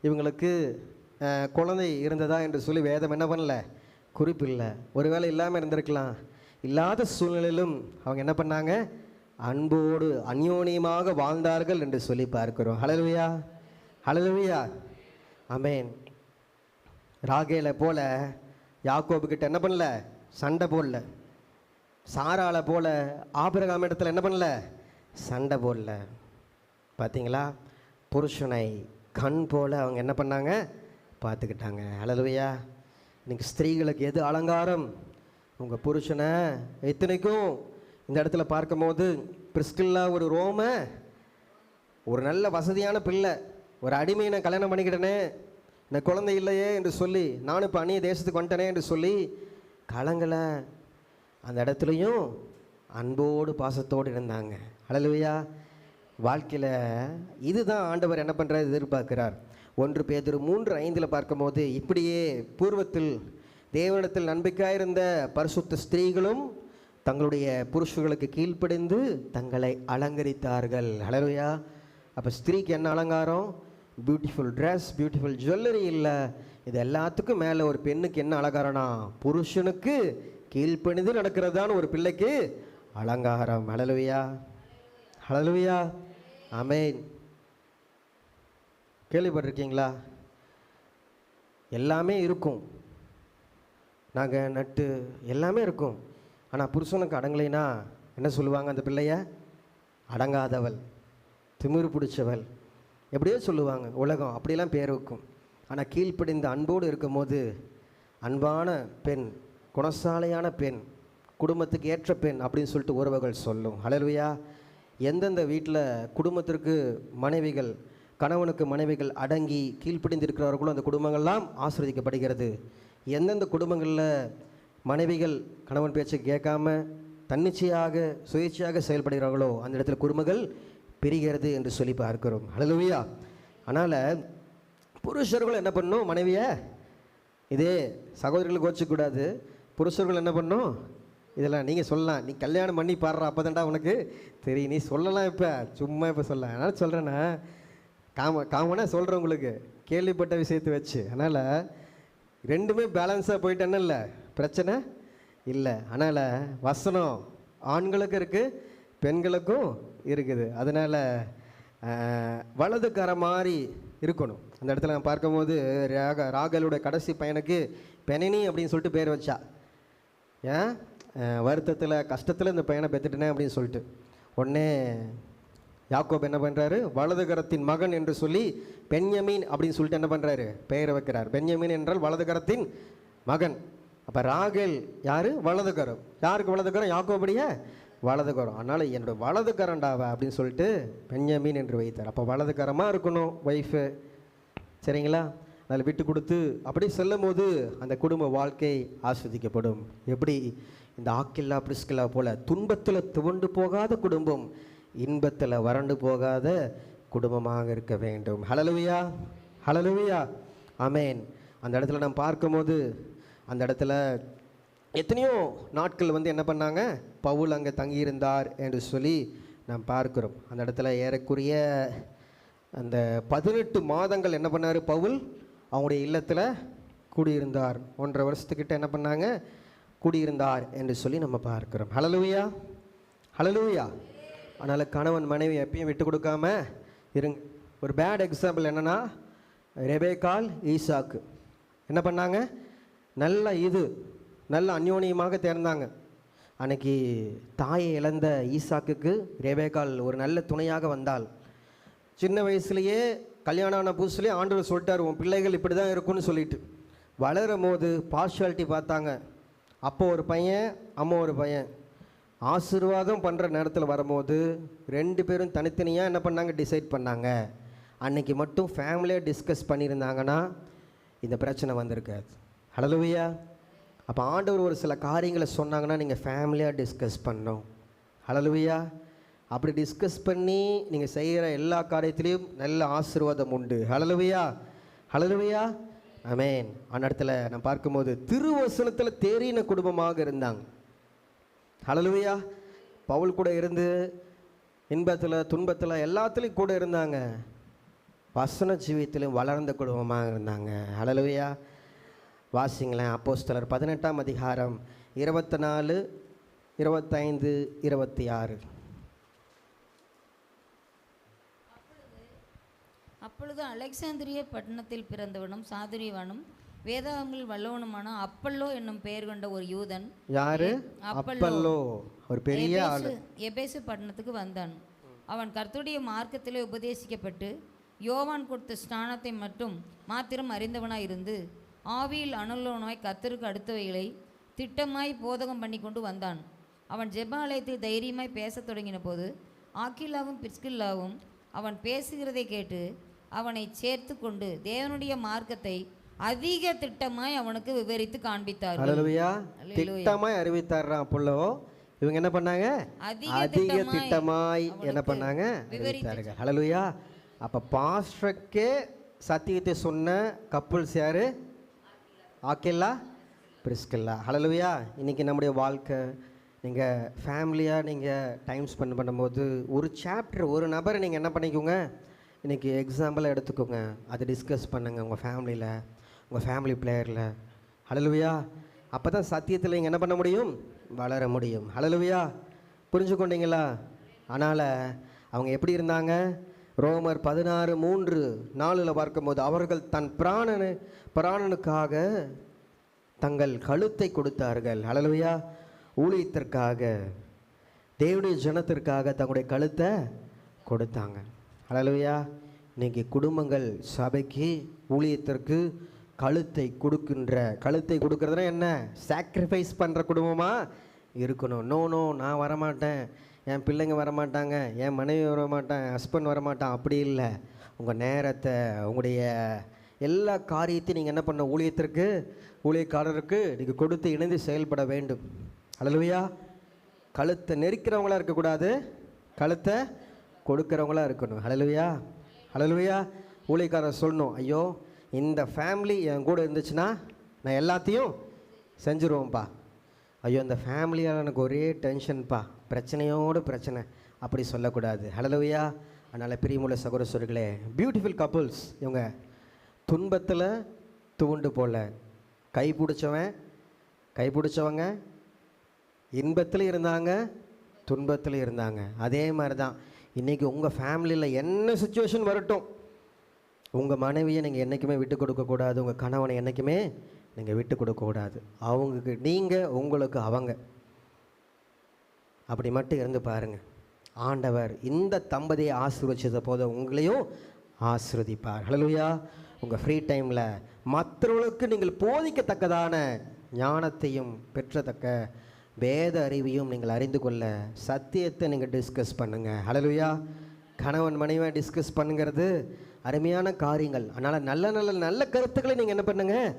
இவங்களுக்கு குழந்தை இருந்ததா என்று சொல்லி வேதம் என்ன பண்ணல, குறிப்பில்லை. ஒருவேளை இல்லாமல் இருந்திருக்கலாம். இல்லாத சூழ்நிலையிலும் அவங்க என்ன பண்ணாங்க? அன்போடு அந்யோன்யமாக வாழ்ந்தார்கள் என்று சொல்லி பார்க்கிறோம். ஹல்லேலூயா, ஹல்லேலூயா, ஆமென். ராகேலை போல யாக்கோபு கிட்ட என்ன பண்ணல, சண்டை போடல. சாராளை போல ஆபிரகாம் இடத்துல என்ன பண்ணல, சண்டை போடல. பார்த்தீங்களா? புருஷனை கண் போல அவங்க என்ன பண்ணாங்க, பார்த்துக்கிட்டாங்க. ஹல்லேலூயா. இன்னைக்கு ஸ்திரீகளுக்கு எது அலங்காரம்? உங்கள் புருஷனை. இத்தனைக்கும் இந்த இடத்துல பார்க்கும்போது பிரிஸ்கில்லா ஒரு ரோம, ஒரு நல்ல வசதியான பிள்ளை, ஒரு அடிமையை நான் கல்யாணம் பண்ணிக்கிட்டேனே, இந்த குழந்தை இல்லையே என்று சொல்லி, நானும் இப்போ அந்நிய தேசத்துக்கு வந்துட்டேனே என்று சொல்லி கலங்கலை. அந்த இடத்துலையும் அன்போடு பாசத்தோடு இருந்தாங்க. ஹல்லேலூயா. வாழ்க்கையில் இதுதான் ஆண்டவர் என்ன பண்ணுறாரு, எதிர்பார்க்கிறார். 1 பேதுரு 3:5 பார்க்கும்போது, இப்படியே பூர்வத்தில் தேவனிடத்தில் நம்பிக்கையாயிருந்த பரிசுத்த ஸ்திரீகளும் தங்களுடைய புருஷர்களுக்கு கீழ்ப்படிந்து தங்களை அலங்கரித்தார்கள். ஹல்லேலூயா. அப்போ ஸ்திரீக்கு என்ன அலங்காரம்? பியூட்டிஃபுல் ட்ரெஸ், பியூட்டிஃபுல் ஜுவல்லரி இல்லை. இது எல்லாத்துக்கும் மேலே ஒரு பெண்ணுக்கு என்ன அலங்காரம்னா, புருஷனுக்கு கீழ்ப்பணிந்து நடக்கிறது தான் ஒரு பிள்ளைக்கு அலங்காரம். ஹல்லேலூயா, ஹல்லேலூயா, ஆமென். கேள்விப்பட்டிருக்கீங்களா? எல்லாமே இருக்கும், நகை நட்டு எல்லாமே இருக்கும். ஆனால் புருஷனுக்கு அடங்கலைன்னா என்ன சொல்லுவாங்க? அந்த பிள்ளைய அடங்காதவள், திமிரு பிடிச்சவள், எப்படியோ சொல்லுவாங்க உலகம். அப்படியெல்லாம் பேர் வைக்கும். ஆனால் கீழ்ப்படிந்த அன்போடு இருக்கும்போது அன்பான பெண், குணசாலையான பெண், குடும்பத்துக்கு ஏற்ற பெண் அப்படின்னு சொல்லிட்டு உறவுகள் சொல்லும். ஹல்லேலூயா. எந்தெந்த வீட்டில் குடும்பத்திற்கு மனைவிகள், கணவனுக்கு மனைவிகள் அடங்கி கீழ்ப்படிந்து இருக்கிறவர்களும் அந்த குடும்பங்கள்லாம் ஆசீர்வதிக்கப்படுகிறது. எந்தெந்த குடும்பங்களில் மனைவிகள் கணவன் பேச்சை கேட்காம தன்னிச்சையாக சுயேட்சையாக செயல்படுகிறார்களோ அந்த இடத்துல குடும்பங்கள் பிரிகிறது என்று சொல்லி பார்க்கிறோம். ஹல்லேலூயா. அதனால் புருஷர்கள் என்ன பண்ணணும்? மனைவியை இதே சகோதரிகளுக்கு கோச்சிக்கூடாது. புருஷர்கள் என்ன பண்ணணும்? இதெல்லாம் நீங்கள் சொல்லலாம், நீ கல்யாணம் பண்ணி பாடுற அப்போ தான்டா உனக்கு தெரியும், நீ சொல்லலாம். இப்போ சும்மா இப்போ சொல்ல, அதனால் சொல்கிறேன்னா காமனாக சொல்கிறேன் உங்களுக்கு, கேள்விப்பட்ட விஷயத்தை வச்சு. அதனால் ரெண்டுமே பேலன்ஸாக போயிட்டேன்னு இல்லை, பிரச்சனை இல்லை. அதனால் வசனம் ஆண்களுக்கும் இருக்குது, பெண்களுக்கும் இருக்குது. அதனால் வலதுக்கரை மாதிரி இருக்கணும். அந்த இடத்துல நான் பார்க்கும்போது ராகலோட கடைசி பையனுக்கு பெனனி அப்படின்னு சொல்லிட்டு பேர் வச்சா. ஏன் வருத்தத்தில் கஷ்டத்தில் இந்த பையனை பெற்றுட்டேனே அப்படின்னு சொல்லிட்டு. உடனே யாக்கோப் என்ன பண்ணுறாரு, வலதுகரத்தின் மகன் என்று சொல்லி பென்யமீன் அப்படின்னு சொல்லிட்டு என்ன பண்ணுறாரு, பெயரை வைக்கிறார். பென்யமீன் என்றால் வலதுகரத்தின் மகன். அப்போ ராகேல் யார், வலதுகரம். யாருக்கு வலதுகரம், யாக்கோபுடைய வலதுகரம். அதனால் என்னோடய வலதுகரண்டாவா அப்படின்னு சொல்லிட்டு பென்யமீன் என்று வைத்தார். அப்போ வலதுகரமாக இருக்கணும் ஒய்ஃபு, சரிங்களா? அதில் விட்டு கொடுத்து அப்படி செல்லும் போது அந்த குடும்ப வாழ்க்கை ஆஸ்வதிக்கப்படும். எப்படி இந்த ஆக்கில்லா பிரிஸ்கில்லா போல துன்பத்தில் துவண்டு போகாத குடும்பம் இன்பத்தில் வறண்டு போகாத குடும்பமாக இருக்க வேண்டும். ஹல்லேலூயா, ஹல்லேலூயா, ஆமென். அந்த இடத்துல நம்ம பார்க்கும்போது அந்த இடத்துல எத்தனையோ நாட்கள் வந்து என்ன பண்ணாங்க, பவுல் அங்கே தங்கியிருந்தார் என்று சொல்லி நாம் பார்க்கிறோம். அந்த இடத்துல ஏறக்குறைய அந்த 18 மாதங்கள் என்ன பண்ணார் பவுல், அவங்களுடைய இல்லத்தில் கூடியிருந்தார். 1.5 வருஷத்துக்கிட்ட என்ன பண்ணாங்க, கூடியிருந்தார் என்று சொல்லி நம்ம பார்க்கிறோம். ஹல்லேலூயா, ஹல்லேலூயா. அதனால் கணவன் மனைவி எப்பயும் விட்டு கொடுக்காம இருங்க. ஒரு பேட் எக்ஸாம்பிள் என்னென்னா, ரெபேக்காள் ஈசாக்கு என்ன பண்ணாங்க, நல்ல அந்யோன்யமாக தேர்ந்தாங்க. அன்னைக்கு தாயை இழந்த ஈசாக்குக்கு ரெபேக்காள் ஒரு நல்ல துணையாக வந்தாள். சின்ன வயசுலேயே கல்யாணம் ஆன புதுசுலேயே ஆண்டவர் சொல்லிட்டார், உன் பிள்ளைகள் இப்படி தான் இருக்குன்னு சொல்லிட்டு. வளரும் போது பார்ஷாலிட்டி பார்த்தாங்க. அப்போ ஒரு பையன், அம்மா ஒரு பையன். ஆசீர்வாதம் பண்ணுற நேரத்தில் வரும்போது 2 பேரும் தனித்தனியாக என்ன பண்ணாங்க, டிசைட் பண்ணாங்க. அன்னைக்கு மட்டும் ஃபேமிலியாக டிஸ்கஸ் பண்ணியிருந்தாங்கன்னா இந்த பிரச்சனை வந்திருக்காது. ஹல்லேலூயா. அப்போ ஆண்டவர் ஒரு சில காரியங்களை சொன்னாங்கன்னா நீங்கள் ஃபேமிலியாக டிஸ்கஸ் பண்ணணும். ஹல்லேலூயா. அப்படி டிஸ்கஸ் பண்ணி நீங்கள் செய்கிற எல்லா காரியத்திலையும் நல்ல ஆசீர்வாதம் உண்டு. ஹல்லேலூயா, ஹல்லேலூயா, ஆமென். அந்த இடத்துல நான் பார்க்கும்போது திருவசனத்தில் தேறின குடும்பமாக இருந்தாங்க. ஹல்லேலூயா. பவுல் கூட இருந்து இன்பத்தில் துன்பத்தில் எல்லாத்துலேயும் கூட இருந்தாங்க. வசன ஜீவியத்திலும் வளர்ந்த குடும்பமாக இருந்தாங்க. ஹல்லேலூயா. வாசிங்களேன், அப்போஸ்தலர் 18ஆம் அதிகாரம் 24, 25, 26. அப்பொழுது அலெக்சாந்திரிய பட்டணத்தில் பிறந்தவனும் சாதுரியவானும் வேதாகமங்களில் வல்லவனுமான அப்பல்லோ என்னும் பெயர் கொண்ட ஒரு யூதன். யாரு? அப்பல்லோ, ஒரு பெரிய ஆளு. எபேசு பட்டணத்துக்கு வந்தான். அவன் கர்த்தருடைய மார்க்கத்திலே உபதேசிக்கப்பட்டு யோவான் கொடுத்த ஸ்நானத்தை மாத்திரம் அறிந்தவனாய் இருந்து ஆவியில் அனுள்ளவனாய் கர்த்தருக்கு அடுத்தவைகளை திட்டமாய் போதகம் பண்ணி கொண்டு வந்தான். அவன் ஜெப ஆலயத்தில் தைரியமாய் பேசத் தொடங்கின போது ஆக்கில்லாவும் பிரிஸ்கில்லாவும் அவன் பேசுகிறதை கேட்டு அவனை சேர்த்து கொண்டு தேவனுடைய மார்க்கத்தை அதிக திட்டமாய் அவனுக்கு விவரித்து காண்பித்தார். ஹல்லேலூயா. திட்டமாய் அறிவித்தார் அப்பல்லோ. இவங்க என்ன பண்ணாங்க, அதிக திட்டமாய் என்ன பண்ணாங்க, அறிவித்தார்கள். ஹல்லேலூயா. அப்போ பாஸ்டருக்கே சத்தியத்தை சொன்ன கப்புள்ஸ் யாரு? Aquila, Priscilla. ஹல்லேலூயா. இன்றைக்கி நம்முடைய வாழ்க்கை நீங்கள் ஃபேமிலியாக நீங்கள் டைம் ஸ்பெண்ட் பண்ணும்போது ஒரு சாப்டர், ஒரு நபரை நீங்கள் என்ன பண்ணிக்கோங்க, இன்றைக்கி எக்ஸாம்பிளாக எடுத்துக்கோங்க. அதை டிஸ்கஸ் பண்ணுங்கள் உங்கள் ஃபேமிலியில், உங்கள் ஃபேமிலி பிளேயரில். ஹல்லேலூயா. அப்போ தான் சத்தியத்தில் நீங்கள் என்ன பண்ண முடியும், வளர முடியும். ஹல்லேலூயா. புரிஞ்சு கொண்டீங்களா? அதனால் அவங்க எப்படி இருந்தாங்க, ரோமர் 16:3-4 பார்க்கும்போது அவர்கள் தன் பிராணனுக்காக தங்கள் கழுத்தை கொடுத்தார்கள். ஹல்லேலூயா. ஊழியத்திற்காக, தேவனுடைய ஜனத்திற்காக தங்களுடைய கழுத்தை கொடுத்தாங்க. ஹல்லேலூயா. இன்றைக்கி குடும்பங்கள் சபைக்கு ஊழியத்திற்கு கழுத்தை கொடுக்கறதுனா என்ன, சாக்ரிஃபைஸ் பண்ணுற குடும்பமாக இருக்கணும். நோ நான் வரமாட்டேன், என் பிள்ளைங்க வரமாட்டாங்க, என் மனைவி வரமாட்டான், என் ஹஸ்பண்ட் வரமாட்டான், அப்படி இல்லை. உங்கள் நேரத்தை, உங்களுடைய எல்லா காரியத்தையும் நீங்கள் என்ன பண்ண, ஊழியக்காரருக்கு நீங்கள் கொடுத்து இணைந்து செயல்பட வேண்டும். ஹல்லேலூயா. கழுத்தை நெரிக்கிறவங்களா இருக்கக்கூடாது, கழுத்தை கொடுக்குறவங்களா இருக்கணும். ஹல்லேலூயா, ஹல்லேலூயா. ஊழியக்காரர் சொல்லணும், ஐயோ இந்த ஃபேமிலி என் கூட இருந்துச்சுன்னா நான் எல்லாத்தையும் செஞ்சுருவோம்ப்பா. ஐயோ இந்த ஃபேமிலியால் எனக்கு ஒரே டென்ஷன்ப்பா, பிரச்சனையோடு பிரச்சனை, அப்படி சொல்லக்கூடாது. ஹல்லேலூயா. அதனால் பிரியமுள்ள சகோதரர்களே, பியூட்டிஃபுல் கப்புள்ஸ் இவங்க துன்பத்தில் துவண்டு போல, கைப்பிடிச்சவங்க இன்பத்தில் இருந்தாங்க, துன்பத்தில் இருந்தாங்க. அதே மாதிரி தான் இன்றைக்கி உங்கள் ஃபேமிலியில் என்ன சுச்சுவேஷன் வரட்டும், உங்கள் மனைவியை நீங்கள் என்றைக்குமே விட்டு கொடுக்கக்கூடாது. உங்கள் கணவனை என்றைக்குமே நீங்கள் விட்டு கொடுக்கக்கூடாது. அவங்களுக்கு நீங்கள், உங்களுக்கு அவங்க. அப்படி மட்டும் இருந்து பாருங்கள். ஆண்டவர் இந்த தம்பதியை ஆசீர்வதிச்சத போது உங்களையும் ஆசீர்வதிப்பார். ஹல்லேலூயா. உங்கள் ஃப்ரீ டைமில் மற்றவர்களுக்கு நீங்கள் போதிக்கத்தக்கதான ஞானத்தையும் பெற்றத்தக்க வேத அறிவையும் நீங்கள் அறிந்து கொள்ள சத்தியத்தை நீங்கள் டிஸ்கஸ் பண்ணுங்கள். ஹல்லேலூயா. கணவன் மனைவியை டிஸ்கஸ் பண்ணுங்கிறது அருமையான காரியங்கள். அதனால் நல்ல நல்ல நல்ல கருத்துக்களை நீங்கள் என்ன பண்ணுங்கள்,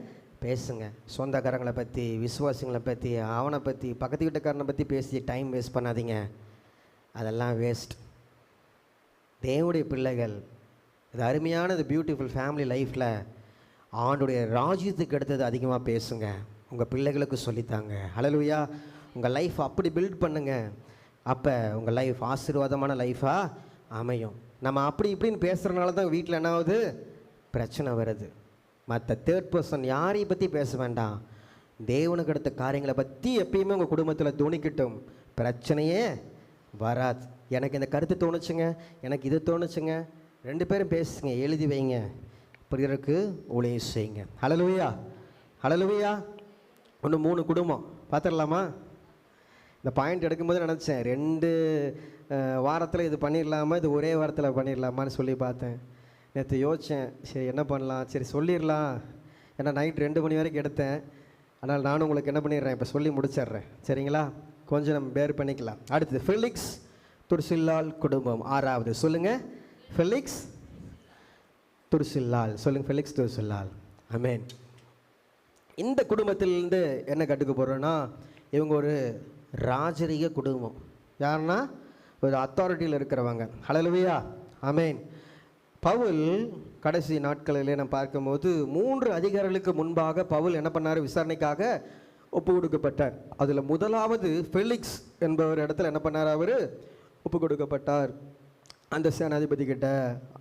பேசுங்க. சொந்தக்காரங்களை பற்றி, விசுவாசிகளை பற்றி, அவனை பற்றி, பக்கத்து வீட்டுக்காரனை பற்றி பேசி டைம் வேஸ்ட் பண்ணாதீங்க. அதெல்லாம் வேஸ்ட். தேவனுடைய பிள்ளைகள், இது அருமையானது பியூட்டிஃபுல் ஃபேமிலி லைஃப்பில் ஆண்டுடைய ராஜ்யத்துக்கு எடுத்தது அதிகமாக பேசுங்க. உங்கள் பிள்ளைகளுக்கு சொல்லித்தாங்க. ஹல்லேலூயா. உங்கள் லைஃப் அப்படி பில்ட் பண்ணுங்க. அப்போ உங்கள் லைஃப் ஆசீர்வாதமான லைஃபாக அமையும். நம்ம அப்படி இப்படின்னு பேசுகிறனால தான் வீட்டில் என்ன ஆகுது, பிரச்சனை வருது. மற்ற தேர்ட் பர்சன் யாரையும் பற்றி பேச வேண்டாம். தேவனுக்கு அடுத்த காரியங்களை பற்றி எப்பயுமே உங்கள் குடும்பத்தில் துணிக்கட்டும். பிரச்சனையே வராது. எனக்கு இந்த கருத்து தோணுச்சுங்க, எனக்கு இது தோணுச்சுங்க, 2 பேரும் பேசுங்க, எழுதி வைங்க, பிறருக்கு ஊழியம் செய்யுங்க. ஹல்லேலூயா. ஹல்லேலூயா. ஒன்று 3 குடும்பம் பார்த்துடலாமா? இந்த பாயிண்ட் எடுக்கும்போது நினச்சேன் 2 வாரத்தில் இது பண்ணிடலாமா, இது ஒரே வாரத்தில் பண்ணிடலாமான்னு சொல்லி பார்த்தேன். நேற்று யோசித்தேன், சரி என்ன பண்ணலாம், சரி சொல்லிடலாம். ஏன்னா நைட் 2 மணி வரைக்கும் எடுத்தேன். ஆனால் நானும் உங்களுக்கு என்ன பண்ணிடுறேன், இப்போ சொல்லி முடிச்சிட்றேன். சரிங்களா? கொஞ்சம் நம்ம பேர் பண்ணிக்கலாம். அடுத்தது ஃபெலிக்ஸ் துர்சில்லால் குடும்பம். 6வது சொல்லுங்கள். ஃபெலிக்ஸ் துர்சில்லால் சொல்லுங்கள். ஃபெலிக்ஸ் துர்சில்லால். ஆமென். இந்த குடும்பத்திலேருந்து என்ன கற்றுக்க போகிறோன்னா, இவங்க ஒரு ராஜரீக குடும்பம். யாருன்னா ஒரு அத்தாரிட்டியில் இருக்கிறவங்க. ஹல்லேலூயா. ஆமென். பவுல் கடைசி நாட்களிலே நம்ம பார்க்கும்போது 3 அதிகாரிகளுக்கு முன்பாக பவுல் என்ன பண்ணார், விசாரணைக்காக ஒப்பு கொடுக்கப்பட்டார். அதில் முதலாவது ஃபெலிக்ஸ் என்பவர் இடத்துல என்ன பண்ணார், அவர் ஒப்பு கொடுக்கப்பட்டார். அந்த சேனாதிபதி கிட்ட,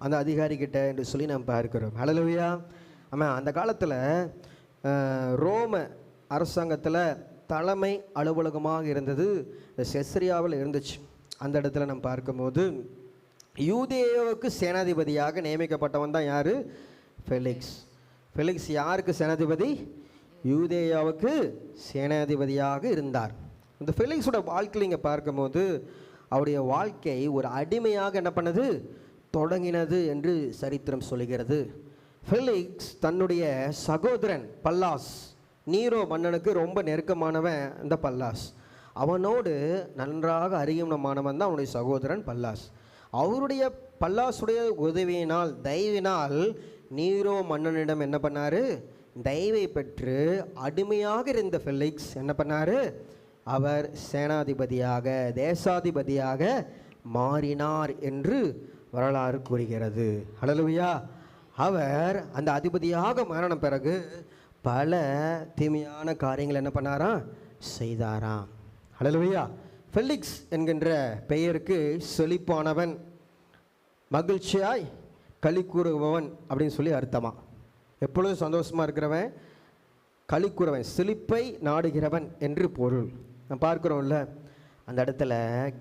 அந்த அதிகாரி கிட்ட என்று சொல்லி நம்ம பார்க்கிறோம். ஹல்லேலூயா. ஆமாம். அந்த காலத்தில் ரோம அரசாங்கத்தில் தலைமை அலுவலகமாக இருந்தது இந்த செசரியாவில் இருந்துச்சு. அந்த இடத்துல நம்ம பார்க்கும்போது யூதேயாவுக்கு சேனாதிபதியாக நியமிக்கப்பட்டவன் தான் யார், ஃபெலிக்ஸ். ஃபெலிக்ஸ் யாருக்கு சேனாதிபதி, யூதேயாவுக்கு சேனாதிபதியாக இருந்தார். இந்த ஃபெலிக்ஸோட வாழ்க்கையில் இங்கே பார்க்கும்போது அவருடைய வாழ்க்கை ஒரு அடிமையாக என்ன பண்ணது, தொடங்கினது என்று சரித்திரம் சொல்கிறது. ஃபெலிக்ஸ் தன்னுடைய சகோதரன் பல்லாஸ், நீரோ மன்னனுக்கு ரொம்ப நெருக்கமானவன் இந்த பல்லாஸ். அவனோடு நன்றாக அறிமுகமானவன் தான் அவனுடைய சகோதரன் பல்லாஸ். அவருடைய பல்லாசுடைய உதவியினால், தயவினால் நீரோ மன்னனிடம் என்ன பண்ணார், தயவை பெற்று அடிமையாக இருந்த ஃபெலிக்ஸ் என்ன பண்ணார், அவர் சேனாதிபதியாக, தேசாதிபதியாக மாறினார் என்று வரலாறு கூறுகிறது. ஹல்லேலூயா. அவர் அந்த அதிபதியாக மாறின பிறகு பல தீமையான காரியங்கள் என்ன பண்ணாராம், செய்தாராம். ஹல்லேலூயா. ஃபெலிக்ஸ் என்கின்ற பெயருக்கு செழிப்பானவன், மகிழ்ச்சியாய் களி கூறுபவன் அப்படின்னு சொல்லி அர்த்தமா. எப்பொழுதும் சந்தோஷமாக இருக்கிறவன், களி கூறுவன், செழிப்பை நாடுகிறவன் என்று பொருள். நான் பார்க்குறோம்ல, அந்த இடத்துல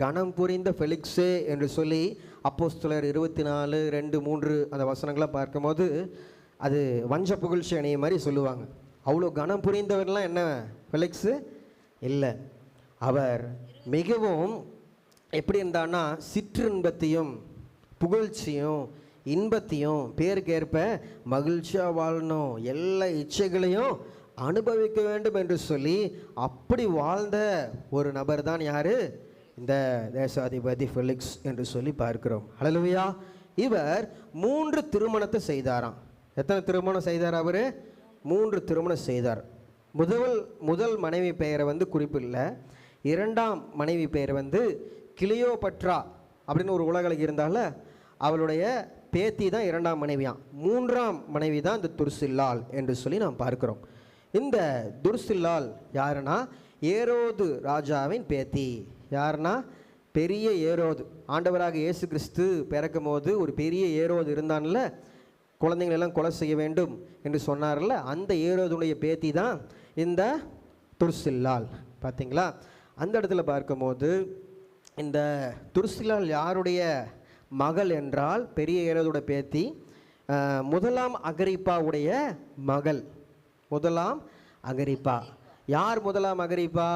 கனம் புரிந்த ஃபெலிக்ஸே என்று சொல்லி அப்போஸ்தலர் 24, 2, 3 அந்த வசனங்களை பார்க்கும்போது அது வஞ்ச புகழ்ச்சி அணிய மாதிரி சொல்லுவாங்க. அவ்வளோ கனம் புரிந்தவர்லாம் என்ன ஃபெலிக்ஸு இல்லை. அவர் மிகவும் எப்படி இருந்தான்னா, சிற்றின்பத்தையும் புகழ்ச்சியும் இன்பத்தையும் பேருக்கேற்ப மகிழ்ச்சியாக வாழணும், எல்லா இச்சைகளையும் அனுபவிக்க வேண்டும் என்று சொல்லி அப்படி வாழ்ந்த ஒரு நபர் தான் யார், இந்த தேசாதிபதி ஃபெலிக்ஸ் என்று சொல்லி பார்க்கிறோம். ஹல்லேலூயா. இவர் 3 திருமணத்தை செய்தாராம். எத்தனை திருமணம் செய்தார் அவர்? 3 திருமணம் செய்தார். முதல் மனைவி பெயரை வந்து குறிப்பில்லை. 2ஆம் மனைவி பெயர் வந்து கிளியோபட்ரா அப்படின்னு ஒரு உலகளி இருந்தால அவளுடைய பேத்தி தான் 2ஆம் மனைவியாம். 3ஆம் மனைவி தான் இந்த துர்சில்லால் என்று சொல்லி நாம் பார்க்கிறோம். இந்த துர்சில்லால் யாருன்னா, ஏரோது ராஜாவின் பேத்தி. யாருன்னா, பெரிய ஏரோது. ஆண்டவராக இயேசு கிறிஸ்து பிறக்கும் போது ஒரு பெரிய ஏரோது இருந்தான்ல, குழந்தைங்களெல்லாம் கொலை செய்ய வேண்டும் என்று சொன்னார்ல, அந்த ஏரோதுடைய பேத்தி தான் இந்த துர்சில்லால். பார்த்தீங்களா? அந்த இடத்துல பார்க்கும்போது இந்த துர்சில்லால் யாருடைய மகள் என்றால், பெரிய ஏரோதுடைய பேத்தி. முதலாம் அகிரிப்பாவுடைய மகள். முதலாம் அகிரிப்பா. யார் முதலாம் அகிரிப்பா?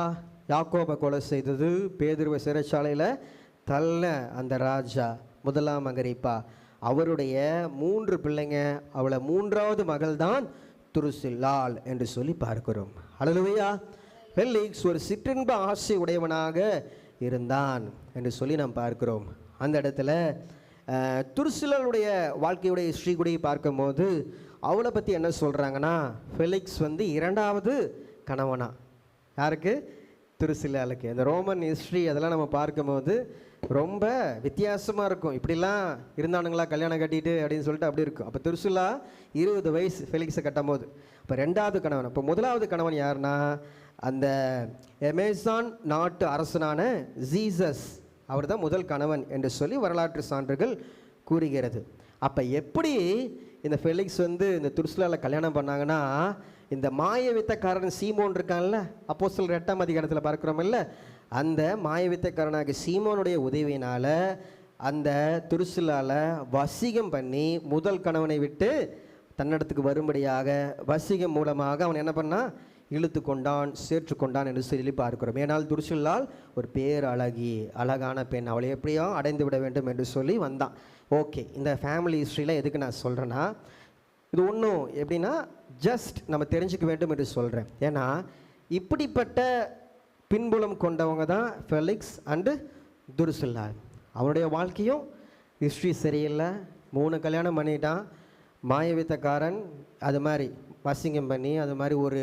யாக்கோபை கொலை செய்தது, பேதுருவை சிறைச்சாலையில் தள்ள அந்த ராஜா முதலாம் அகிரிப்பா. அவருடைய 3 பிள்ளைங்க. அவளை 3வது மகள் தான் துருசில்லாள் என்று சொல்லி பார்க்கிறோம். ஹல்லேலூயா. ஃபெலிக்ஸ் ஒரு சிற்றின்ப ஆசை உடையவனாக இருந்தான் என்று சொல்லி நாம் பார்க்கிறோம். அந்த இடத்துல துருசில்லாளுடைய வாழ்க்கையுடைய ஹிஸ்ட்ரி பார்க்கும்போது அவளை பற்றி என்ன சொல்கிறாங்கன்னா, ஃபெலிக்ஸ் வந்து 2வது கணவனா. யாருக்கு? துருசில்லாளுக்கு. அந்த ரோமன் ஹிஸ்ட்ரி அதெல்லாம் நம்ம பார்க்கும்போது ரொம்ப வித்தியாசமாக இருக்கும். இப்படிலாம் இருந்தானுங்களா கல்யாணம் கட்டிட்டு அப்படின்னு சொல்லிட்டு அப்படி இருக்கும். அப்போ துருசில்லா 20 வயசு ஃபெலிக்ஸை கட்டும் போது. இப்போ 2வது கணவன். இப்போ 1வது கணவன் யாருன்னா, அந்த அமேசான் நாட்டு அரசனான ஜீசஸ். அவர் தான் முதல் கணவன் என்று சொல்லி வரலாற்று சான்றுகள் கூறுகிறது. அப்போ எப்படி இந்த ஃபெலிக்ஸ் வந்து இந்த துருசில்லாவை கல்யாணம் பண்ணாங்கன்னா, இந்த மாய வித்தக்காரன் சீமோன் இருக்கான்ல, அப்போஸ்தலர் 8ஆம் அதிகாரத்தில் பார்க்குறோமில்ல, அந்த மாய வித்தக்காரனாகிய சீமோனுடைய உதவியினால் அந்த துருசில்லாவை வசிகம் பண்ணி முதல் கணவனை விட்டு தன்னிடத்துக்கு வரும்படியாக வசிகம் மூலமாக அவன் என்ன பண்ணான்? இழுத்து கொண்டான், சேர்த்து கொண்டான் என்று சொல்லி பார்க்கிறோம். ஏனால் துருசில்லாள் ஒரு பேரழகி, அழகான பெண். அவளை எப்படியோ அடைந்து விட வேண்டும் என்று சொல்லி வந்தான். ஓகே, இந்த ஃபேமிலி ஹிஸ்ட்ரியில் எதுக்கு நான் சொல்கிறேன்னா, இது ஒன்றும் எப்படின்னா ஜஸ்ட் நம்ம தெரிஞ்சுக்க வேண்டும் என்று சொல்கிறேன். ஏன்னா இப்படிப்பட்ட பின்புலம் கொண்டவங்க தான் ஃபெலிக்ஸ் அண்டு துருசில்லாள். அவனுடைய வாழ்க்கையும் ஹிஸ்ட்ரி சரியில்லை. 3 கல்யாணம் பண்ணிட்டான். மாயவித்தக்காரன் அது மாதிரி வசிங்கம் பண்ணி அது மாதிரி ஒரு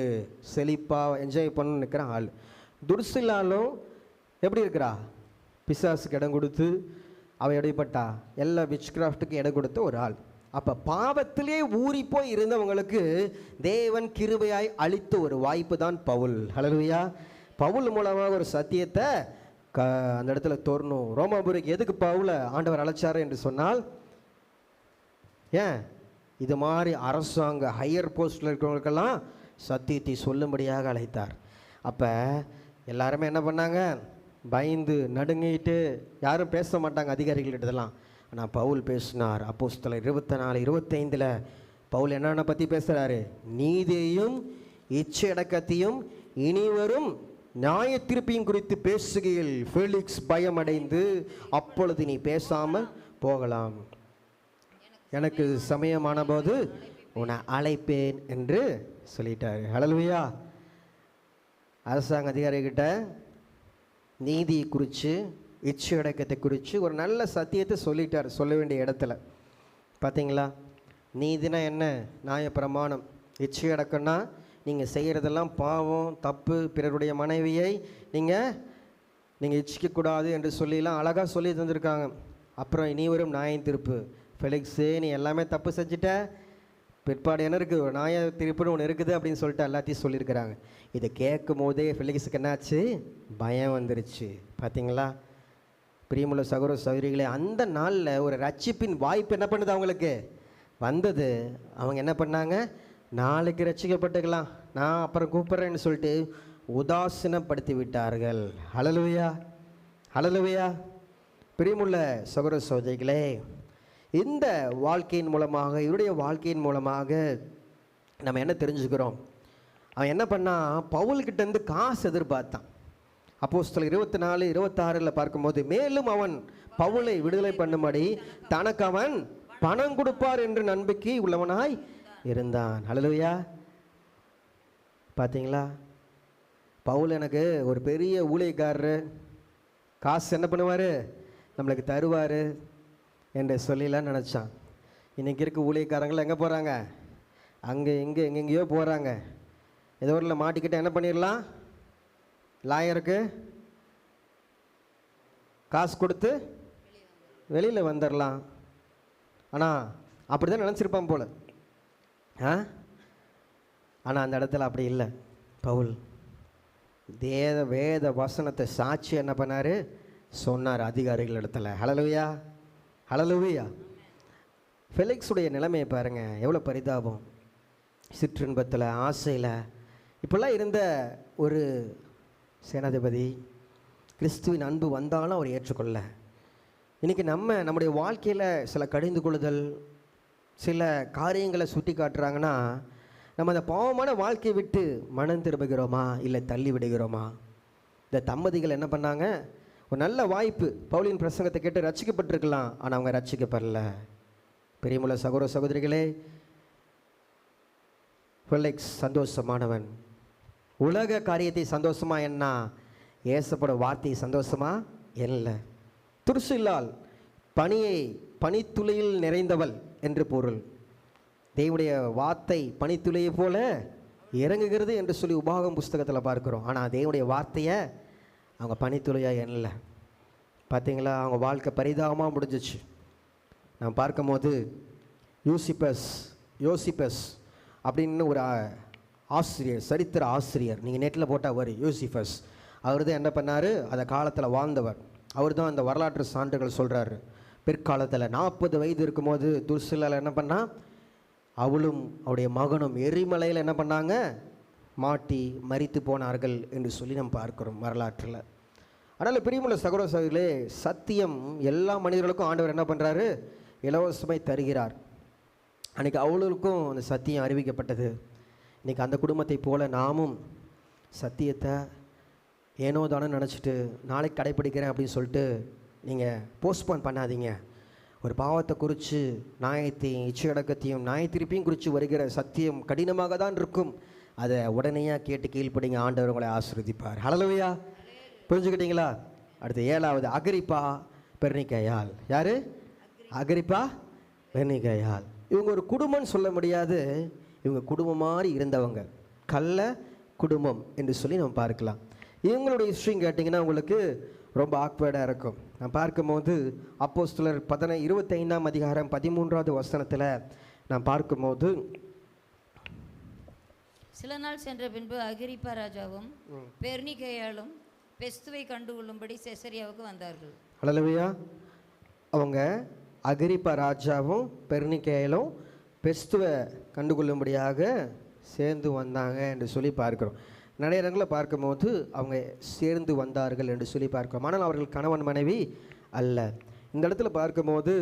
செழிப்பாக என்ஜாய் பண்ண நிற்கிற ஆள். துருசில்லாலும் எப்படி இருக்கிறா? பிசாசுக்கு இடம் கொடுத்து அவள் எப்படிப்பட்டா? எல்லா விச் கிராஃப்ட்டுக்கும் இடம் கொடுத்த ஒரு ஆள். அப்போ பாவத்திலே ஊறி போய் இருந்தவங்களுக்கு தேவன் கிருபையாய் அளித்த ஒரு வாய்ப்பு தான் பவுல். ஹல்லேலூயா. பவுல் மூலமாக ஒரு சத்தியத்தை அந்த இடத்துல தோறணும். ரோமாபுரிக்கு எதுக்கு பவுலை ஆண்டவர் அழைச்சாரு என்று சொன்னால், ஏன் இது மாதிரி அரசாங்க ஹையர் போஸ்டில் இருக்கிறவங்களுக்கெல்லாம் சத்தியத்தை சொல்லும்படியாக அழைத்தார். அப்போ எல்லாருமே என்ன பண்ணாங்க? பயந்து நடுங்கிட்டு யாரும் பேச மாட்டாங்க அதிகாரிகள்கிட்டதெல்லாம். ஆனால் பவுல் பேசினார். அப்போஸ்தலர் 24:25 பவுல் என்னென்ன பற்றி பேசுகிறாரு? நீதியையும் இச்சையடக்கத்தையும் இனிவரும் நியாய தீர்ப்பையும் குறித்து பேசுகையில் ஃபெலிக்ஸ் பயமடைந்து, அப்பொழுது நீ பேசாமல் போகலாம், எனக்கு சமயமான போது உன்னை அழைப்பேன் என்று சொல்லிட்டார். ஹல்லேலூயா. அரசாங்க அதிகாரிகிட்ட நீதி குறித்து இச்சையடக்கத்தை குறித்து ஒரு நல்ல சத்தியத்தை சொல்லிட்டார். சொல்ல வேண்டிய இடத்துல பார்த்தீங்களா? நீதினா என்ன? நியாயப்பிரமாணம். இச்சையடக்கம்னா நீங்கள் செய்கிறதெல்லாம் பாவம், தப்பு, பிறருடைய மனைவியை நீங்கள் இச்சிக்கக்கூடாது என்று சொல்லிலாம் அழகாக சொல்லி தந்திருக்காங்க. அப்புறம் இனி வரும் நியாய தீர்ப்பு. ஃபெலிக்ஸு, நீ எல்லாமே தப்பு செஞ்சுட்ட, பிற்பாடு என்ன இருக்குது? நியாய தீர்ப்புன்னு ஒன்று இருக்குது அப்படின்னு சொல்லிட்டு எல்லாத்தையும் சொல்லியிருக்கிறாங்க. இதை கேட்கும் போதே ஃபெலிக்ஸுக்கு என்னாச்சு? பயம் வந்துருச்சு. பார்த்தீங்களா? பிரியமுள்ள சகோதர சகோதரிகளே, அந்த நாளில் ஒரு ரட்சிப்பின் வாய்ப்பு என்ன பண்ணுது அவங்களுக்கு? வந்தது. அவங்க என்ன பண்ணாங்க? நாளைக்கு ரட்சிக்கப்பட்டுக்கலாம், நான் அப்புறம் கூப்பிட்றேன்னு சொல்லிட்டு உதாசீனப்படுத்தி விட்டார்கள். ஹல்லேலூயா. ஹல்லேலூயா. பிரியமுள்ள சகோதர சகோதரிகளே, இந்த வாழ்க்கையின் மூலமாக, இவருடைய வாழ்க்கையின் மூலமாக நம்ம என்ன தெரிஞ்சுக்கிறோம்? அவன் என்ன பண்ணான்? பவுல்கிட்டேருந்து காசு எதிர்பார்த்தான். அப்போஸ்தலர் 24:26 பார்க்கும்போது, மேலும் அவன் பவுலை விடுதலை பண்ணும்படி தனக்கு அவன் பணம் கொடுப்பார் என்று நம்பிக்கை உள்ளவனாய் இருந்தான். ஹல்லேலூயா. பார்த்தீங்களா? பவுல் எனக்கு ஒரு பெரிய ஊழியக்காரரு, காசு என்ன பண்ணுவார்? நம்மளுக்கு தருவார் என்று சொல்லிலாம் நினச்சான். இன்றைக்கி இருக்க ஊழியக்காரங்கள் எங்கே போகிறாங்க? அங்கே இங்கே எங்கெங்கேயோ போகிறாங்க. ஏதோ ஒரு மாட்டிக்கிட்ட என்ன பண்ணிடலாம்? லாயருக்கு காசு கொடுத்து வெளியில் வந்துடலாம். ஆனால் அப்படி தான் நினச்சிருப்பான் போல். ஆனால் அந்த இடத்துல அப்படி இல்லை. பவுல் வேத வசனத்தை சாட்சி என்ன பண்ணார்? சொன்னார் அதிகாரிகள் இடத்துல. ஹல்லேலூயா. ஹல்லேலூயா. ஃபெலிக்ஸுடைய நிலைமையை பாருங்கள், எவ்வளோ பரிதாபம். சிற்றின்பத்தில், ஆசையில் இப்போல்லாம் இருந்த ஒரு சேனாதிபதி கிறிஸ்துவின் அன்பு வந்தாலும் அவர் ஏற்றுக்கொள்ள. இன்றைக்கி நம்முடைய வாழ்க்கையில் சில கடிந்து கொள்ளுதல், சில காரியங்களை சுட்டி காட்டுறாங்கன்னா நம்ம அந்த பாவமான வாழ்க்கையை விட்டு மனம் திரும்புகிறோமா இல்லை தள்ளி விடுகிறோமா? இந்த தம்பதிகள் என்ன பண்ணாங்க? ஒரு நல்ல வாய்ப்பு, பவுலின் பிரசங்கத்தை கேட்டு ரட்சிக்கப்பட்டிருக்கலாம், ஆனால் அவங்க ரட்சிக்கப்படல. பெரியமுள்ள சகோதர சகோதரிகளே, ஃபெலிக்ஸ் சந்தோஷமானவன். உலக காரியத்தை சந்தோஷமா என்ன, ஏசப்பட வார்த்தை சந்தோஷமா இல்லை. துர்சில்லால் பனித்துளியில் நிறைந்தவள் என்று பொருள். தேவனுடைய வார்த்தை பனித்துளியை போல இறங்குகிறது என்று சொல்லி உபாகம் புஸ்தகத்தில் பார்க்குறோம். ஆனால் தேவனுடைய வார்த்தையை அவங்க பனித்துளியாக எண்ணல. பார்த்தீங்களா? அவங்க வாழ்க்கை பரிதாபமாக முடிஞ்சிச்சு. நான் பார்க்கும்போது யோசிப்பஸ் அப்படின்னு ஒரு ஆசிரியர், சரித்திர ஆசிரியர், நீங்கள் நெட்டில் போட்டால் வரும் யோசிஃபஸ். அவர் தான் என்ன பண்ணார்? அந்த காலத்தில் வாழ்ந்தவர். அவர் தான் அந்த வரலாற்று சான்றுகள் சொல்கிறாரு. பிற்காலத்தில் 40 வயது இருக்கும்போது துர்சில்லால் என்ன பண்ணால், அவளும் அவருடைய மகனும் எரிமலையில் என்ன பண்ணாங்க? மாட்டி மரித்து போனார்கள் என்று சொல்லி நம்ம பார்க்குறோம் வரலாற்றில். அதனால் பிரியமுள்ள சகோதர சகோதரிகளே, சத்தியம் எல்லா மனிதர்களுக்கும் ஆண்டவர் என்ன பண்ணுறாரு? இலவசமாய் தருகிறார். அன்றைக்கி அவளுக்கும் அந்த சத்தியம் அறிவிக்கப்பட்டது. இன்றைக்கி அந்த குடும்பத்தை போல் நாமும் சத்தியத்தை ஏனோ தானே நினச்சிட்டு நாளைக்கு கடைப்பிடிக்கிறேன் அப்படின்னு சொல்லிட்டு நீங்கள் போஸ்ட்போன் பண்ணாதீங்க. ஒரு பாவத்தை குறித்து, நியாயத்தையும் இச்சையடக்கத்தையும் நியாயத்திருப்பையும் குறித்து வருகிற சத்தியம் கடினமாக தான் இருக்கும். அதை உடனேயாக கேட்டு கீழ்ப்படிங்க, ஆண்டவர் உங்களை ஆசீர்வதிப்பார். ஹல்லேலூயா. புரிஞ்சுக்கிட்டீங்களா? அடுத்து 7வது அகிரிப்பா பெர்னிக்கையாள். யார்? அகிரிப்பா பெர்னிக்கையாள். இவங்க ஒரு குடும்பம்னு சொல்ல முடியாது, இவங்க குடும்பம் மாதிரி இருந்தவங்க, கள்ள குடும்பம் என்று சொல்லி நம்ம பார்க்கலாம். இவங்களுடைய ஹிஸ்ட்ரி கேட்டிங்கன்னா உங்களுக்கு ரொம்ப ஆக்வர்டாக இருக்கும். நான் பார்க்கும்போது அப்போஸ்தலர் 25ஆம் அதிகாரம் 13வது வசனத்தில் நான் பார்க்கும்போது, சில நாள் சென்ற பின்பு அகிரிப்பா ராஜாவும் பெர்னிக்கையாளும் பெஸ்துவை கண்டுகொள்ளும்படி செசரியாவுக்கு வந்தார்கள். ஹல்லேலூயா. அவங்க அகிரிப்பா ராஜாவும் பெர்னிக்கையாலும் பெஸ்துவை கண்டுகொள்ளும்படியாக சேர்ந்து வந்தாங்க என்று சொல்லி பார்க்குறோம். நிறைய இடங்களில் பார்க்கும்போது அவங்க சேர்ந்து வந்தார்கள் என்று சொல்லி பார்க்கிறோம். ஆனால் அவர்கள் கணவன் மனைவி அல்ல. இந்த இடத்துல பார்க்கும்போது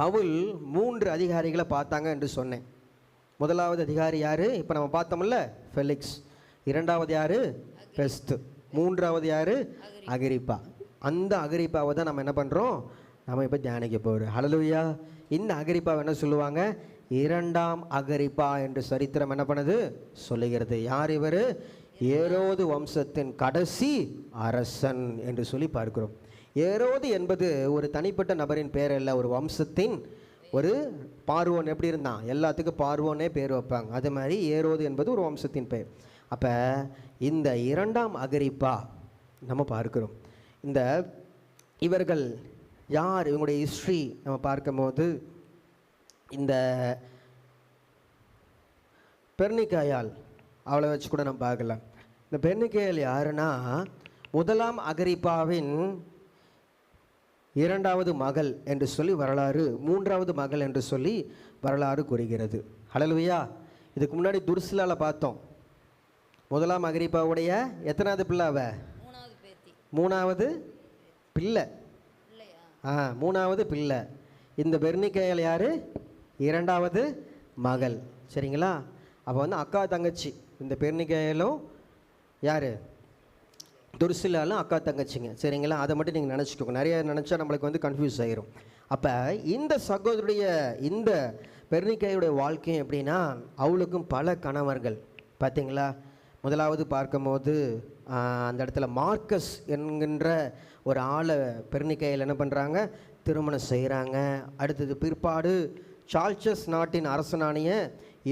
பவுல் 3 அதிகாரிகளை பார்த்தாங்க என்று சொன்னேன். முதலாவது அதிகாரி யார்? இப்போ நம்ம பார்த்தோம்ல, ஃபெலிக்ஸ். 2வது யார்? பெஸ்து. 3வது யார்? அகிரிப்பா. அந்த அகிரிப்பாவை தான் நம்ம என்ன பண்ணுறோம்? நம்ம இப்போ தியானிக்க போகிறோம். ஹல்லேலூயா. இந்த அகிரிப்பாவை என்ன சொல்லுவாங்க? 2ஆம் அகிரிப்பா என்று சரித்திரம் என்ன பண்ணுது? சொல்லுகிறது. யார் இவர்? ஏரோது வம்சத்தின் கடைசி அரசன் என்று சொல்லி பார்க்கிறோம். ஏரோது என்பது ஒரு தனிப்பட்ட நபரின் பேர் அல்ல, ஒரு வம்சத்தின் ஒரு பார்வோன். எப்படி இருந்தான்? எல்லாத்துக்கும் பார்வோனே பேர் வைப்பாங்க. அது மாதிரி ஏரோது என்பது ஒரு வம்சத்தின் பெயர். அப்போ இந்த 2ஆம் அகிரிப்பா நம்ம பார்க்கிறோம். இந்த இவர்கள் யார்? இவங்களுடைய ஹிஸ்ட்ரி நம்ம பார்க்கும்போது, இந்த பெர்னிக்கையாள் அவளை வச்சு கூட நம்ம பார்க்கலாம். இந்த பெர்னிக்கையாள் யாருன்னா, 1ஆம் அகிரிப்பாவின் 2வது மகள் என்று சொல்லி வரலாறு, 3வது மகள் என்று சொல்லி வரலாறு கூறுகிறது. ஹல்லேலூயா. இதுக்கு முன்னாடி துர்சில்லால பார்த்தோம். 1ஆம் அகிரிப்பாவுடைய எத்தனாவது பிள்ளை? அவ 3வது பிள்ளை. 3வது பிள்ளை. இந்த பெர்னிக்கையாள் யார்? 2வது மகள். சரிங்களா? அப்போ வந்து அக்கா தங்கச்சி. இந்த பெர்னிக்கையாளும் யார்? துர்சில்லாலும் அக்கா தங்கச்சிங்க. சரிங்களா? அதை மட்டும் நீங்கள் நினச்சிக்கோங்க. நிறைய நினச்சா நம்மளுக்கு வந்து கன்ஃபியூஸ் ஆகிரும். அப்போ இந்த சகோதரிய, இந்த பெர்னிக்கையுடைய வாழ்க்கையும் எப்படின்னா, அவளுக்கும் பல கணவர்கள். பார்த்தீங்களா? முதலாவது பார்க்கும்போது அந்த இடத்துல மார்க்கஸ் என்கின்ற ஒரு ஆளை பெர்னிக்கையில் என்ன பண்ணுறாங்க? திருமணம் செய்கிறாங்க. அடுத்தது பிற்பாடு சார்ல்சஸ் நாட்டின் அரசனானிய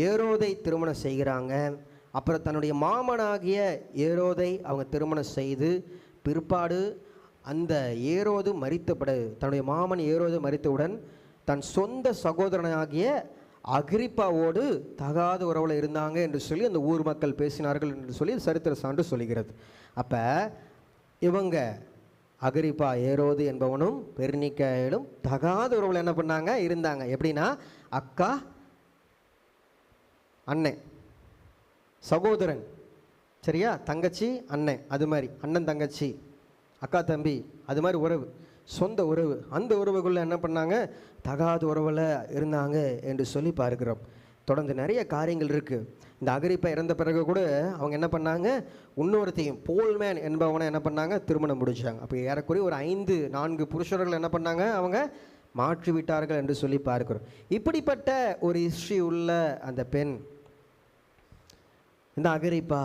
ஏரோதை திருமணம் செய்கிறாங்க. அப்புறம் தன்னுடைய மாமனாகிய ஏரோதை அவங்க திருமணம் செய்து பிற்பாடு அந்த ஏரோது தன்னுடைய மாமன் ஏரோது மரித்தவுடன் தன் சொந்த சகோதரனாகிய அகிரிப்பாவோடு தகாத உறவில் இருந்தாங்க என்று சொல்லி அந்த ஊர் மக்கள் பேசினார்கள் என்று சொல்லி சரித்திர சான்று சொல்கிறது. அப்போ இவங்க அகிரிப்பா, ஏரோது என்பவனும் பெர்னிக்கையாளும் தகாத உறவில் என்ன பண்ணாங்க? இருந்தாங்க. எப்படின்னா, அக்கா அண்ணன், சகோதரன், சரியா? தங்கச்சி அண்ணன், அது மாதிரி அண்ணன் தங்கச்சி, அக்கா தம்பி, அது மாதிரி உறவு. சொந்த உறவு. அந்த உறவுக்குள்ளே என்ன பண்ணாங்க? தகாத உறவில் இருந்தாங்க என்று சொல்லி பார்க்கிறோம். தொடர்ந்து நிறைய காரியங்கள் இருக்குது. இந்த அகிரிப்பா இறந்த பிறகு கூட அவங்க என்ன பண்ணாங்க? இன்னொருத்தையும் போல்மேன் என்பவனை என்ன பண்ணாங்க? திருமணம் முடிச்சாங்க. அப்போ ஏறக்குறைய ஒரு 4 புருஷர்கள் என்ன பண்ணாங்க? அவங்க மாற்றி விட்டார்கள் என்று சொல்லி பார்க்கிறோம். இப்படிப்பட்ட ஒரு ஹிஸ்ட்ரி உள்ள அந்த பெண், இந்த அகிரிப்பா,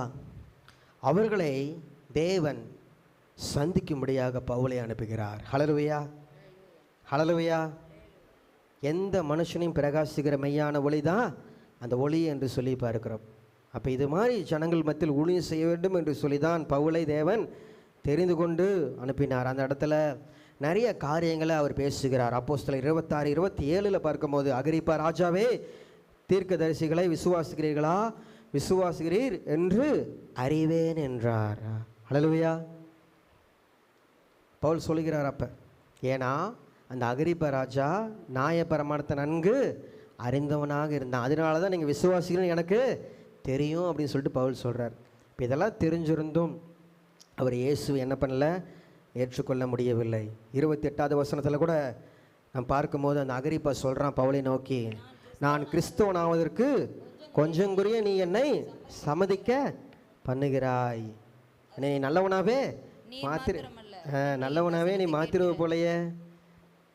அவர்களை தேவன் சந்திக்கும்படியாக பவுலை அனுப்புகிறார். ஹல்லேலூயா, ஹல்லேலூயா. எந்த மனுஷனையும் பிரகாசிக்கிற மெய்யான ஒளி தான் அந்த ஒளி என்று சொல்லி பார்க்கிறோம். அப்போ இது மாதிரி ஜனங்கள் மத்தியில் ஊழியம் செய்ய வேண்டும் என்று சொல்லி தான் பவுலை தேவன் தெரிந்து கொண்டு அனுப்பினார். அந்த இடத்துல நிறைய காரியங்களை அவர் பேசுகிறார். அப்போஸ்தலர் 26-27 பார்க்கும்போது, அகிரிப்பா ராஜாவே, தீர்க்கதரிசிகளை விசுவாசிக்கிறீர்களா? விசுவாசிக்கிறீர் என்று அறிவேன் என்றார். ஹல்லேலூயா. பவுல் சொல்லுகிறார் அப்போ. ஏன்னா அந்த அகிரிப்பா ராஜா நியாயப்பிரமாணத்தை நன்கு அறிந்தவனாக இருந்தான். அதனால தான் நீங்கள் விசுவாசிகள் எனக்கு தெரியும் அப்படின்னு சொல்லிட்டு பவுல் சொல்கிறார். இப்போ இதெல்லாம் தெரிஞ்சிருந்தும் அவர் இயேசு என்ன பண்ணல? ஏற்றுக்கொள்ள முடியவில்லை. 28வது வசனத்தில் கூட நாம் பார்க்கும்போது அந்த அகிரிப்பா சொல்கிறான் பவுலை நோக்கி, நான் கிறிஸ்தவனாவதற்கு கொஞ்சம் குறைய நீ என்னை சம்மதிக்க பண்ணுகிறாய். என்னை நல்லவனாவே நல்லவனாவே நீ மாத்திருவ போலையே,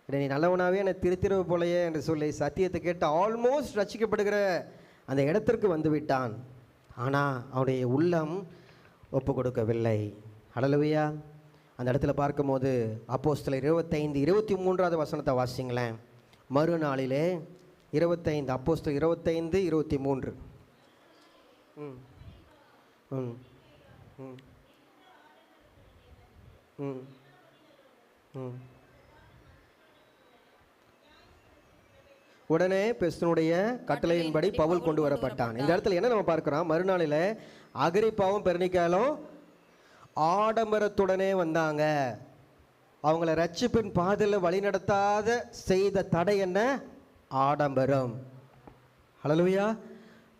நீ நல்லவனாவே என்னை திருத்திருவ போலையே என்று சொல்லி சத்தியத்தை கேட்டு ஆல்மோஸ்ட் ரட்சிக்கப்படுகிற அந்த இடத்திற்கு வந்து விட்டான். ஆனால் அவனுடைய உள்ளம் ஒப்பு கொடுக்கவில்லை. ஹல்லேலூயா. அந்த இடத்துல பார்க்கும்போது அப்போஸ்தலர் 25-23 வசனத்தை வாசிங்களேன். மறுநாளிலே 25, அப்போஸ்தலர் 25-23. ம் ம் ம் ம் ம் உடனே பெஸ்தனுடைய கட்டளையின்படி பவுல் கொண்டு வரப்பட்டான். இந்த இடத்துல என்ன நம்ம பார்க்கிறோம்? மறுநாளில் அகிரிப்பாவும் பெர்னிக்கேலும் ஆடம்பரத்துடனே வந்தாங்க. அவங்கள ரட்சிப்பின் பாதையில் வழிநடத்தாத செய்த தடை என்ன? ஆடம்பரம். ஹல்லேலூயா.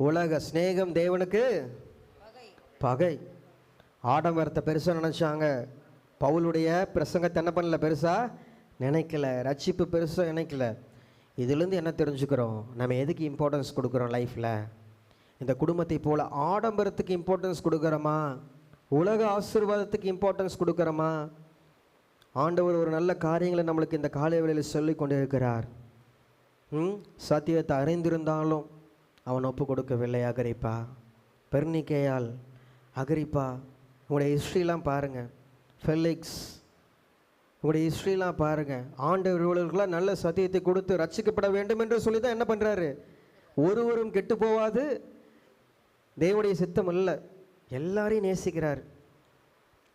உலக சிநேகம் தேவனுக்கு பகை. ஆடம்பரத்தை பெருசாக நினச்சாங்க. பவுலுடைய பிரசங்கத்தை என்ன பண்ணல? பெருசாக நினைக்கல. ரட்சிப்பு பெருசாக நினைக்கல. இதுலேருந்து என்ன தெரிஞ்சுக்கிறோம்? நம்ம எதுக்கு இம்பார்ட்டன்ஸ் கொடுக்குறோம் லைஃப்பில்? இந்த குடும்பத்தை போல் ஆடம்பரத்துக்கு இம்பார்ட்டன்ஸ் கொடுக்குறோமா? உலக ஆசீர்வாதத்துக்கு இம்பார்ட்டன்ஸ் கொடுக்குறோமா? ஆண்டவர் ஒரு நல்ல காரியங்களை நம்மளுக்கு இந்த காலை வேளையில் சொல்லி கொண்டு இருக்கிறார். சத்தியத்தை அறிந்திருந்தாலும் அவன் ஒப்பு கொடுக்கவில்லை. அகிரிப்பா, பெர்னிக்கேயால், அகிரிப்பா, உங்களுடைய ஹிஸ்ட்ரிலாம் பாருங்கள். ஃபெலிக்ஸ், உங்களுடைய ஹிஸ்ட்ரிலாம் பாருங்கள். ஆண்டவர்களுக்கெல்லாம் நல்ல சத்தியத்தை கொடுத்து ரட்சிக்கப்பட வேண்டும் என்று சொல்லி தான் என்ன பண்ணுறாரு? ஒருவரும் கெட்டு போவாது, தேவனுடைய சித்தம் அல்ல, எல்லாரையும் நேசிக்கிறார்.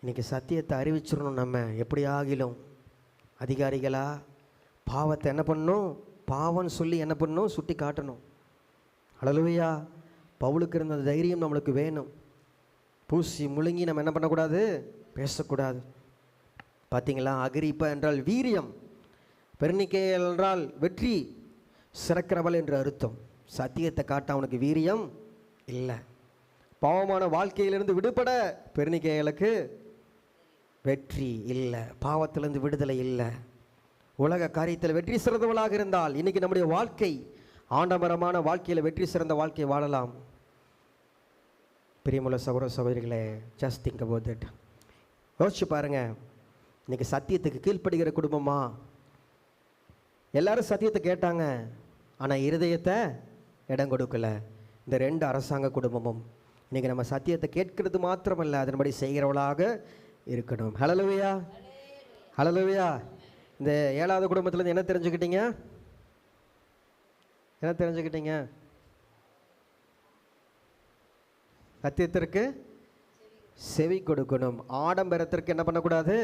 இன்றைக்கி சத்தியத்தை அறிவிச்சிடணும். நம்ம எப்படி ஆகிலும் அதிகாரிகளாக பாவத்தை என்ன பண்ணணும்? பாவம்னு சொல்லி என்ன பண்ணணும்? சுட்டி காட்டணும். ஹல்லேலூயா. பவுலுக்கு இருந்த தைரியம் நம்மளுக்கு வேணும். பூசி முழுங்கி நம்ம என்ன பண்ணக்கூடாது? பேசக்கூடாது. பார்த்தீங்களா? அகிரிப்பா என்றால் வீரியம், பெர்னிக்கேயால் என்றால் வெற்றி சிறக்கிறவள் என்று அர்த்தம். சத்தியத்தை காட்ட அவனுக்கு வீரியம் இல்லை. பாவமான வாழ்க்கையிலிருந்து விடுபட பெர்னிக்கேயாளுக்கு வெற்றி இல்லை, பாவத்திலிருந்து விடுதலை இல்லை. உலக காரியத்தில் வெற்றி சிறந்தவளாக இருந்தால் இன்றைக்கி நம்முடைய வாழ்க்கை ஆடம்பரமான வாழ்க்கையில் வெற்றி சிறந்த வாழ்க்கை வாழலாம். பிரியமுள்ள சகோதர சகோதரிகளே, ஜஸ்ட் திங்க் அபௌட் தட். யோசிச்சு பாருங்கள். இன்றைக்கி சத்தியத்துக்கு கீழ்ப்படுகிற குடும்பமா? எல்லாரும் சத்தியத்தை கேட்டாங்க, ஆனால் இருதயத்தை இடம் கொடுக்கல. இந்த 2 அரசாங்க குடும்பமும் இன்றைக்கி நம்ம சத்தியத்தை கேட்கறது மாத்திரமல்ல, அதன்படி செய்கிறவளாக இருக்கணும். ஹல்லேலூயா, ஹல்லேலூயா. இந்த 7வது குடும்பத்துலேருந்து என்ன தெரிஞ்சுக்கிட்டீங்க? என்ன தெரிஞ்சுக்கிட்டீங்க? சத்தியத்திற்கு செவி கொடுக்கணும். ஆடம்பரத்திற்கு என்ன பண்ணக்கூடாது?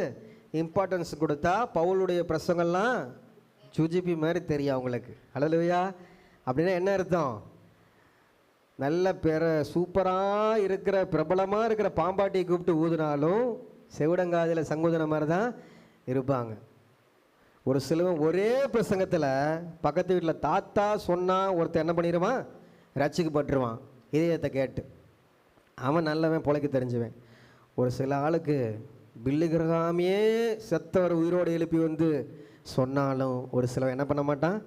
இம்பார்ட்டன்ஸ் கொடுத்தா பவுலுடைய பிரசங்கம்லாம் ஜுஜிபி மாதிரி தெரியும் அவங்களுக்கு. ஹல்லேலூயா. அப்படின்னா என்ன அர்த்தம்? நல்ல சூப்பராக இருக்கிற பிரபலமாக இருக்கிற பாம்பாட்டியை கூப்பிட்டு ஊதுனாலும் செவிடங்காதில் சங்கூதன மாதிரி தான் இருப்பாங்க. ஒரு சிலவன் ஒரே பிரசங்கத்தில் பக்கத்து வீட்டில் தாத்தா சொன்னால் ஒருத்தர் என்ன பண்ணிடுவான்? ரட்சிக்கப்பட்டுருவான் இதயத்தை கேட்டு. அவன் நல்லவன், பொழைக்க தெரிஞ்சுவேன். ஒரு சில ஆளுக்கு பில்லு கிரகாமையே செத்தவர் உயிரோடு எழுப்பி வந்து சொன்னாலும் ஒரு சிலர் என்ன பண்ண மாட்டான்,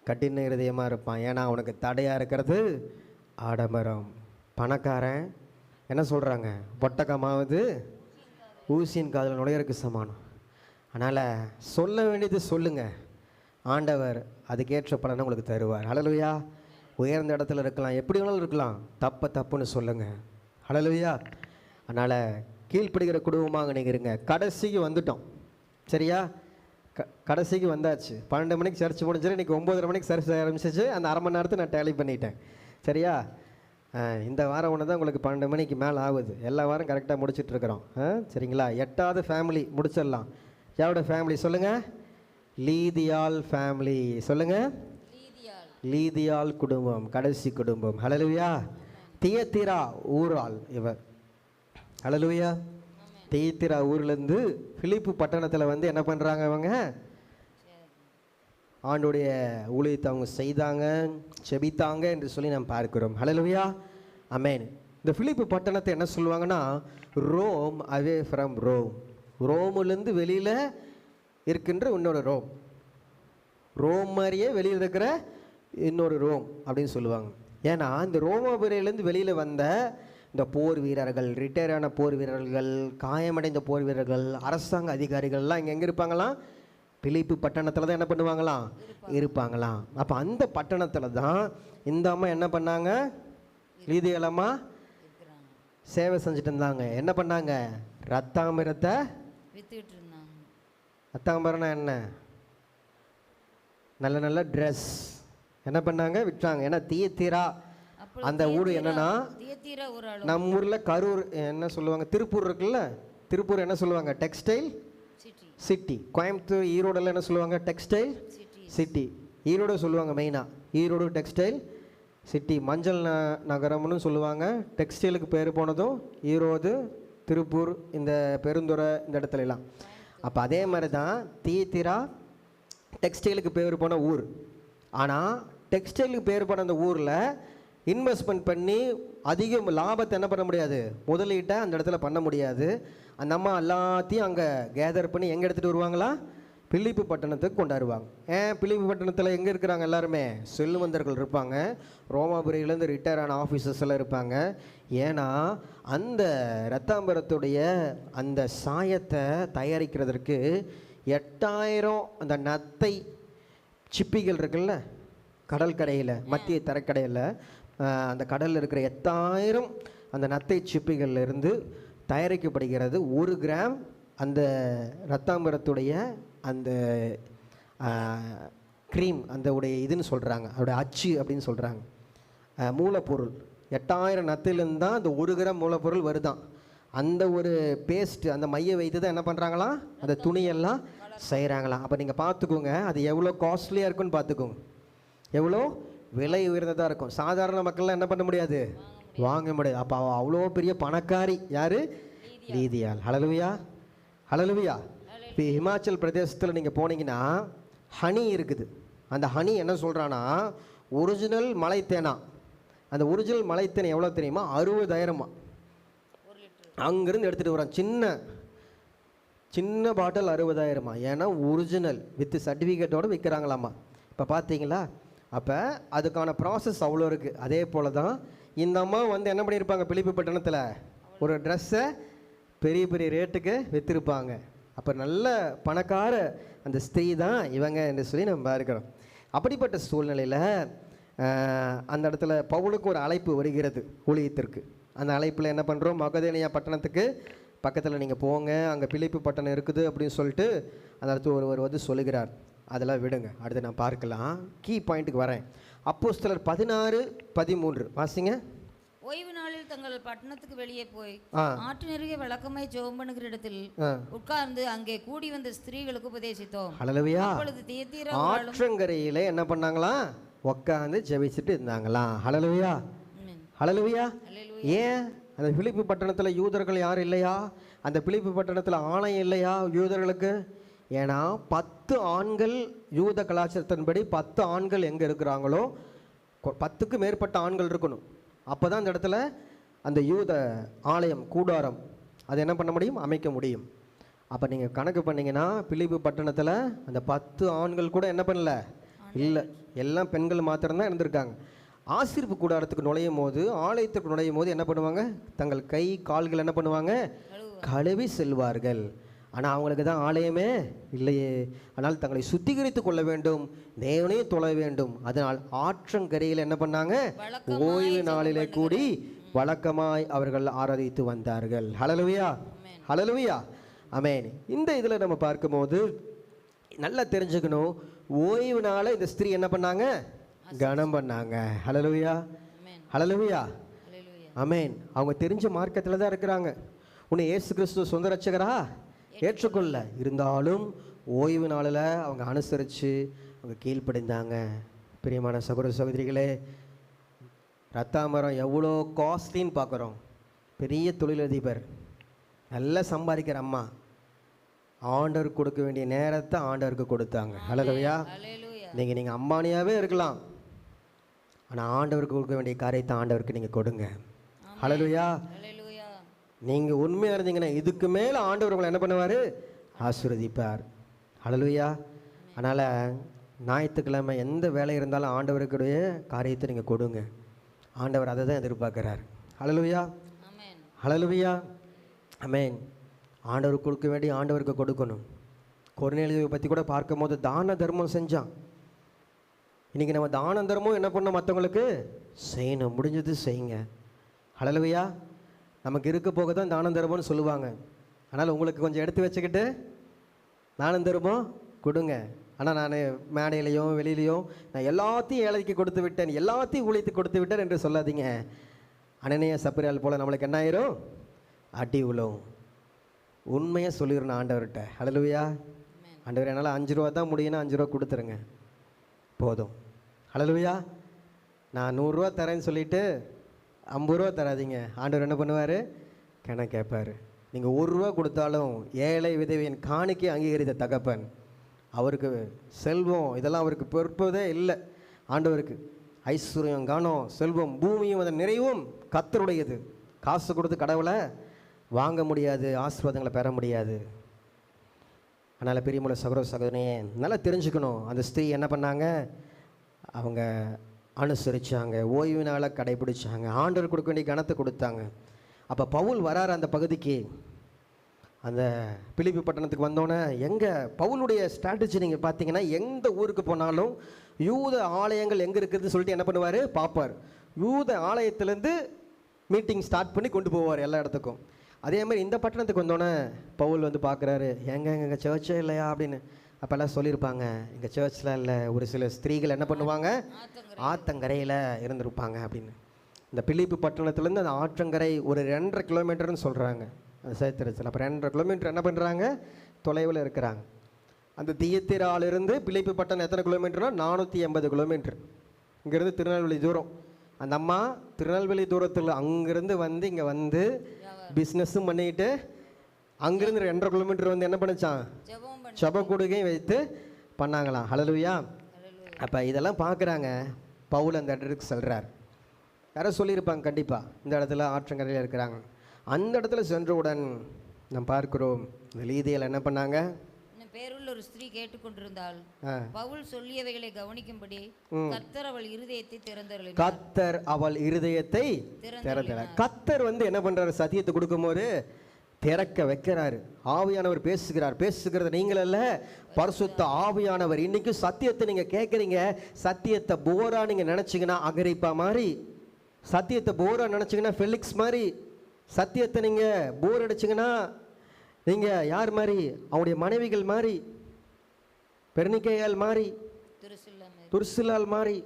கட்டின இருதயமாக இருப்பான். ஏன்னா அவனுக்கு தடையாக இருக்கிறது ஆடம்பரம். பணக்காரன் என்ன சொல்கிறாங்க, ஒட்டகமாவது ஊசியின் காதில் நுழையிறதுக்கு சமானம். அதனால் சொல்ல வேண்டியது சொல்லுங்கள், ஆண்டவர் அதுக்கேற்ற பலனை உங்களுக்கு தருவார். ஹல்லேலூயா. உயர்ந்த இடத்துல இருக்கலாம், எப்படி வேணாலும் இருக்கலாம், தப்புன்னு சொல்லுங்கள். ஹல்லேலூயா. அதனால் கீழ்ப்படுகிற குடும்பமாக நீங்கள் இருங்க. கடைசிக்கு வந்துட்டோம், சரியா? கடைசிக்கு வந்தாச்சு. 12 மணிக்கு சர்ச் முடிஞ்சு, இன்றைக்கி 9:30 மணிக்கு சர்ச் ஆரம்பிச்சிச்சு. அந்த அரை மணி நேரத்தை நான் டேலி பண்ணிட்டேன், சரியா? இந்த வாரம் ஒன்று தான் உங்களுக்கு 12 மணிக்கு மேலே ஆகுது. எல்லா வாரம் கரெக்டாக முடிச்சிட்ருக்குறோம், சரிங்களா? 8வது ஃபேமிலி முடிச்சிடலாம். யாரோட ஃபேமிலி சொல்லுங்கள்? லீதியால் ஃபேமிலி. சொல்லுங்கள், லீதியால் குடும்பம், கடைசி குடும்பம். ஹல்லேலூயா. தியத்திரா ஊரால் இவர். ஹல்லேலூயா. தியத்திரா ஊர்லேருந்து பிலிப்பு பட்டணத்தில் வந்து என்ன பண்ணுறாங்க, அவங்க ஆண்டுடைய ஊழியத்தை அவங்க செய்தாங்க, செபித்தாங்க என்று சொல்லி நாம் பார்க்கிறோம். ஹல்லேலூயா. ஆமென். இந்த பிலிப்பு பட்டணத்தை என்ன சொல்லுவாங்கன்னா, ரோம் அவே ஃப்ரம் ரோம். ரோமுலேருந்து வெளியில் இருக்கின்ற இன்னொரு ரோம், ரோம் மாதிரியே வெளியில் இருக்கிற இன்னொரு ரோம் அப்படின்னு சொல்லுவாங்க. ஏன்னா இந்த ரோமாபுரியிலேருந்து வெளியில் வந்த இந்த போர் வீரர்கள், ரிட்டையர் ஆன போர் வீரர்கள், காயமடைந்த போர் வீரர்கள், அரசாங்க அதிகாரிகள்லாம் இங்கே எங்கே இருப்பாங்களாம்? பிலிப்பு பட்டணத்தில் தான் என்ன பண்ணுவாங்களாம்? இருப்பாங்களாம். அப்போ அந்த பட்டணத்தில் தான் இந்த அம்மா என்ன பண்ணாங்க? லீதியலம்மா சேவை செஞ்சுட்டு இருந்தாங்க. என்ன பண்ணாங்க? ரத்தாமிரத்தை வித்துக்கிட்டு இருந்தாங்க. ரத்தாம்பரம்னா என்ன? நல்ல நல்ல ட்ரெஸ் என்ன பண்ணாங்க? விற்றாங்க. ஏன்னா தியத்திரா அந்த ஊர் என்னன்னா, நம்ம ஊரில் கரூர் என்ன சொல்லுவாங்க, திருப்பூர் இருக்குல்ல, திருப்பூர் என்ன சொல்லுவாங்க? Textile city. கோயம்புத்தூர் ஈரோடெல்லாம் என்ன சொல்லுவாங்க? Textile city. ஈரோடு சொல்லுவாங்க மெயினாக, ஈரோடு டெக்ஸ்டைல் சிட்டி. மஞ்சள் நகரம்னு சொல்லுவாங்க. டெக்ஸ்டைலுக்கு பேர் போனதும் ஈரோடு, திருப்பூர், இந்த பெருந்துறை, இந்த இடத்துலலாம். அப்போ அதே மாதிரி தான் தியத்திரா டெக்ஸ்டைலுக்கு பேர் போன ஊர். ஆனால் டெக்ஸ்டைலுக்கு பேர் போன அந்த ஊரில் இன்வெஸ்ட்மெண்ட் பண்ணி அதிக லாபத்தை என்ன பண்ண முடியாது, முதலீட்டை அந்த இடத்துல பண்ண முடியாது. அந்த அம்மா எல்லாத்தையும் அங்கே கேதர் பண்ணி எங்கே எடுத்துகிட்டு வருவாங்களா? பிலிப்பு பட்டணத்துக்கு கொண்டாடுவாங்க. பிலிப்பு பட்டணத்தில் எங்கே இருக்கிறாங்க? எல்லாருமே செல்வந்தர்கள் இருப்பாங்க, ரோமாபுரியிலேருந்து ரிட்டையர் ஆன ஆஃபீஸர்ஸ் எல்லாம் இருப்பாங்க. ஏன்னா அந்த ரத்தாம்பரத்துடைய அந்த சாயத்தை தயாரிக்கிறதுக்கு 8000 அந்த நத்தை சிப்பிகள் இருக்குல்ல, கடற்கரையில், மத்திய தரைக்கடையில், அந்த கடலில் இருக்கிற 8000 அந்த நத்தை சிப்பிகளில் இருந்து தயாரிக்கப்படுகிறது 1 கிராம் அந்த ரத்தாம்பரத்துடைய அந்த க்ரீம், அந்த உடைய இதுன்னு சொல்கிறாங்க, அதோடைய அச்சு அப்படின்னு சொல்கிறாங்க. மூலப்பொருள் 8000 நத்திலேருந்து தான் அந்த 1 கிராம் மூலப்பொருள் வருதான். அந்த ஒரு பேஸ்ட்டு, அந்த மையை வைத்து தான் என்ன பண்ணுறாங்களாம், அந்த துணியெல்லாம் செய்கிறாங்களாம். அப்போ நீங்கள் பார்த்துக்கோங்க, அது எவ்வளோ காஸ்ட்லியாக இருக்குன்னு பார்த்துக்கோங்க, எவ்வளோ விலை உயர்ந்ததாக இருக்கும். சாதாரண மக்கள்லாம் என்ன பண்ண முடியாது, வாங்க முடியாது. அப்போ அவ்வளோ பெரிய பணக்காரி யார்? லீதியால். ஹல்லேலூயா. ஹல்லேலூயா. இப்போ ஹிமாச்சல் பிரதேசத்தில் நீங்கள் போனீங்கன்னா ஹனி இருக்குது. அந்த ஹனி என்ன சொல்கிறான்னா, ஒரிஜினல் மலைத்தேனா. அந்த ஒரிஜினல் மலைத்தேனை எவ்வளோ தெரியுமா? 60,000. அங்கேருந்து எடுத்துகிட்டு வரோம். சின்ன பாட்டில் 60,000. ஏன்னா ஒரிஜினல் வித் சர்டிஃபிகேட்டோடு விற்கிறாங்களாமா. இப்போ பார்த்தீங்களா? அப்போ அதுக்கான ப்ராசஸ் அவ்வளோ இருக்குது. அதே போல் தான் இந்த அம்மா வந்து என்ன பண்ணியிருப்பாங்க, பிலிப்பு பட்டணத்தில் ஒரு ட்ரெஸ்ஸை பெரிய பெரிய ரேட்டுக்கு விற்றுருப்பாங்க. அப்போ நல்ல பணக்கார அந்த ஸ்திரீ தான் இவங்க என்று சொல்லி நம்ம இருக்கிறோம். அப்படிப்பட்ட சூழ்நிலையில் அந்த இடத்துல பவுலுக்கு ஒரு அழைப்பு வருகிறது ஊழியத்திற்கு. அந்த அழைப்பில் என்ன பண்ணுறோம், மக்கதேனியா பட்டணத்துக்கு பக்கத்தில் நீங்கள் போங்க, அங்கே பிலிப்பு பட்டணம் இருக்குது அப்படின்னு சொல்லிட்டு அந்த இடத்துல ஒருவர் வந்து சொல்லுகிறார். அதெல்லாம் விடுங்க, அடுத்து நான் பார்க்கலாம். கீ பாயிண்ட்டுக்கு வரேன். அப்போஸ்தலர் 16:13 வாசிங்க. ஓய்வு நாளில் தங்கள் பட்டணத்துக்கு வெளியே போய் ஆற்று நெருங்கிய வழக்கமாய் ஜெபம் பண்ணுகிற இடத்தில் உட்கார்ந்து அங்கே கூடி வந்த ஸ்திரீகளுக்கு உபதேசித்தோம். ஹல்லேலூயா. ஆற்றங்கரையிலே என்ன பண்ணாங்களா, உட்கார்ந்து ஜெபிச்சுட்டு இருந்தாங்களாம். ஹல்லேலூயா. ஹல்லேலூயா. ஏன் அந்த பிலிப்பு பட்டணத்தில் யூதர்கள் யாரும் இல்லையா? அந்த பிலிப்பு பட்டணத்தில் ஆணையம் இல்லையா யூதர்களுக்கு? ஏன்னா 10 ஆண்கள், யூத கலாச்சாரத்தின்படி 10 ஆண்கள் எங்கே இருக்கிறாங்களோ 10க்கு மேற்பட்ட ஆண்கள் இருக்கணும். அப்போ தான் அந்த இடத்துல அந்த யூத ஆலயம் கூடாரம் அது என்ன பண்ண முடியும்? அமைக்க முடியும். அப்போ நீங்கள் கணக்கு பண்ணிங்கன்னா பிலிப்பு பட்டணத்தில் அந்த 10 ஆண்கள் கூட என்ன பண்ணல, இல்லை, எல்லாம் பெண்கள் மாத்திரம்தான் இருந்திருக்காங்க. ஆசீர்ப்பு கூடாரத்துக்கு நுழையும் போது, ஆலயத்துக்கு நுழையும் போது என்ன பண்ணுவாங்க? தங்கள் கை கால்கள் என்ன பண்ணுவாங்க? கழுவி செல்வார்கள். ஆனால் அவங்களுக்கு தான் ஆலயமே இல்லையே. ஆனால் தங்களை சுத்திகரித்து கொள்ள வேண்டும், தேவனையும் தொழ வேண்டும். அதனால் ஆற்றங்கரையில் என்ன பண்ணாங்க? ஓய்வு நாளிலே கூடி வழக்கமாய் அவர்கள் ஆராதித்து வந்தார்கள். ஹல்லேலூயா, ஹல்லேலூயா, ஆமென். இந்த இதில் நம்ம பார்க்கும்போது நல்லா தெரிஞ்சுக்கணும், ஓய்வு நாளை இந்த ஸ்திரீ என்ன பண்ணாங்க? கனம் பண்ணாங்க. ஹல்லேலூயா, ஹல்லேலூயா, ஆமென். அவங்க தெரிஞ்ச மார்க்கத்தில் தான் இருக்கிறாங்க. உன்னை இயேசு கிறிஸ்து சொந்த ரட்சகரா ஏற்றுக்கொள்ள இருந்தாலும் ஓய்வு நாளில் அவங்க அனுசரித்து அவங்க கீழ்ப்படிந்தாங்க. பிரியமான சகோதர சகோதரிகளே, ரத்தாமரம் எவ்வளோ காஸ்ட்லின்னு பார்க்குறோம். பெரிய தொழிலதிபர், நல்லா சம்பாதிக்கிற அம்மா, ஆண்டவர் கொடுக்க வேண்டிய நேரத்தை ஆண்டவருக்கு கொடுத்தாங்க. ஹல்லேலூயா. நீங்கள் அம்பானியாகவே இருக்கலாம், ஆனால் ஆண்டவருக்கு கொடுக்க வேண்டிய காரியத்தை ஆண்டவருக்கு நீங்கள் கொடுங்க. ஹல்லேலூயா. நீங்கள் உண்மையாக இருந்தீங்கன்னா இதுக்கு மேலே ஆண்டவர் உங்களை என்ன பண்ணுவார்? ஆசீர்வதிப்பார். ஹல்லேலூயா. அதனால் ஞாயிற்றுக்கிழமை எந்த வேலை இருந்தாலும் ஆண்டவருக்குடைய காரியத்தை நீங்கள் கொடுங்க. ஆண்டவர் அதை தான் எதிர்பார்க்குறார். ஹல்லேலூயா, ஹல்லேலூயா, ஆமென். ஆண்டவருக்கு கொடுக்க வேண்டிய ஆண்டவருக்கு கொடுக்கணும். கொர்நேலியுவை பற்றி கூட பார்க்கும் போது தான தர்மம் செஞ்சான். இன்றைக்கி நம்ம தான தர்மம் என்ன பண்ணோம்? மற்றவங்களுக்கு செய்யணும், முடிஞ்சது செய்யுங்க. ஹல்லேலூயா. நமக்கு இருக்க போக தான் தானம் தர்மம்னு சொல்லுவாங்க. ஆனால் உங்களுக்கு கொஞ்சம் எடுத்து வச்சுக்கிட்டு தானம் தர்மம் கொடுங்க. ஆனால் நான் மேடையிலையும் வெளியிலையும் நான் எல்லாத்தையும் ஏழைக்கு கொடுத்து விட்டேன், எல்லாத்தையும் ஊழியத்து கொடுத்து விட்டேன் என்று சொல்லாதீங்க. அனனியா சப்பரியால் போல் நம்மளுக்கு என்ன ஆயிரும்? அடி உழும். உண்மையாக சொல்லிடணும் ஆண்டவர்கிட்ட. ஹல்லேலூயா. ஆண்டவர் என்னால் 5 ரூபா தான் முடியும்னா 5 ரூபா கொடுத்துருங்க போதும். ஹல்லேலூயா. நான் 100 ரூபா தரேன்னு சொல்லிவிட்டு 50 ரூபா தராதிங்க. ஆண்டவர் என்ன பண்ணுவார்? கணக்கு கேட்பார். நீங்கள் 1 ரூபா கொடுத்தாலும் ஏழை விதவையின் காணிக்கை அங்கீகரித்த தகப்பன், அவருக்கு செல்வம் இதெல்லாம் அவருக்கு பொறுப்பதே இல்லை. ஆண்டவருக்கு ஐஸ்வர்யம், கனம், செல்வம், பூமியும் அதன் நிறைவும் கர்த்தருடையது. காசு கொடுத்து கடவுளை வாங்க முடியாது, ஆசீர்வாதங்களை பெற முடியாது. அதனால் பெரியமுள்ள சகோதர சகோதரியே நல்லா தெரிஞ்சுக்கணும். அந்த ஸ்திரீ என்ன பண்ணாங்க? அவங்க அனுசரித்தாங்க, ஓய்வு நாளை கடைபிடிச்சாங்க, ஆண்டவர் கொடுக்க வேண்டிய கனத்தை கொடுத்தாங்க. அப்போ பவுல் வரார் அந்த பகுதிக்கு. அந்த பிலிப்பி பட்டணத்துக்கு வந்தோன்னே எங்கே பவுலுடைய ஸ்ட்ராட்டஜி நீங்கள் பார்த்தீங்கன்னா, எந்த ஊருக்கு போனாலும் யூத ஆலயங்கள் எங்கே இருக்குதுன்னு சொல்லிட்டு என்ன பண்ணுவார்? பார்ப்பார். யூத ஆலயத்திலேருந்து மீட்டிங் ஸ்டார்ட் பண்ணி கொண்டு போவார் எல்லா இடத்துக்கும். அதே மாதிரி இந்த பட்டணத்துக்கு வந்தோன்னே பவுல் வந்து பார்க்குறாரு, எங்கள் சர்ச்சே இல்லையா அப்படின்னு. அப்போல்லாம் சொல்லியிருப்பாங்க, எங்கள் சர்ச்சில் இல்லை, ஒரு சில ஸ்திரீகள் என்ன பண்ணுவாங்க? ஆத்தங்கரையில் இருந்திருப்பாங்க அப்படின்னு. இந்த பிலிப்பி பட்டணத்துலேருந்து அந்த ஆற்றங்கரை ஒரு 2.5 கிலோமீட்டர்னு சொல்கிறாங்க அந்த சரித்திரத்தில். அப்போ 2.5 கிலோமீட்டர் என்ன பண்ணுறாங்க? தொலைவில் இருக்கிறாங்க. அந்த தியத்திராலிருந்து பிலிப்பி பட்டணம் எத்தனை கிலோமீட்டர்னா 480 கிலோமீட்டர். இங்கேருந்து திருநெல்வேலி தூரம். அந்த அம்மா திருநெல்வேலி தூரத்தில் அங்கேருந்து வந்து இங்கே வந்து பிஸ்னஸும் பண்ணிக்கிட்டு அங்கேருந்து 2.5 கிலோமீட்டர் வந்து என்ன பண்ணிச்சான்? ஜெப கூடுகையும் வைத்து பண்ணாங்களாம். ஹல்லேலூயா. அப்போ இதெல்லாம் பார்க்குறாங்க. பவுல் அந்த இடத்துக்கு செல்கிறார். யாரோ சொல்லியிருப்பாங்க கண்டிப்பாக, இந்த இடத்துல ஆற்றங்கரையில் இருக்கிறாங்க. அந்த இடத்துல சென்றவுடன் நாம் பார்க்கிறோம், இந்த லீதியில் என்ன பண்ணாங்க? பேருள்ள ஒரு ஸ்திரீ கேட்டுக்கொண்டிருந்தாள். பவுல் சொல்லியவைகளை கவனிக்கும்படி கர்த்தர் அவள் இருதயத்தை திறந்தருளினார். கர்த்தர் அவள் இருதயத்தை திறந்தார். கர்த்தர் வந்து என்ன பண்றாரு? சத்தியத்தை கொடுக்கும்போது திறக்க வைக்கிறாரு. ஆவியானவர் பேசுகிறார். பேசுகிறது நீங்கள் அல்ல, பரிசுத்த ஆவியானவர். இன்னைக்கு சத்தியத்தை நீங்க கேட்குறீங்க. சத்தியத்தை போரா நீங்க நினைச்சீங்கன்னா அகரிப்பா மாதிரி, சத்தியத்தை போரா நினைச்சீங்கன்னா ஃபெலிக்ஸ் மாதிரி, சத்தியத்தை நீங்க போர் அடிச்சிங்கன்னா நீங்கள் யார் மாதிரி? அவனுடைய மனைவிகள் மாதிரி, பெர்னிக்கையால் மாதிரி, துர்சிலால் மாதிரி.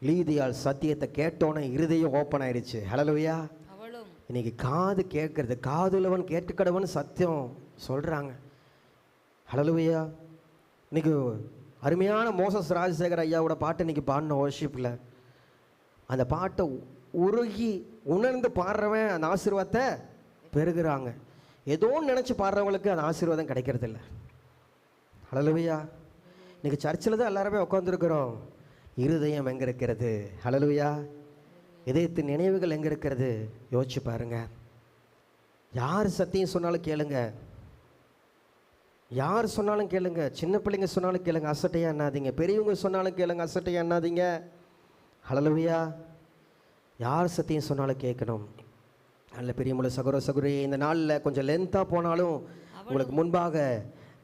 லீதியால் சத்தியத்தை கேட்டோன்னே இருதயம் ஓப்பன் ஆயிடுச்சு. ஹல்லேலூயா. இன்னைக்கு காது கேட்கறது, காதுலவன் கேட்டுக்கடவன் சத்தியம் சொல்கிறாங்க. ஹல்லேலூயா. இன்னைக்கு அருமையான மோசஸ் ராஜசேகர் ஐயாவோட பாட்டை இன்னைக்கு பாடின வர்ஷிப்பில், அந்த பாட்டை உருகி உணர்ந்து பாடுறவன் அந்த ஆசீர்வாதத்தை பெறுகிறாங்க. ஏதோ நினச்சி பாடுறவங்களுக்கு அந்த ஆசீர்வாதம் கிடைக்கிறது இல்லை. ஹல்லேலூயா. இன்றைக்கி சர்ச்சில் தான் எல்லாருமே உட்காந்துருக்குறோம். இருதயம் எங்கே இருக்கிறது? ஹல்லேலூயா. இதயத்தின் நினைவுகள் எங்கே இருக்கிறது? யோசிச்சு பாருங்க. யார் சத்தியம் சொன்னாலும் கேளுங்க, யார் சொன்னாலும் கேளுங்க. சின்ன பிள்ளைங்க சொன்னாலும் கேளுங்க, அசட்டையாக எண்ணாதீங்க. பெரியவங்க சொன்னாலும் கேளுங்க, அசட்டையாக எண்ணாதீங்க. ஹல்லேலூயா. யார் சத்தியம் சொன்னாலும் கேட்கணும். நல்ல பெரியவங்கள சகோதர சகோதரி, இந்த நாளில் கொஞ்சம் லென்த்தாக போனாலும் உங்களுக்கு முன்பாக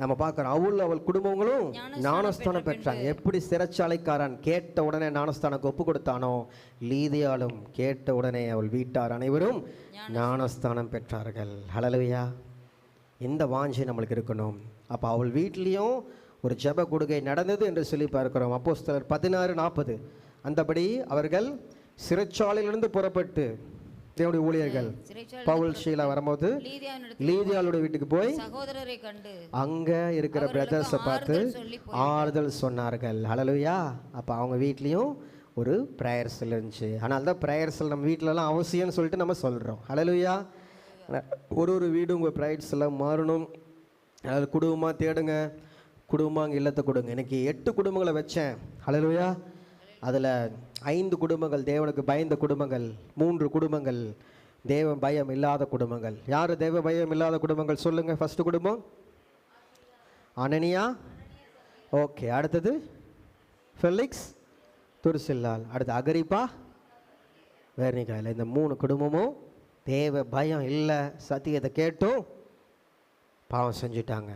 நம்ம பார்க்குறோம், அவள் குடும்பங்களும் ஞானஸ்தானம் பெற்றாங்க. எப்படி சிறைச்சாலைக்காரன் கேட்ட உடனே ஞானஸ்தானுக்கு ஒப்பு கொடுத்தானோ, லீதியாலும் கேட்ட உடனே அவள் வீட்டார் அனைவரும் ஞானஸ்தானம் பெற்றார்கள். ஹல்லேலூயா. இந்த வாஞ்சை நம்மளுக்கு இருக்கணும். அப்போ அவள் வீட்லேயும் ஒரு ஜெப கொடுகை நடந்தது என்று சொல்லி பார்க்கிறோம். அப்போஸ்தலர் 16:40. அந்தபடி அவர்கள் சிறைச்சாலையிலிருந்து புறப்பட்டு தேவனுடைய ஊழியர்கள் பவுல் ஷீலா வரும்போது லீதியாளுடைய வீட்டுக்கு போய் சகோதரரை கண்டு அங்க இருக்கிற பிரதர்ஸை பார்த்து ஆறுதல் சொன்னார்கள். ஹல்லேலூயா. அப்போ அவங்க வீட்லேயும் ஒரு ப்ரேயர் செல் இருந்துச்சு. ஆனால் தான் ப்ரேயர் செல் நம்ம வீட்டிலலாம் அவசியம்னு சொல்லிட்டு நம்ம சொல்கிறோம். ஹல்லேலூயா. ஒரு வீடு உங்கள் ப்ரேயர்ஸ் எல்லாம் மாறணும். அதாவது குடும்பமாக தேடுங்க, குடும்பமாக அங்கே இல்லத்தை கொடுங்க. எனக்கு 8 குடும்பங்களை வச்சேன். ஹல்லேலூயா. அதில் 5 குடும்பங்கள் தேவனுக்கு பயந்த குடும்பங்கள், 3 குடும்பங்கள் தேவ பயம் இல்லாத குடும்பங்கள். யார் தேவ பயம் இல்லாத குடும்பங்கள் சொல்லுங்கள். ஃபஸ்ட்டு குடும்பம் அனனியா. ஓகே. அடுத்தது ஃபெலிக்ஸ் துர்சில்லால். அடுத்து அகரிப்பா வேர்னிகாயில். இந்த 3 குடும்பமும் தேவ பயம் இல்லை, சத்தியத்தை கேட்டும் பாவம் செஞ்சுட்டாங்க.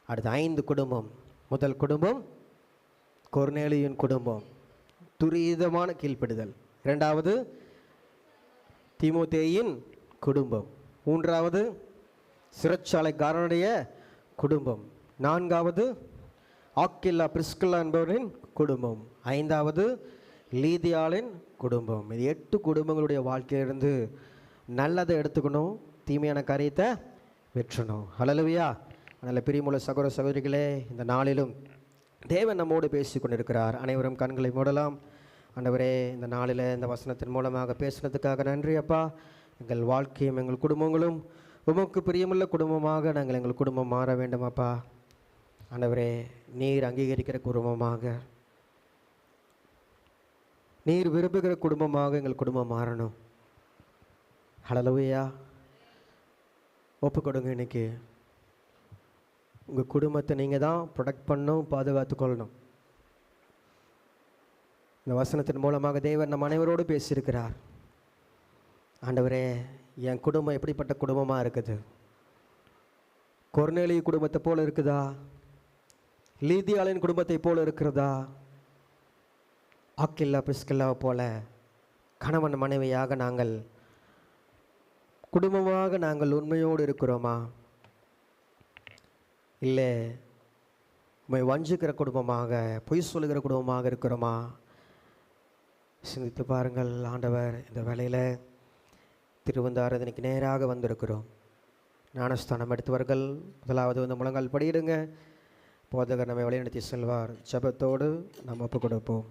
அடுத்து 5 குடும்பம். முதல் குடும்பம் கொர்நேலியின் குடும்பம், துரிதமான கீழ்ப்படுதல். 2வது தீமோத்தேயின் குடும்பம். 3வது சிறைச்சாலைக்காரனுடைய குடும்பம். 4வது ஆக்கில்லா பிரிஸ்கில்லா என்பவரின் குடும்பம். 5வது லீதியாளின் குடும்பம். இது 8 குடும்பங்களுடைய வாழ்க்கையிலிருந்து நல்லதை எடுத்துக்கணும், தீமையான காரியத்தை வெற்றணும். ஹல்லேலூயா. நல்ல பிரியமுள்ள சகோதர சகோதரிகளே, இந்த நாளிலும் தேவன் நம்மோடு பேசி கொண்டிருக்கிறார். அனைவரும் கண்களை மூடலாம். ஆண்டவரே, இந்த நாளில் இந்த வசனத்தின் மூலமாக பேசுனதுக்காக நன்றி அப்பா. எங்கள் வாழ்க்கையும் எங்கள் குடும்பங்களும் உமக்கு பிரியமுள்ள குடும்பமாக நாங்கள் எங்கள் குடும்பம் மாற வேண்டும் அப்பா. ஆண்டவரே, நீர் அங்கீகரிக்கிற குடும்பமாக, நீர் விரும்புகிற குடும்பமாக எங்கள் குடும்பம் மாறணும். ஹல்லேலூயா. ஒப்பு கொடுங்க. இன்னைக்கு உங்கள் குடும்பத்தை நீங்கள் தான் ப்ரொடெக்ட் பண்ணணும், பாதுகாத்து கொள்ளணும். இந்த வசனத்தின் மூலமாக தேவன் நம் அனைவரோடு பேசியிருக்கிறார். ஆண்டவரே, என் குடும்பம் எப்படிப்பட்ட குடும்பமாக இருக்குது? கொர்நேலி குடும்பத்தை போல் இருக்குதா? லீதியாளின் குடும்பத்தை போல் இருக்கிறதா? ஆக்கில்லா பிரிஸ்கில்லாவை போல கணவன் மனைவியாக நாங்கள் குடும்பமாக நாங்கள் உண்மையோடு இருக்கிறோமா? இல்லை உண்மை வஞ்சிக்கிற குடும்பமாக, பொய் சொல்லுகிற குடும்பமாக இருக்கிறோமா? சிந்தித்து பாருங்கள். ஆண்டவர், இந்த வேளையில் திருவந்தாரதனைக்கு நேராக வந்திருக்கிறோம். ஞானஸ்தானம் எடுத்தவர்கள் முதலாவது வந்து முழங்கால் படியிடுங்க. போதகர் நம்மை வழிநடத்தி செல்வார். ஜெபத்தோடு நாம் ஒப்பு கொடுப்போம்.